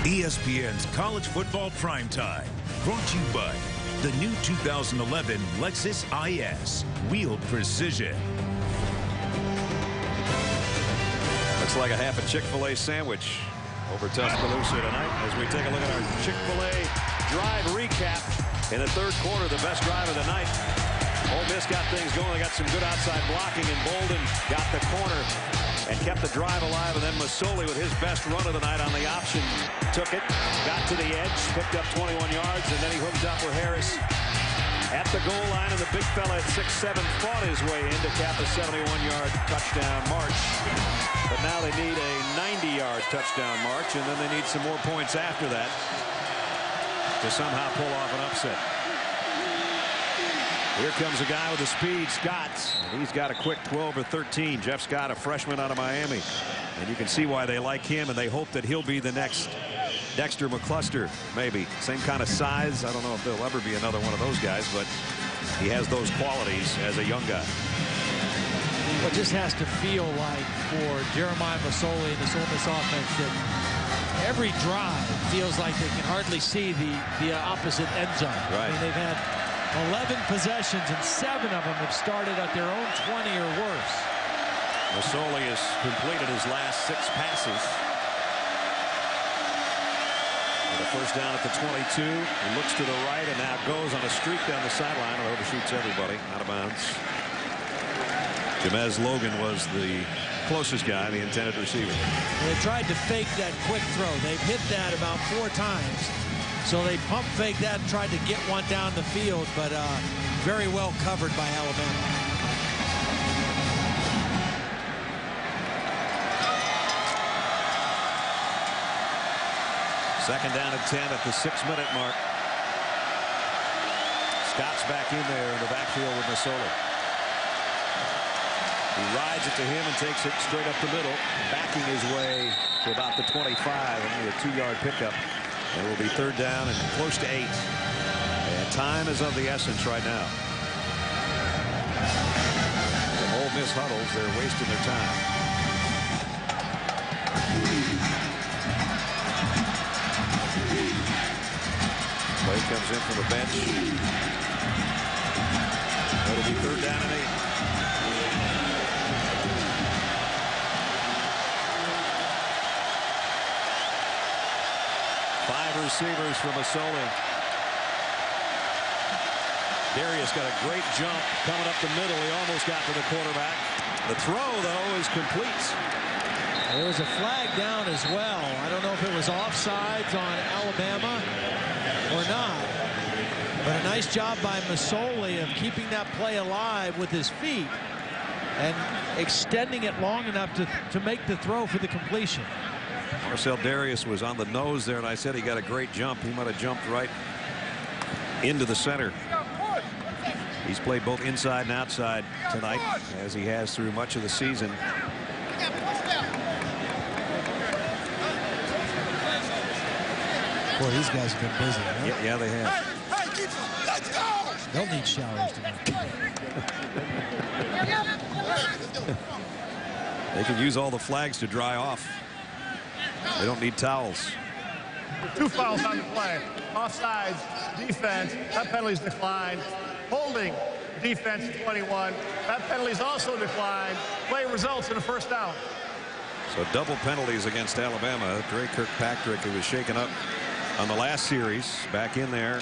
ESPN's College Football Primetime, brought to you by the new 2011 Lexus IS, wheeled precision. Looks like a half a Chick-fil-A sandwich over Tuscaloosa tonight as we take a look at our Chick-fil-A drive recap. In the 3rd quarter, the best drive of the night. Ole Miss got things going. They got some good outside blocking, and Bolden got the corner and kept the drive alive. And then Masoli with his best run of the night on the option took it, got to the edge, picked up 21 yards, and then he hooked up with Harris at the goal line, and the big fella at 6'7" fought his way in to cap a 71-yard touchdown march. But now they need a 90-yard touchdown march, and then they need some more points after that to somehow pull off an upset. Here comes a guy with the speed, Scott. And he's got a quick 12 or 13. Jeff Scott, a freshman out of Miami. And you can see why they like him, and they hope that he'll be the next Dexter McCluster, maybe. Same kind of size. I don't know if there'll ever be another one of those guys, but he has those qualities as a young guy. It just has to feel like for Jeremiah Masoli and this Ole Miss offense that every drive feels like they can hardly see the opposite end zone. Right. I mean, they've had 11 possessions, and 7 of them have started at their own 20 or worse. Masoli has completed his last 6 passes. And a first down at the 22. He looks to the right and now goes on a streak down the sideline and overshoots everybody out of bounds. Jamez Logan was the closest guy, the intended receiver. They tried to fake that quick throw. They've hit that about 4 times. So they pump fake that and tried to get one down the field, but very well covered by Alabama. Second down and 10 at the 6-minute mark. Scott's back in there in the backfield with Masoli. He rides it to him and takes it straight up the middle, backing his way to about the 25, only a 2-yard pickup. It will be 3rd down and close to 8. And time is of the essence right now. The Ole Miss huddle as they're wasting their time. Play comes in from the bench. It'll be 3rd down and 8. Receivers from Masoli. Darius got a great jump coming up the middle. He almost got to the quarterback. The throw, though, is complete. There was a flag down as well. I don't know if it was offsides on Alabama or not. But a nice job by Masoli of keeping that play alive with his feet and extending it long enough to make the throw for the completion. Marcel Darius was on the nose there, and I said he got a great jump. He might have jumped right into the center. He's played both inside and outside tonight, as he has through much of the season. Boy, these guys have been busy, huh? Yeah, they have. Let's go! They'll need showers tonight. They can use all the flags to dry off. They don't need towels. 2 fouls on the play. Offsides, defense. That penalty's declined. Holding, defense 21. That penalty's also declined. Play results in a 1st down. So double penalties against Alabama. Dre Kirkpatrick, who was shaken up on the last series, back in there.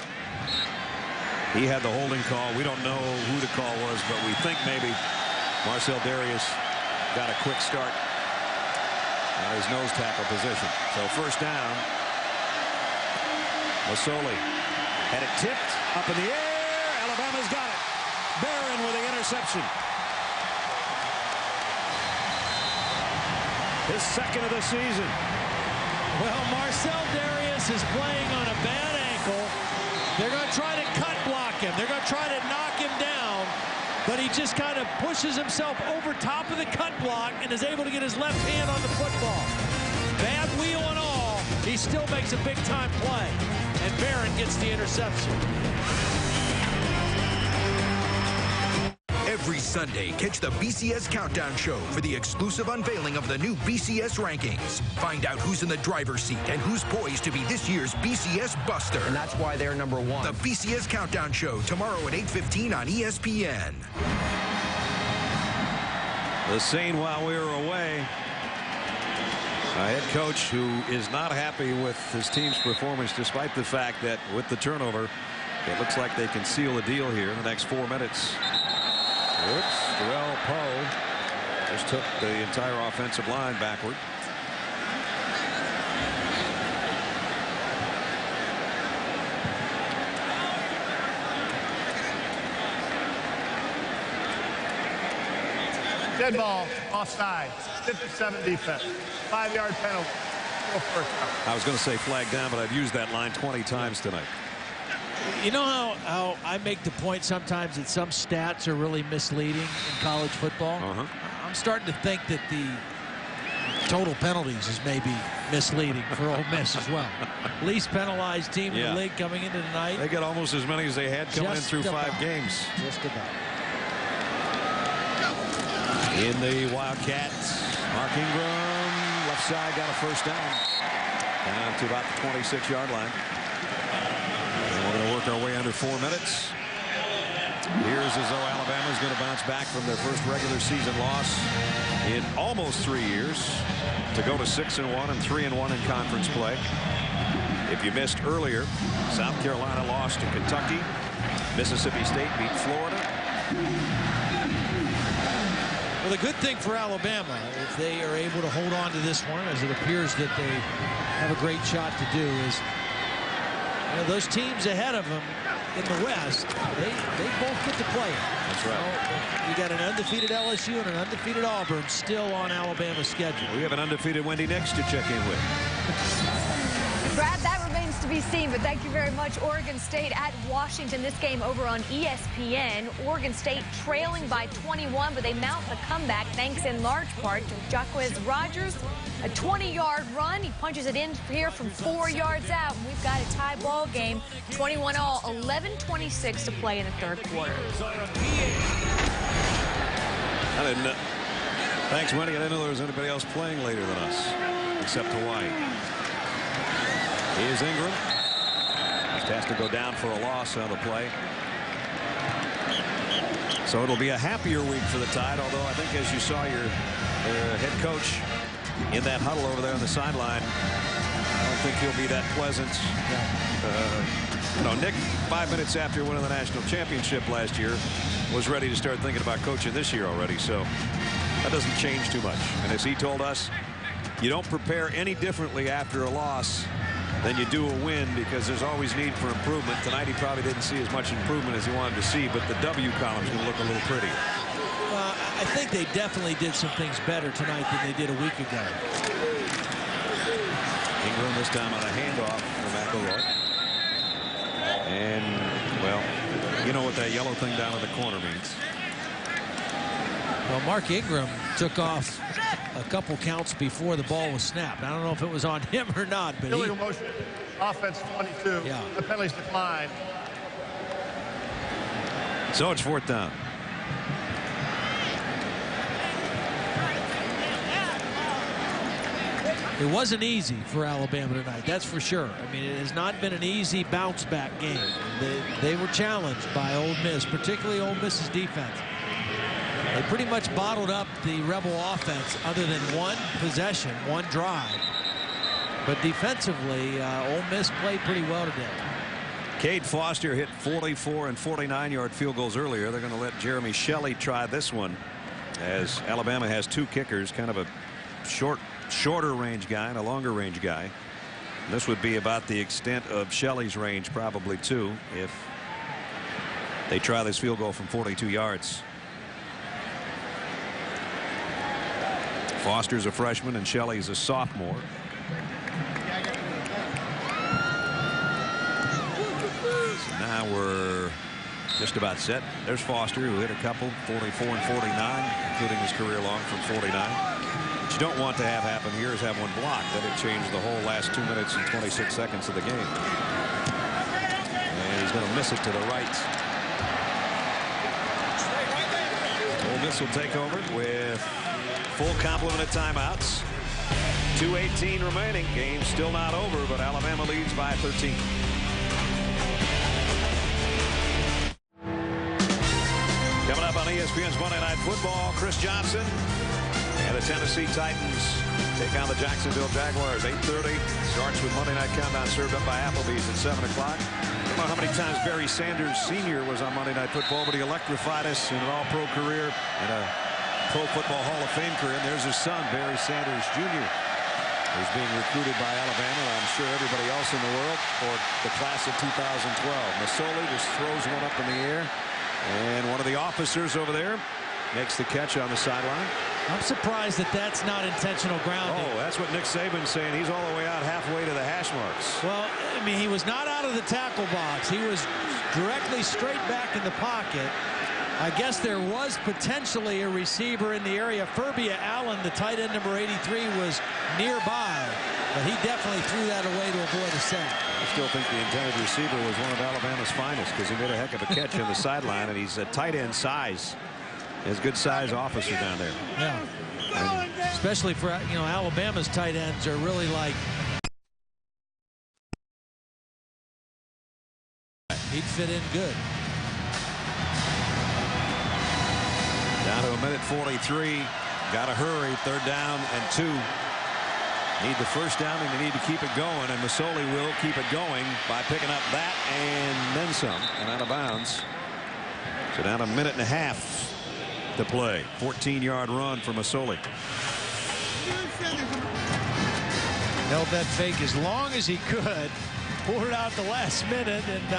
He had the holding call. We don't know who the call was, but we think maybe Marcel Darius got a quick start on his nose tackle position. So 1st down. Masoli had it tipped up in the air. Alabama's got it. Barron with the interception. His 2nd of the season. Well, Marcel Darius is playing on a bad ankle. They're going to try to cut block him. They're going to try to knock him down. But he just kind of pushes himself over top of the cut block and is able to get his left hand on the football. Bad wheel and all, he still makes a big-time play. And Barron gets the interception. Every Sunday, catch the BCS Countdown Show for the exclusive unveiling of the new BCS rankings. Find out who's in the driver's seat and who's poised to be this year's BCS Buster. And that's why they're number 1. The BCS Countdown Show tomorrow at 8:15 on ESPN. The scene while we were away. A head coach who is not happy with his team's performance, despite the fact that with the turnover, it looks like they can seal the deal here in the next 4 minutes. Oops, Darrell Poe just took the entire offensive line backward. Dead ball, offside, 57 defense, 5-yard penalty. I was going to say flag down, but I've used that line 20 times tonight. You know how I make the point sometimes that some stats are really misleading in college football? I'm starting to think that the total penalties is maybe misleading for Ole Miss as well. Least penalized team in the league coming into tonight. They got almost as many as they had coming in through 5 games. Just about. In the Wildcats, Mark Ingram, left side, got a 1st down. Down to about the 26-yard line. And we're going to work our way under 4 minutes. Here's as though Alabama's going to bounce back from their first regular season loss in almost 3 years to go to 6-1 and 3-1 in conference play. If you missed earlier, South Carolina lost to Kentucky. Mississippi State beat Florida. Well, the good thing for Alabama, if they are able to hold on to this one, as it appears that they have a great shot to do, is those teams ahead of them in the West, they both get to play it. That's right. You got an undefeated LSU and an undefeated Auburn still on Alabama's schedule. We have an undefeated Wendy Nix to check in with. Brad, that remains to be seen, but thank you very much. Oregon State at Washington. This game over on ESPN. Oregon State trailing by 21, but they mount the comeback thanks in large part to Jacquizz Rodgers. A 20-yard run. He punches it in here from 4 yards out. And we've got a tie ball game. 21-all, 11:26 to play in the 3rd quarter. I didn't Thanks, Wendy. I didn't know there was anybody else playing later than us, except Hawaii. Here's Ingram. Just has to go down for a loss on the play. So it'll be a happier week for the Tide, although I think as you saw your head coach in that huddle over there on the sideline, I don't think he'll be that pleasant. You know, Nick, 5 minutes after winning the national championship last year, was ready to start thinking about coaching this year already. So that doesn't change too much. And as he told us, you don't prepare any differently after a loss than you do a win, because there's always need for improvement. Tonight he probably didn't see as much improvement as he wanted to see, but the W column's going to look a little prettier. Well, I think they definitely did some things better tonight than they did a week ago. Ingram this time on a handoff for McElroy. And, well, you know what that yellow thing down in the corner means. Well, Mark Ingram took off a couple counts before the ball was snapped. I don't know if it was on him or not, but illegal motion. Offense 22. Yeah. The penalties decline. So it's 4th down. It wasn't easy for Alabama tonight, that's for sure. I mean, it has not been an easy bounce back game. They were challenged by Ole Miss, particularly Ole Miss's defense. They pretty much bottled up the Rebel offense other than one possession, one drive. But defensively, Ole Miss played pretty well today. Cade Foster hit 44 and 49-yard field goals earlier. They're going to let Jeremy Shelley try this one, as Alabama has 2 kickers, kind of a shorter range guy and a longer range guy. This would be about the extent of Shelley's range, probably too, if they try this field goal from 42 yards. Foster's a freshman and Shelley's a sophomore. So now we're just about set. There's Foster, who hit a couple, 44 and 49, including his career long from 49. What you don't want to have happen here is have one block. That would change the whole last 2 minutes and 26 seconds of the game. And he's going to miss it to the right. Ole Miss will take over with full complement of timeouts. 2:18 remaining. Game still not over, but Alabama leads by 13. Coming up on ESPN's Monday Night Football, Chris Johnson and the Tennessee Titans take on the Jacksonville Jaguars. 8:30 starts with Monday Night Countdown served up by Applebee's at 7 o'clock. I don't know how many times Barry Sanders Sr. was on Monday Night Football, but he electrified us in an all-pro career and a Pro Football Hall of Fame career. And there's his son, Barry Sanders Jr., who's being recruited by Alabama, and I'm sure everybody else in the world, for the class of 2012. Masoli just throws one up in the air, and one of the officers over there makes the catch on the sideline. I'm surprised that that's not intentional grounding. Oh, that's what Nick Saban's saying. He's all the way out halfway to the hash marks. Well, I mean, he was not out of the tackle box. He was directly straight back in the pocket. I guess there was potentially a receiver in the area. Furbia Allen, the tight end number 83, was nearby, but he definitely threw that away to avoid a sack. I still think the intended receiver was one of Alabama's finest, because he made a heck of a catch on the sideline, and he's a tight end size. He has good size officer down there. Yeah, and especially for, you know, Alabama's tight ends are really like, he'd fit in good. Down to 1:43. Got to hurry. 3rd down and 2. Need the first down, and they need to keep it going. And Masoli will keep it going by picking up that and then some, and out of bounds. So down 1.5 minutes to play. 14-yard run for Masoli. Held that fake as long as he could. Pulled it out at the last minute and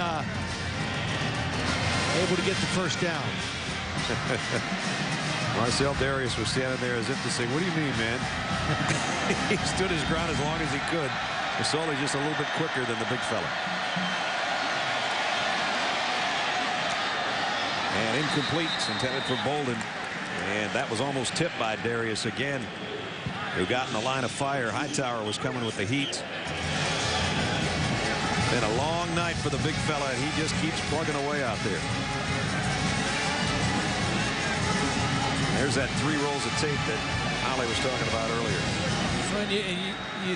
able to get the first down. Marcel Darius was standing there as if to say, what do you mean, man? He stood his ground as long as he could. Masoli just a little bit quicker than the big fella. And incomplete, intended for Bolden. And that was almost tipped by Darius again, who got in the line of fire. Hightower was coming with the heat. Been a long night for the big fella, and he just keeps plugging away out there. There's There's that 3 rolls of tape that Holly was talking about earlier. When you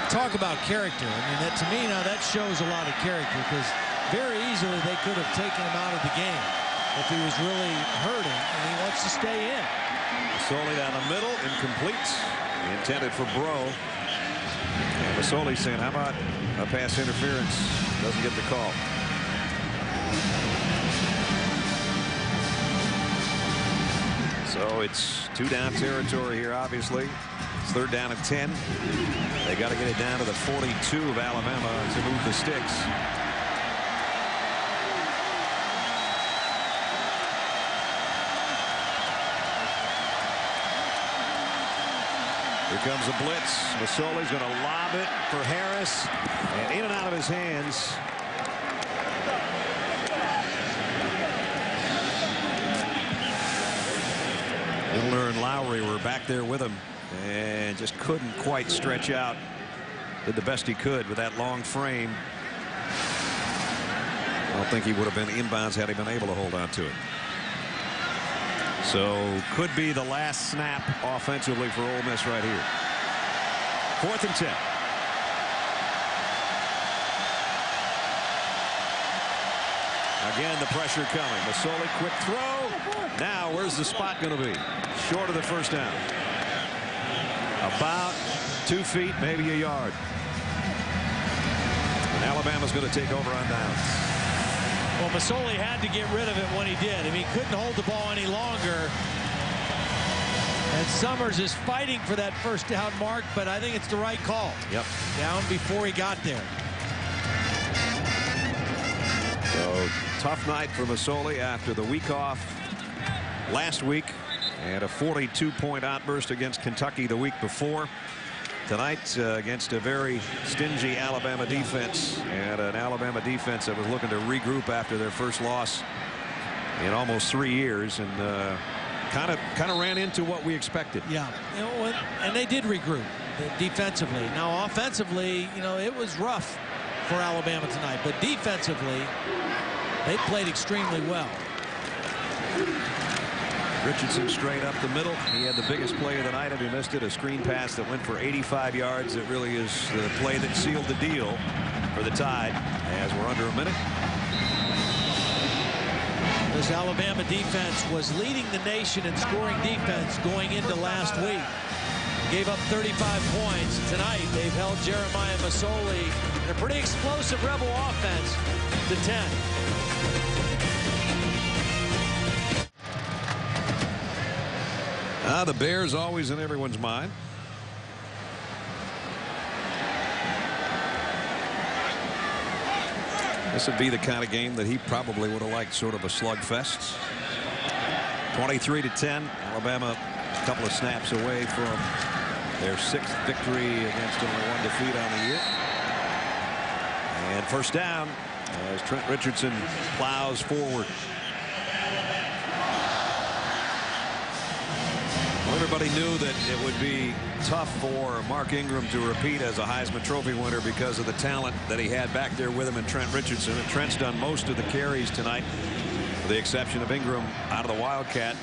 talk about character, I mean, that to me now that shows a lot of character, because very easily they could have taken him out of the game if he was really hurting, and he wants to stay in. Masoli down the middle, incomplete. Intended for Bro. And Masoli saying, how about a pass interference? Doesn't get the call. So it's 2 down territory here, obviously. It's 3rd down and 10. They got to get it down to the 42 of Alabama to move the sticks. Here comes a blitz. Masoli's going to lob it for Harris, and in and out of his hands. Milner and Lowry were back there with him and just couldn't quite stretch out. Did the best he could with that long frame. I don't think he would have been inbounds had he been able to hold on to it. So could be the last snap offensively for Ole Miss right here. 4th and 10. Again, the pressure coming. Masoli, quick throw. Now, where's the spot going to be? Short of the first down. About 2 feet, maybe a yard. And Alabama's going to take over on downs. Well, Masoli had to get rid of it when he did. I mean, he couldn't hold the ball any longer. And Summers is fighting for that first down mark, but I think it's the right call. Yep. Down before he got there. So tough night for Masoli after the week off last week and a 42-point outburst against Kentucky the week before. Tonight against a very stingy Alabama defense, and an Alabama defense that was looking to regroup after their first loss in almost 3 years, and kind of ran into what we expected. Yeah, you know, and they did regroup defensively. Now offensively, you know, it was rough for Alabama tonight, but defensively they played extremely well. Richardson straight up the middle. He had the biggest play of the night if he missed it. A screen pass that went for 85 yards. It really is the play that sealed the deal for the Tide as we're under a minute. This Alabama defense was leading the nation in scoring defense going into last week. Gave up 35 points. Tonight they've held Jeremiah Masoli and a pretty explosive Rebel offense to 10. The Bears always in everyone's mind. This would be the kind of game that he probably would have liked, sort of a slugfest. 23-10. Alabama a couple of snaps away from their 6th victory against only 1 defeat on the year. And first down as Trent Richardson plows forward. Everybody knew that it would be tough for Mark Ingram to repeat as a Heisman Trophy winner because of the talent that he had back there with him in Trent Richardson. And Trent's done most of the carries tonight, with the exception of Ingram out of the Wildcat.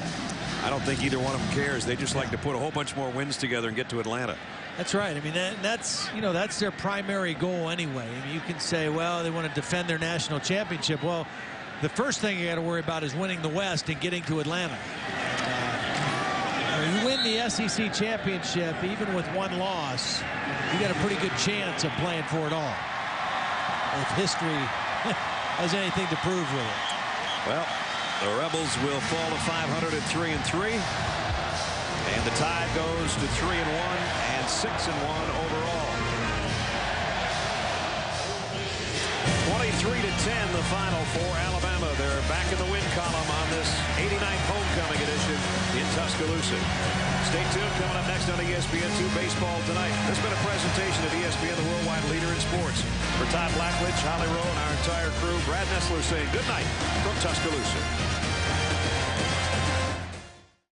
I don't think either one of them cares. They just like to put a whole bunch more wins together and get to Atlanta. That's right. I mean, that's their primary goal anyway. I mean, you can say, well, they want to defend their national championship. Well, the first thing you got to worry about is winning the West and getting to Atlanta. You win the SEC championship, even with 1 loss, you got a pretty good chance of playing for it all, if history has anything to prove with it. Well, the Rebels will fall to 500 at 3-3, and the Tide goes to 3-1 and 6-1 overall. 23-10, the final for Alabama. They're back in the win column on this 89th homecoming edition in Tuscaloosa. Stay tuned. Coming up next on ESPN2 Baseball Tonight. This has been a presentation of ESPN, the worldwide leader in sports. For Todd Blackledge, Holly Rowe, and our entire crew, Brad Nessler saying good night from Tuscaloosa.